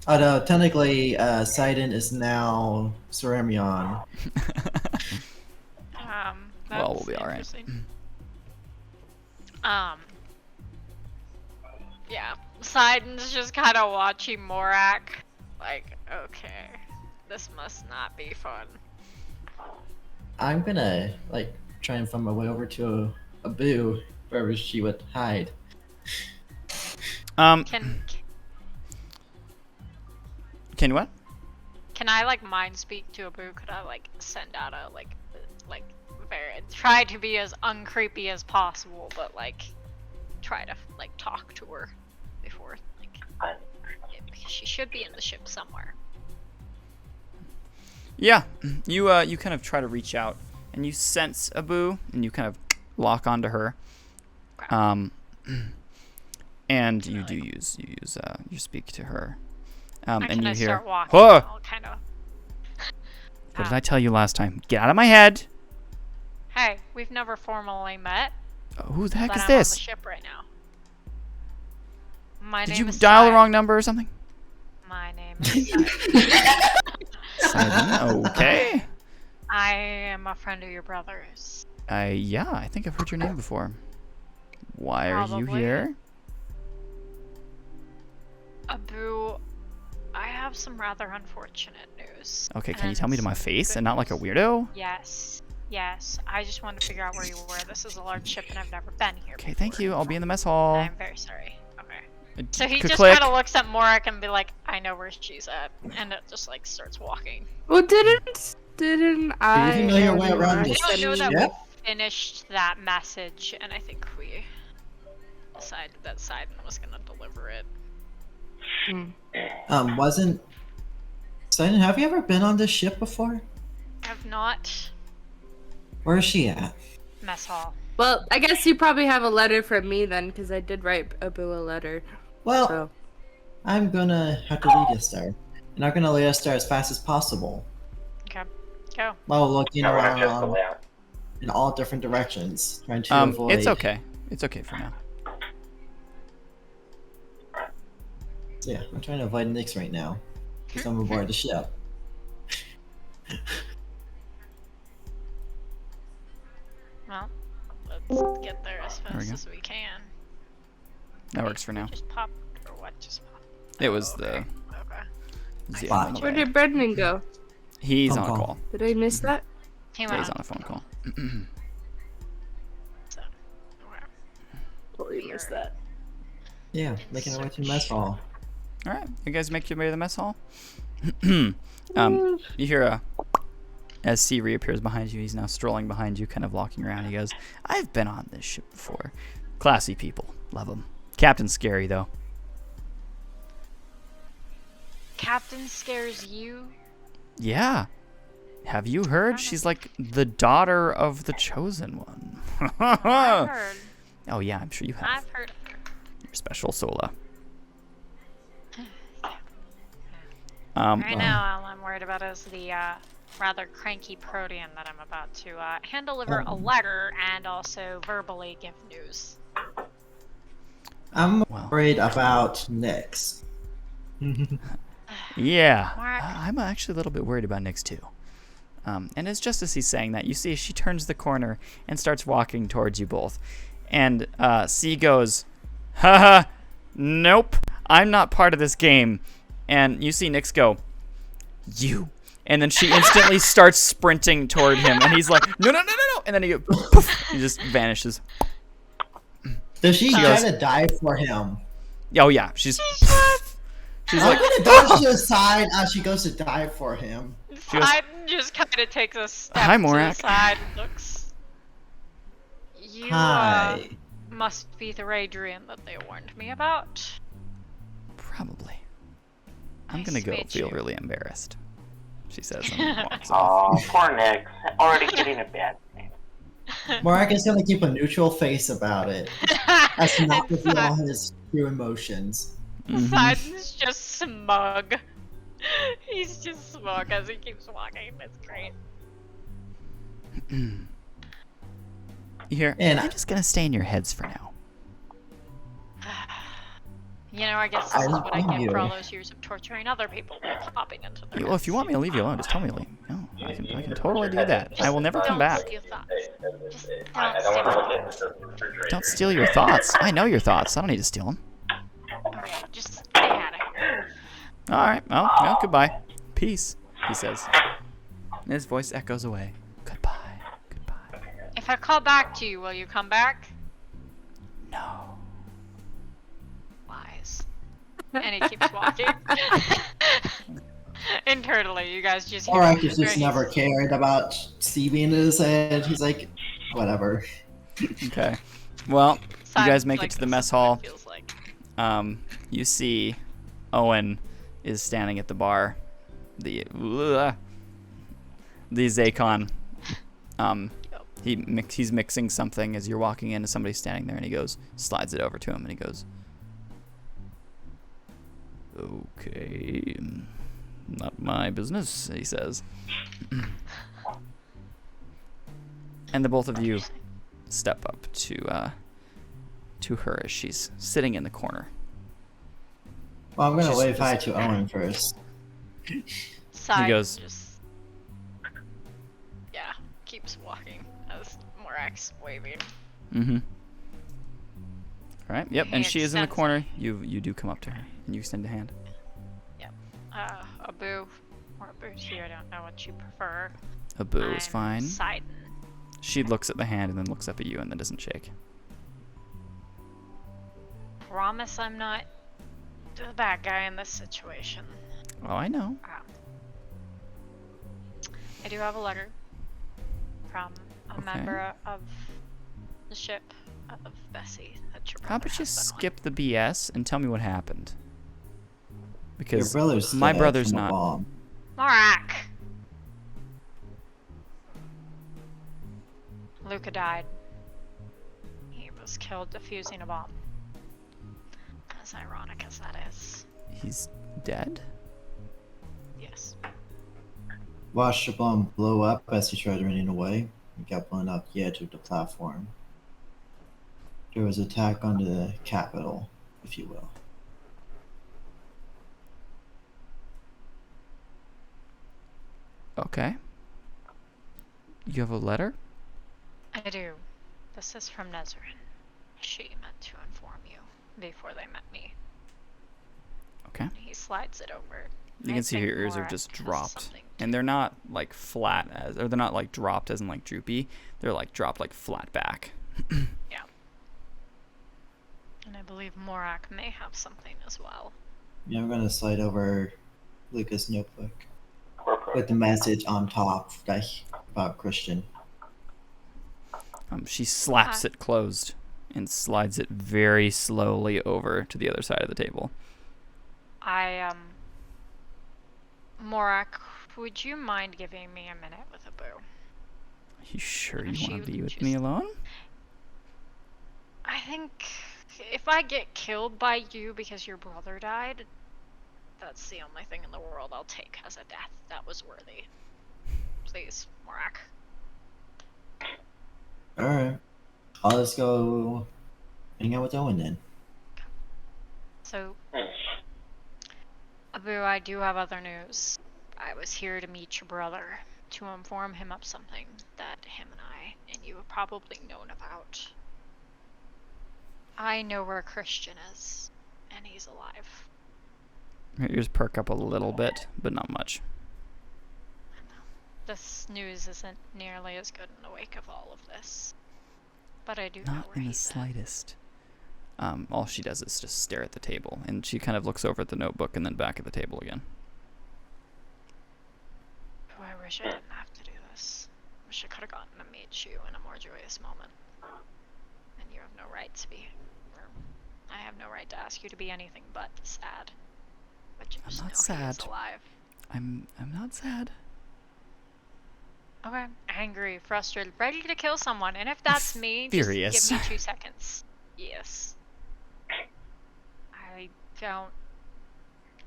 S4: Although, technically, Sidon is now Ceramion.
S1: Well, we'll
S5: That's
S1: be all right.
S5: interesting. Yeah. Sidon's just kind of watching Morak. Like, okay, this must not be fun.
S4: I'm gonna, like, try and find my way over to Abu, wherever she would hide.
S5: Can
S1: what?
S5: I like mind speak to Abu? Could I like send out a like try to be as uncreepy as possible, but like try to like talk to her before like because she should be in the ship somewhere.
S1: Yeah, you kind of try to reach out, and you sense Abu, and you kind of lock onto her. And you you speak to her. And you hear,
S5: start walking.
S1: "Huh!
S5: I'll kind of.
S1: What did I tell you last time? Get out of my head!"
S5: Hey, we've never formally met.
S1: Who the heck
S5: but
S1: is
S5: I'm
S1: this?
S5: on the ship right now. My
S1: Did
S5: name
S1: you
S5: is
S1: dial the
S5: Sai.
S1: wrong number or something?
S5: My name is Sai.
S1: Sidon, okay.
S5: I am a friend of your brother's.
S1: Yeah, I think I've heard your name before. Why are you
S5: Probably.
S1: here?
S5: Abu, I have some rather unfortunate news.
S1: Okay, can you
S5: and
S1: tell me to my
S5: some
S1: face
S5: good
S1: and not like a
S5: news.
S1: weirdo?
S5: Yes. I just wanted to figure out where you were. This is a large ship and I've never been here
S1: Okay,
S5: before.
S1: thank you. I'll be in the mess hall.
S5: I'm very sorry. Okay. So he
S1: Click,
S5: just
S1: click.
S5: kind of looks at Morak and be like, I know where she's at. And it just like starts walking.
S3: Well, didn't I?
S4: know your way
S3: and
S4: around
S3: Mark
S4: this
S5: I don't know that
S4: ship?
S5: we finished that message, and I think we decided that Sidon was gonna deliver it.
S4: Wasn't Simon, have you ever been on this ship before?
S5: Have not.
S4: Where is she at?
S5: Mess hall.
S3: Well, I guess you probably have a letter from me then, because I did write Abu a letter.
S4: Well,
S3: So.
S4: I'm gonna have to lead us there. And I'm gonna lead us there as fast as possible.
S5: Okay. Go.
S4: While looking
S2: No, we're not just the
S4: around
S2: layout.
S4: in all different directions, trying to avoid...
S1: It's okay. It's okay for now.
S4: Yeah, I'm trying to avoid Nyx right now. Because I'm aboard the ship.
S5: Well, let's get there as
S1: we
S5: fast
S1: go.
S5: as we can.
S1: That works for now.
S5: Just pop or what? Just pop.
S1: It was
S5: Okay.
S1: the
S4: Fine.
S1: on the
S3: Where
S1: way.
S3: did Brendan go?
S1: He's
S4: Phone
S1: on a
S4: call.
S1: call.
S3: Did I miss that?
S5: He
S1: Yeah,
S5: went
S1: he's
S5: on.
S1: on a phone call.
S5: So, okay.
S3: Totally missed that.
S4: Yeah, making our way to mess hall.
S1: All right, you guys make your way to the mess hall. You hear as C reappears behind you. He's now strolling behind you, kind of walking around. He goes, "I've been on this ship before. Classy people, love them. Captain's scary though."
S5: Captain scares you?
S1: Yeah. Have you heard? She's like the daughter of the chosen one.
S5: I've heard.
S1: Oh yeah, I'm sure you have.
S5: I've heard of her.
S1: You're special, Sola.
S5: Right now, all I'm worried about is the rather cranky Protean that I'm about to hand deliver a letter and also verbally give news.
S4: I'm
S1: Well.
S4: worried about Nyx.
S1: Yeah,
S5: Mark.
S1: I'm actually a little bit worried about Nyx too. And it's just as he's saying that, you see she turns the corner and starts walking towards you both. And C goes, haha, nope, I'm not part of this game. And you see Nyx go, you. And then she instantly starts sprinting toward him. And he's like, no. And then he goes, poof, he just vanishes.
S4: Does she try
S1: goes-
S4: to die for him?
S1: Oh yeah, she's
S4: I'm
S1: like,
S4: gonna dodge to the side as she goes to die for him.
S1: goes,
S5: Sidon just kind of takes a step
S1: Hi,
S5: to the
S1: Morak.
S5: side and looks. You
S4: Hi.
S5: must be the Radrian that they warned me about.
S1: probably. I'm
S5: Nice
S1: gonna
S5: to
S1: go
S5: meet
S1: feel
S5: you.
S1: really embarrassed, she says, and walks off.
S2: Oh, poor Nick. Already getting a bad name.
S4: Morak is gonna keep a neutral face about it. As to not reveal all his true emotions.
S1: Mhm.
S5: Sidon's just smug. He's just smug as he keeps walking. That's great.
S1: You hear,
S4: And
S1: I'm just gonna stay in your heads for now.
S5: You know, I guess
S4: I
S5: this is what I
S4: love
S5: get for
S4: you.
S5: all those years of torturing other people by popping into their
S1: Well, if you want me to leave you alone, just tell me to leave. No, I can totally do that. I will never come
S5: Don't
S1: back.
S5: steal thoughts. Just
S2: I
S5: don't
S2: don't want to
S5: steal
S2: look
S5: them.
S2: at the refrigerator.
S1: Don't steal your thoughts. I know your thoughts. I don't need to steal them.
S5: Okay, just stay out of here.
S1: All right. Well, goodbye. Peace, he says. And his voice echoes away. Goodbye. Goodbye.
S5: If I call back to you, will you come back?
S1: No.
S5: Lies. And he keeps walking. Internally, you guys just hear.
S4: Morak has just
S5: Right.
S4: never cared about C being in his head. He's like, whatever.
S1: Okay. Well, you guys
S5: Simon's
S1: make
S5: like,
S1: it to the
S5: "This
S1: mess
S5: is what it
S1: hall.
S5: feels like."
S1: You see Owen is standing at the bar. The Zaycon. He's mixing something as you're walking in, and somebody's standing there, and he goes, slides it over to him, and he goes, "Okay, not my business," he says. And the both of you step up to her as she's sitting in the corner.
S4: Well, I'm gonna
S1: She's-
S4: wave hi to Owen first.
S5: Simon
S1: goes-
S5: just, yeah, keeps walking as Morak's waving.
S1: Mm-hmm. All right. Yep.
S5: He
S1: And she is in the
S5: extends
S1: corner. You do come up to her and you extend a hand.
S5: Abu, or Abuti, I don't know what you prefer.
S1: Abu is
S5: I'm
S1: fine.
S5: Sidon.
S1: She looks at the hand and then looks up at you and then doesn't shake.
S5: Promise I'm not the bad guy in this situation.
S1: Oh, I know.
S5: I do have a letter from a
S1: Okay.
S5: member of the ship of Bessie that your brother
S1: How about you
S5: has been on.
S1: skip the BS and tell me what happened?
S4: Your
S1: Because
S4: brother's
S1: my
S4: dead
S1: brother's
S4: from a
S1: not.
S4: bomb.
S5: Morak! Luca died. He was killed defusing a bomb. As ironic as that is.
S1: He's dead?
S5: Yes.
S4: Watched the bomb blow up as he tried running away. He got blown off the edge of the platform. There was attack on the capital, if you will.
S1: Okay. You have a letter?
S5: I do. This is from Nezrin. She meant to inform you before they met me.
S1: Okay.
S5: He slides it over.
S1: You
S5: I
S1: can see her
S5: think
S1: ears are
S5: Morak
S1: just
S5: has
S1: dropped.
S5: something
S1: And they're not like flat as, or they're not like dropped as in like droopy. They're like dropped like flat back.
S5: Yeah. And I believe Morak may have something as well.
S4: Yeah, I'm gonna slide over Lucas' notebook
S2: We're pro.
S4: with the message on top that about Christian.
S1: She slaps it closed and slides it very slowly over to the other side of the table.
S5: Morak, would you mind giving me a minute with Abu?
S1: Are you sure you
S5: She
S1: want to be
S5: would
S1: with me
S5: just-
S1: alone?
S5: I think if I get killed by you because your brother died, that's the only thing in the world I'll take as a death that was worthy. Please, Morak.
S4: Alright. I'll just go hang out with Owen then.
S5: So, Abu, I do have other news. I was here to meet your brother, to inform him of something that him and you have probably known about. I know where Christian is, and he's alive.
S1: Her ears perk up a little bit, but not much.
S5: This news isn't nearly as good in the wake of all of this. But I do know
S1: Not
S5: where
S1: in the
S5: he's at.
S1: slightest. All she does is just stare at the table, and she kind of looks over at the notebook and then back at the table again.
S5: Oh, I wish I didn't have to do this. Wish I could have gotten to meet you in a more joyous moment. And you have no right to be, or I have no right to ask you to be anything but sad. But you
S1: I'm
S5: just
S1: not
S5: know he is
S1: sad.
S5: alive.
S1: I'm not sad.
S5: Okay, angry, frustrated, ready to kill someone, and if that's me,
S1: Furious.
S5: just give me 2 seconds. Yes.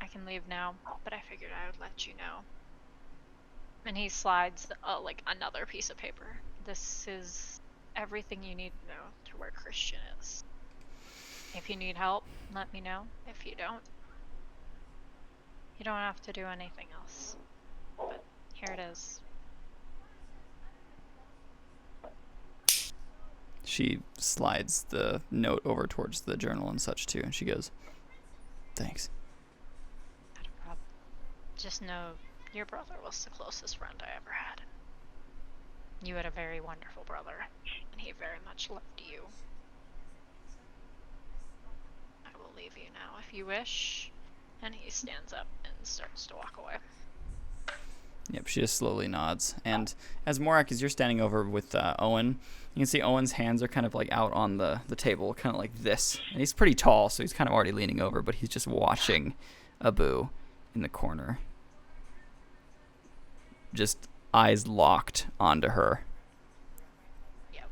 S5: I can leave now, but I figured I would let you know. And he slides like another piece of paper. This is everything you need to know to where Christian is. If you need help, let me know. If you don't, you don't have to do anything else. But here it is.
S1: She slides the note over towards the journal and such too, and she goes, "Thanks."
S5: Not a problem. Just know your brother was the closest friend I ever had. You had a very wonderful brother, and he very much loved you. I will leave you now if you wish. And he stands up and starts to walk away.
S1: Yep, she just slowly nods. And as Morak, as you're standing over with Owen, you can see Owen's hands are kind of like out on the table, kind of like this. And he's pretty tall, so he's kind of already leaning over, but he's just watching Abu in the corner. Just eyes locked onto her.
S5: Yep.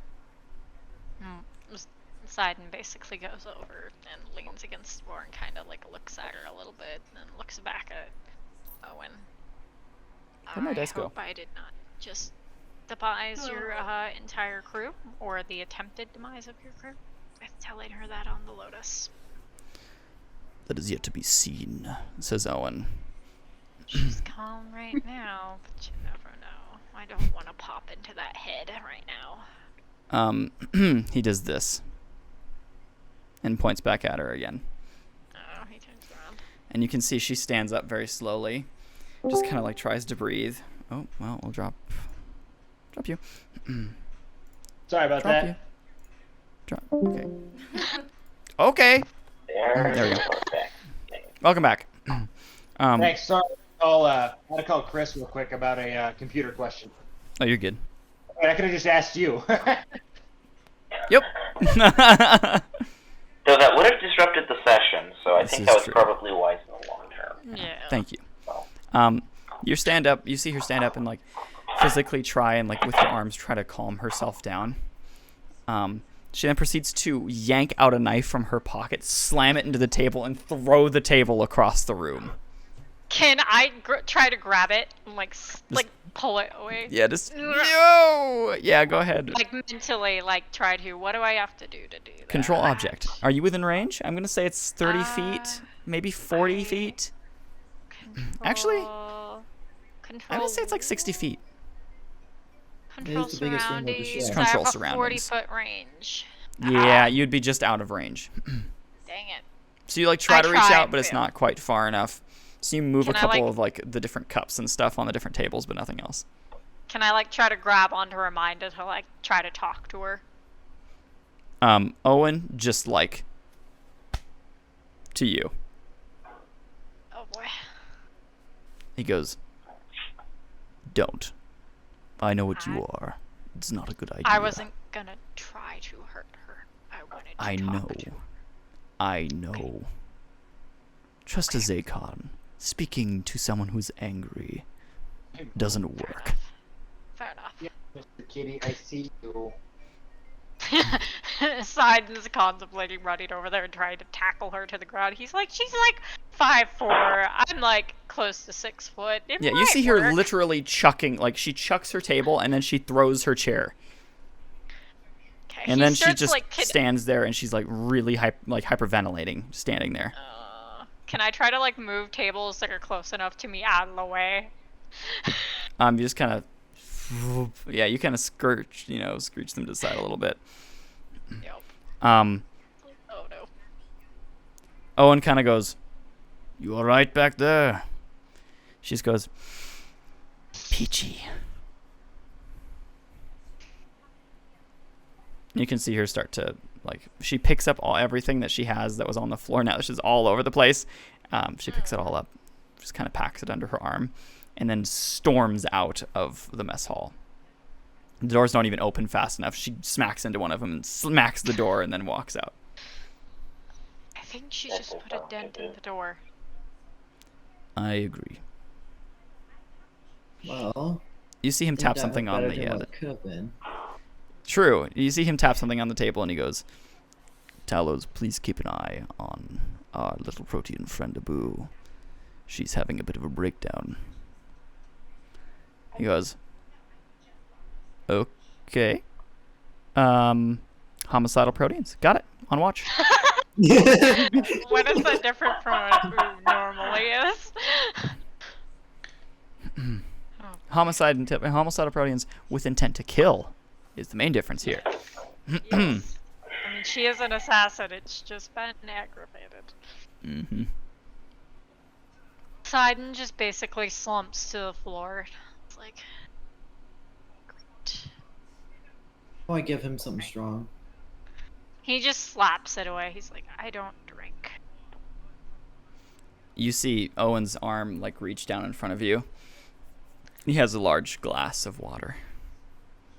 S5: Poseidon basically goes over and leans against the door and kind of like looks at her a little bit, and then looks back at Owen.
S1: Where'd my dice go?
S5: I hope I did not just demise your entire crew, or the attempted demise of your crew, with telling her that on the Lotus.
S1: That is yet to be seen, says Owen.
S5: She's calm right now, but you never know. I don't want to pop into that head right now.
S1: He does this. And points back at her again.
S5: Oh, he turns around.
S1: And you can see she stands up very slowly. Just kind of like tries to breathe. Oh, well, we'll drop you.
S6: Sorry about
S1: Drop
S6: that.
S1: you. Drop. Okay. Okay.
S2: There
S1: we go. Welcome back.
S6: Thanks. Sorry. I had to call Chris real quick about a computer question.
S1: Oh, you're good.
S6: I could have just asked you.
S1: Yep.
S2: So that would have disrupted the session, so I
S1: This
S2: think
S1: is
S2: that was
S1: true.
S2: probably wise in the long term.
S5: Yeah.
S1: Thank you. You stand up. You see her stand up and like physically try and like with her arms try to calm herself down. She then proceeds to yank out a knife from her pocket, slam it into the table, and throw the table across the room.
S5: Can I try to grab it and like pull it away?
S1: Yeah, just no. Yeah, go ahead.
S5: Like mentally, like try to. What do I have to do that?
S1: Control object. Are you within range? I'm gonna say it's 30 feet, maybe 40 feet. Actually,
S5: Control.
S1: I'm gonna say it's like 60 feet.
S5: Control
S4: It's the biggest room with the
S5: surroundings.
S4: shed.
S5: I
S1: Control
S5: have a
S1: surroundings.
S5: 40-foot range.
S1: Yeah, you'd be just out of range.
S5: Dang it.
S1: So you like try
S5: I
S1: to reach
S5: try
S1: out,
S5: and
S1: but it's
S5: fail.
S1: not quite far enough. So you move
S5: Can
S1: a
S5: I,
S1: couple
S5: like-
S1: of like the different cups and stuff on the different tables, but nothing else.
S5: Can I like try to grab onto her mind to like try to talk to her?
S1: Owen just like to you.
S5: Oh boy.
S1: He goes, "Don't. I know what you are. It's not a good idea."
S5: I wasn't gonna try to hurt her. I wanted to
S1: I
S5: talk
S1: know.
S5: to her.
S1: I know. Trust a Zakon. Speaking to someone who's angry doesn't work.
S5: Fair enough.
S6: Yeah, Mr. Kitty, I see you.
S5: Poseidon's contemplating running over there and trying to tackle her to the ground. He's like, she's like 5'4". I'm like close to 6 foot. It
S1: Yeah, you
S5: might
S1: see her
S5: work.
S1: literally chucking, like she chucks her table and then she throws her chair.
S5: Okay,
S1: And
S5: he
S1: then she
S5: starts,
S1: just
S5: like,
S1: stands there and she's like really hyperventilating, standing there.
S5: Can I try to like move tables that are close enough to me out of the way?
S1: You just kind of, yeah, you kind of scooch them to the side a little bit.
S5: Yep.
S1: Um,
S5: Oh no.
S1: Owen kind of goes, "You all right back there?" She just goes, "Peachy." You can see her start to, like, she picks up everything that she has that was on the floor now. This is all over the place. She picks it all up, just kind of packs it under her arm, and then storms out of the mess hall. The doors don't even open fast enough. She smacks into one of them and smacks the door and then walks out.
S5: I think she just put a dent in the door.
S1: I agree.
S4: Well,
S1: You see him
S4: think
S1: tap
S4: that
S1: something
S4: went
S1: on
S4: better
S1: the,
S4: than what it could have been.
S1: True. You see him tap something on the table and he goes, "Talos, please keep an eye on our little protean friend Abu. She's having a bit of a breakdown." He goes, "Okay. Homicidal proteins. Got it. On watch."
S5: What is that different from what it normally is?
S1: Homicidal proteins with intent to kill is the main difference here.
S5: Yes. I mean, she is an assassin. It's just been aggravated.
S1: Mm-hmm.
S5: Poseidon just basically slumps to the floor. It's like, great.
S4: Oh, I give him something strong.
S5: He just slaps it away. He's like, I don't drink.
S1: You see Owen's arm like reach down in front of you, He has a large glass of water.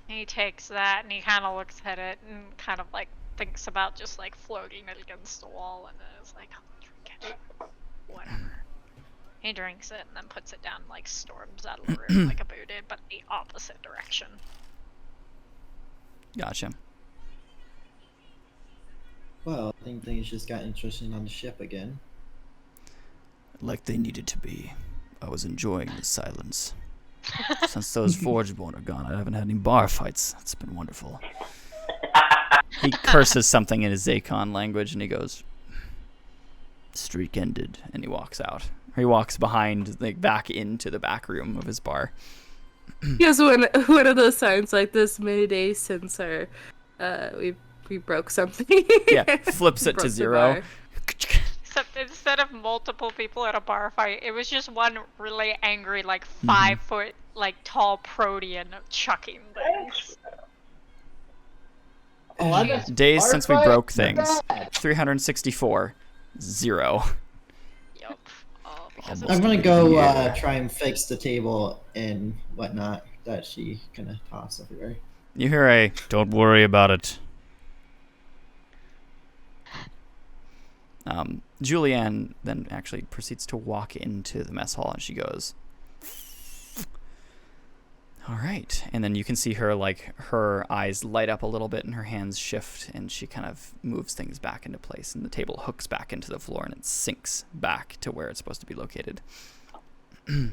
S5: He takes that and he kind of looks at it and kind of like thinks about just like floating it against the wall, and then it's like, I'll drink it. Whatever. He drinks it and then puts it down, like storms out of the room like a boo did, but the opposite direction.
S1: Gotcha.
S4: Well, I think things just got interesting on the ship again.
S1: Like they needed to be. I was enjoying the silence. Since those Forgeborn are gone, I haven't had any bar fights. It's been wonderful. He curses something in his Zakon language, and he goes, "Streak ended," and he walks out. Or he walks behind, like back into the back room of his bar.
S3: He has one of those signs like this many days since our we broke something.
S1: Yeah, flips it
S3: Broke
S1: to
S3: the
S1: 0.
S3: bar.
S5: Except instead of multiple people at a bar fight, it was just one really angry, like 5 foot, like tall Protean chucking things.
S6: Oh, I guess
S1: Days
S6: bar
S1: since we
S6: fight?
S1: broke
S6: Not
S1: things.
S6: bad.
S1: 364. 0.
S5: Yup. Because
S1: Almost
S4: I'm gonna
S1: a
S4: go
S1: year.
S4: try and fix the table and whatnot that she kind of tossed everywhere.
S1: You hear a, "Don't worry about it." Julianne then actually proceeds to walk into the mess hall, and she goes, "All right." And then you can see her, like, her eyes light up a little bit and her hands shift, and she kind of moves things back into place, and the table hooks back into the floor and it sinks back to where it's supposed to be located.
S2: That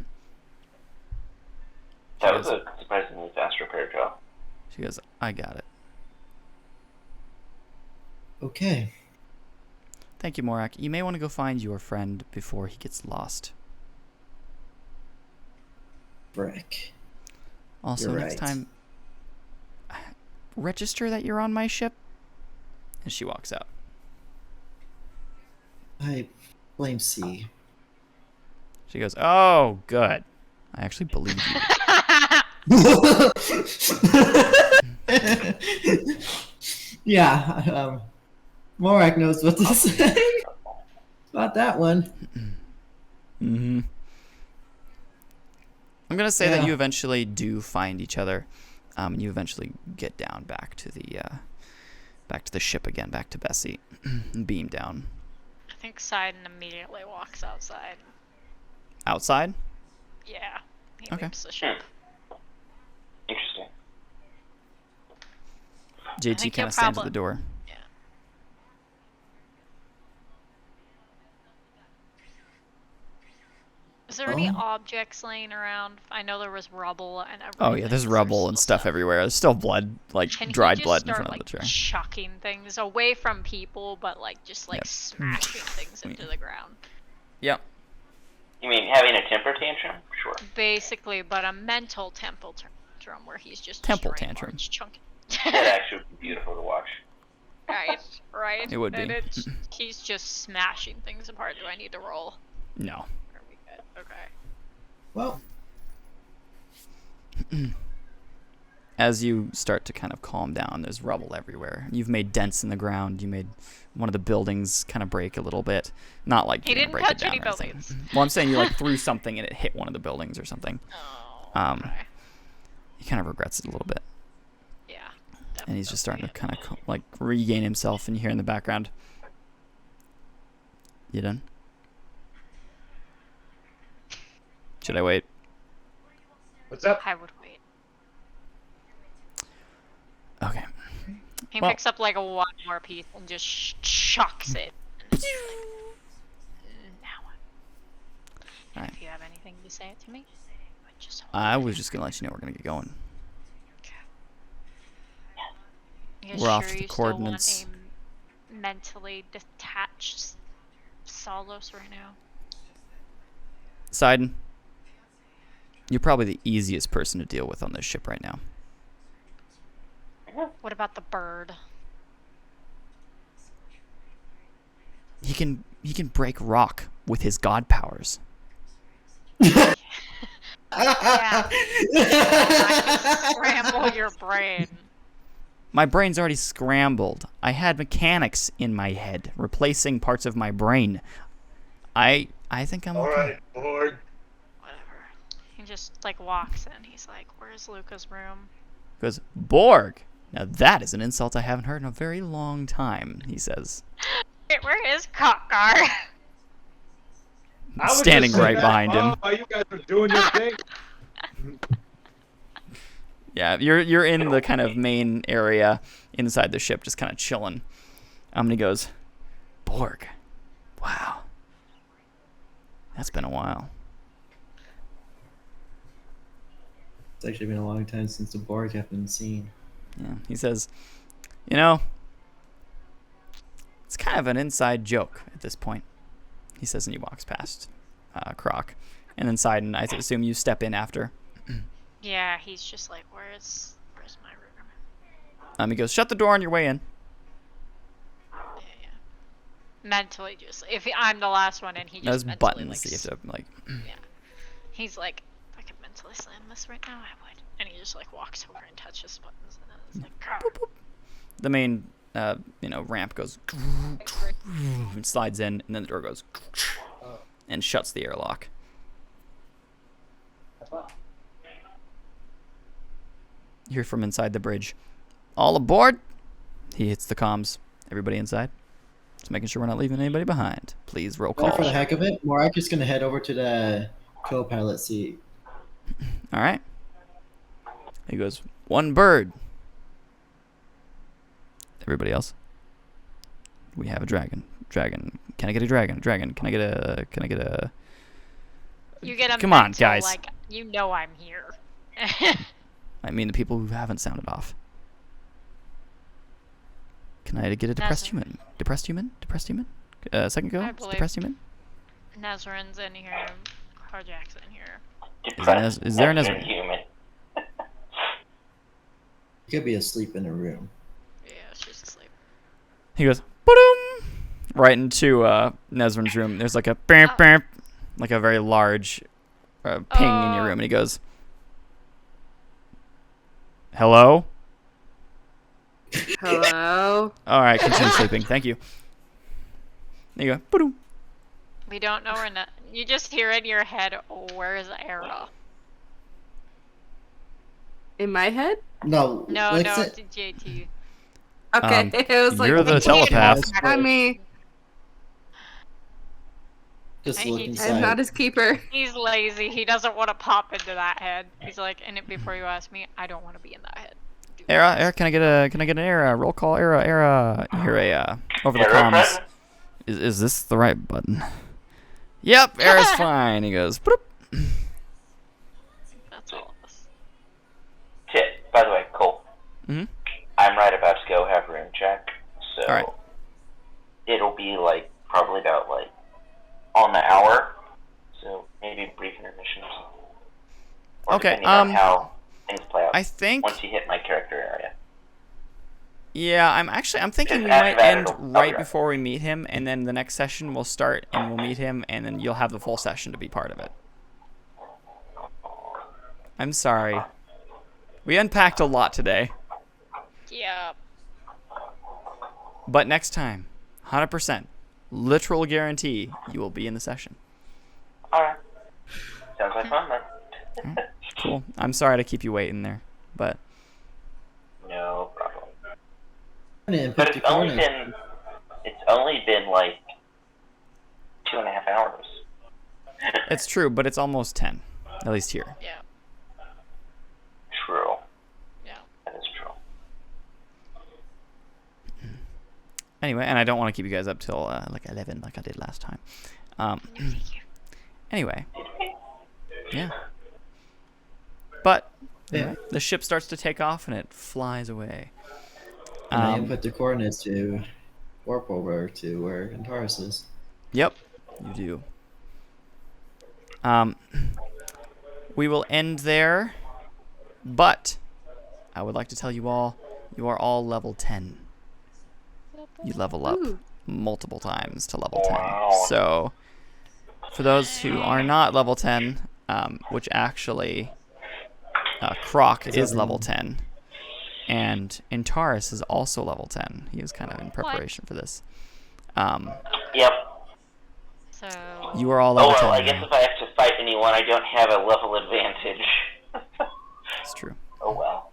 S2: was a surprisingly fast repair job.
S1: She goes, "I got it.
S4: Okay.
S1: Thank you, Morak. You may want to go find your friend before he gets lost.
S4: Brick.
S1: Also,
S4: You're
S1: next
S4: right.
S1: time, register that you're on my ship." And she walks out.
S4: I blame C.
S1: She goes, "Oh, good. I actually believe you."
S4: Yeah, Morak knows what to say about that one.
S1: Mm-hmm. I'm gonna say that
S4: Yeah.
S1: you eventually do find each other. And you eventually get down back to the ship again, back to Bessie, and beam down.
S5: I think Sidon immediately walks outside.
S1: Outside?
S5: Yeah. He
S1: Okay.
S5: leaves the ship.
S2: Interesting.
S1: JT
S5: think
S1: kind
S5: you'll
S1: of stands at
S5: probably-
S1: the door.
S5: Yeah. Is there any
S4: Oh.
S5: objects laying around? I know there was rubble and everything.
S1: Oh yeah, there's
S5: Is there
S1: rubble and
S5: still
S1: stuff everywhere. There's still blood, like
S5: Can he
S1: dried
S5: just
S1: blood in
S5: start,
S1: front
S5: like,
S1: of the chair.
S5: chucking things away from people, but like just like
S1: Yep.
S5: smashing things into the ground?
S1: Yep.
S2: You mean having a temper tantrum? Sure.
S5: Basically, but a mental temple tantrum where he's just
S1: Temple
S5: destroying
S1: tantrum.
S5: large chunks.
S2: That actually would be beautiful to watch.
S5: Right, right.
S1: It would be.
S5: And he's just smashing things apart. Do I need to roll?
S1: No.
S5: Are we good? Okay.
S4: Well,
S1: As you start to kind of calm down, there's rubble everywhere. You've made dents in the ground. You made one of the buildings kind of break a little bit. Not like
S5: He
S1: you're gonna
S5: didn't
S1: break it
S5: touch
S1: down
S5: any
S1: or anything.
S5: buildings.
S1: Well, I'm saying you like threw something and it hit one of the buildings or something.
S5: Oh.
S1: Okay. He kind of regrets it a little bit,
S5: Yeah.
S1: and he's just starting to
S5: definitely.
S1: kind of like regain himself. And you hear in the background, "You done? Should I wait?"
S6: What's up?
S5: I would wait.
S1: Okay.
S5: He
S1: Well-
S5: picks up like one more piece and just chucks it. Now what? And
S1: Alright.
S5: if you have anything to say it to me, just hold
S1: I was just gonna let you know we're gonna get going.
S5: You guys
S1: We're off
S5: sure
S1: to the
S5: you still want
S1: coordinates.
S5: a mentally detached Solos right now?
S1: Sidon, you're probably the easiest person to deal with on this ship right now.
S5: What about the bird?
S1: He can break rock with his god powers.
S5: Yeah. Scramble your brain.
S1: My brain's already scrambled. I had mechanics in my head replacing parts of my brain. I think I'm okay.
S6: Alright, board.
S5: Whatever. He just like walks in. He's like, "Where's Luca's room?"
S1: He goes, Borg. Now that is an insult I haven't heard in a very long time, he says.
S5: Wait, where is Cockgar?
S6: I was
S1: Standing
S6: just
S1: right
S6: sitting
S1: behind
S6: there,
S1: him.
S6: "Oh, you guys are doing your thing."
S1: Yeah, you're in the kind of main area inside the ship, just kind of chilling. And he goes, Borg. Wow. That's been a while.
S4: It's actually been a long time since the Borg have been seen.
S1: Yeah, he says, you know, it's kind of an inside joke at this point, he says, and he walks past Croc. And inside, and I assume you step in after.
S5: Yeah, he's just like, "Where's my room?"
S1: He goes, shut the door on your way in.
S5: Yeah. Mentally, just if I'm the last one, and he
S1: Those
S5: just mentally
S1: buttons
S5: like,
S1: that you have to, like...
S5: yeah. He's like, "If I could mentally slam this right now, I would." And he just like walks over and touches buttons, and then it's like, "Grr."
S1: The main, ramp goes... and slides in, and then the door goes... and shuts the airlock. You hear from inside the bridge, all aboard. He hits the comms. Everybody inside. Just making sure we're not leaving anybody behind. Please roll call.
S4: For the heck of it, Morak is gonna head over to the co-pilot seat.
S1: All right. He goes, one bird. Everybody else. We have a dragon. Dragon. Can I get a dragon? Dragon. Can I get a...
S5: You get a
S1: Come on,
S5: mental,
S1: guys.
S5: like, you know I'm here.
S1: I mean the people who haven't sounded off. Can I get a depressed human? Depressed human? Depressed human? Second go?
S5: I believe-
S1: Depressed human?
S5: Nezrin's in here. Carjack's in here.
S1: Is there an Ezra?
S2: Human.
S4: He could be asleep in a room.
S5: Yeah, she's asleep.
S1: He goes, boom, right into Nezrin's room. There's like a bamp, bamp, like a very large ping in your room, and he goes, hello?
S3: Hello?
S1: All right, continue sleeping. Thank you. There you go. Boom.
S5: We don't know where you just hear in your head, "Where's Aera?"
S3: In my head?
S4: No.
S5: No,
S4: like
S5: no,
S4: say-
S5: it's JT.
S3: Okay, it was like,
S1: You're the
S3: "Wait,
S1: telepath.
S3: not me.
S4: Just
S5: I
S4: look
S5: hate-
S4: inside.
S3: I'm not his keeper.
S5: He's lazy. He doesn't want to pop into that head. He's like, "In it before you ask me, I don't want to be in that head."
S1: Aera, can I get an Aera? Roll call, Aera. You hear a over the
S2: Aera
S1: comms.
S2: present?
S1: Is this the right button? Yep, Aera's fine. He goes, boop.
S5: That's all of us.
S2: Tip, by the way, Cole.
S1: Mm-hmm.
S2: I'm right about to go have room check, so
S1: All right.
S2: it'll be like probably about like on the hour, so maybe brief intermission or something. Or
S1: Okay,
S2: depending on how things play out.
S1: I think.
S2: Once you hit my character area.
S1: Yeah, I'm thinking we
S2: Just
S1: might
S2: after that,
S1: end
S2: it'll-
S1: right
S2: okay.
S1: before we meet him, and then the next session we'll start and we'll meet him, and then you'll have the full session to be part of it. I'm sorry. We unpacked a lot today,
S5: Yeah.
S1: but next time, 100%, literal guarantee, you will be in the session.
S2: Alright. Sounds like fun then.
S1: Cool. I'm sorry to keep you waiting there, but
S2: No problem.
S4: And
S2: But
S4: 50 coordinates.
S2: it's only been like 2.5 hours.
S1: it's true. But it's almost 10, at least here.
S5: Yeah.
S2: True.
S5: Yeah.
S2: That is true.
S1: Anyway, and I don't want to keep you guys up till like 11, like I did last time. Anyway, yeah. But
S4: Yeah.
S1: the ship starts to take off and it flies away.
S4: And I input the coordinates to warp over to where Antares is.
S1: Yep, you do. We will end there, but I would like to tell you all, you are all level 10. You level up
S3: Ooh.
S1: multiple times to level 10.
S2: Wow.
S1: So, for those who are not level 10, which actually Croc is level 10, and Antares is also level 10. He was kind of in preparation for this.
S2: Yep.
S5: So.
S1: You are all
S2: Oh
S1: level
S2: well,
S1: 10
S2: I
S1: now.
S2: guess if I have to fight anyone, I don't have a level advantage.
S1: It's true.
S2: Oh well.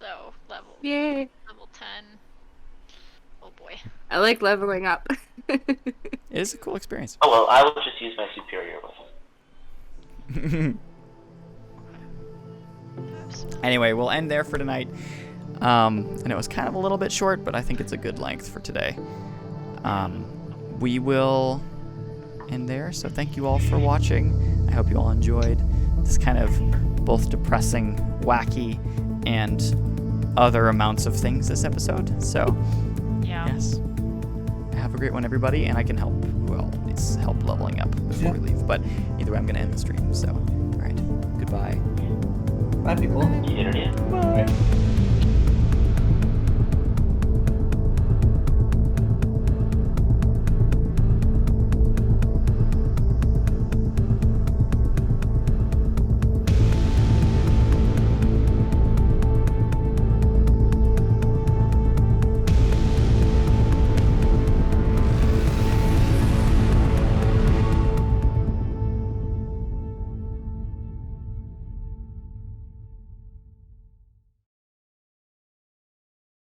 S5: So, level
S3: Yay.
S5: 10. Oh boy.
S3: I like leveling up.
S1: It is a cool experience.
S2: Oh well, I will just use my superior weapon.
S1: Anyway, we'll end there for tonight. And it was kind of a little bit short, but I think it's a good length for today. We will end there. So thank you all for watching. I hope you all enjoyed this kind of both depressing, wacky, and other amounts of things this episode. So,
S5: Yeah.
S1: yes. Have a great one, everybody, and I can help help leveling up before we leave. But either way, I'm going to end the stream. So, all right. Goodbye.
S4: Bye, people.
S2: Yeah.
S6: Bye.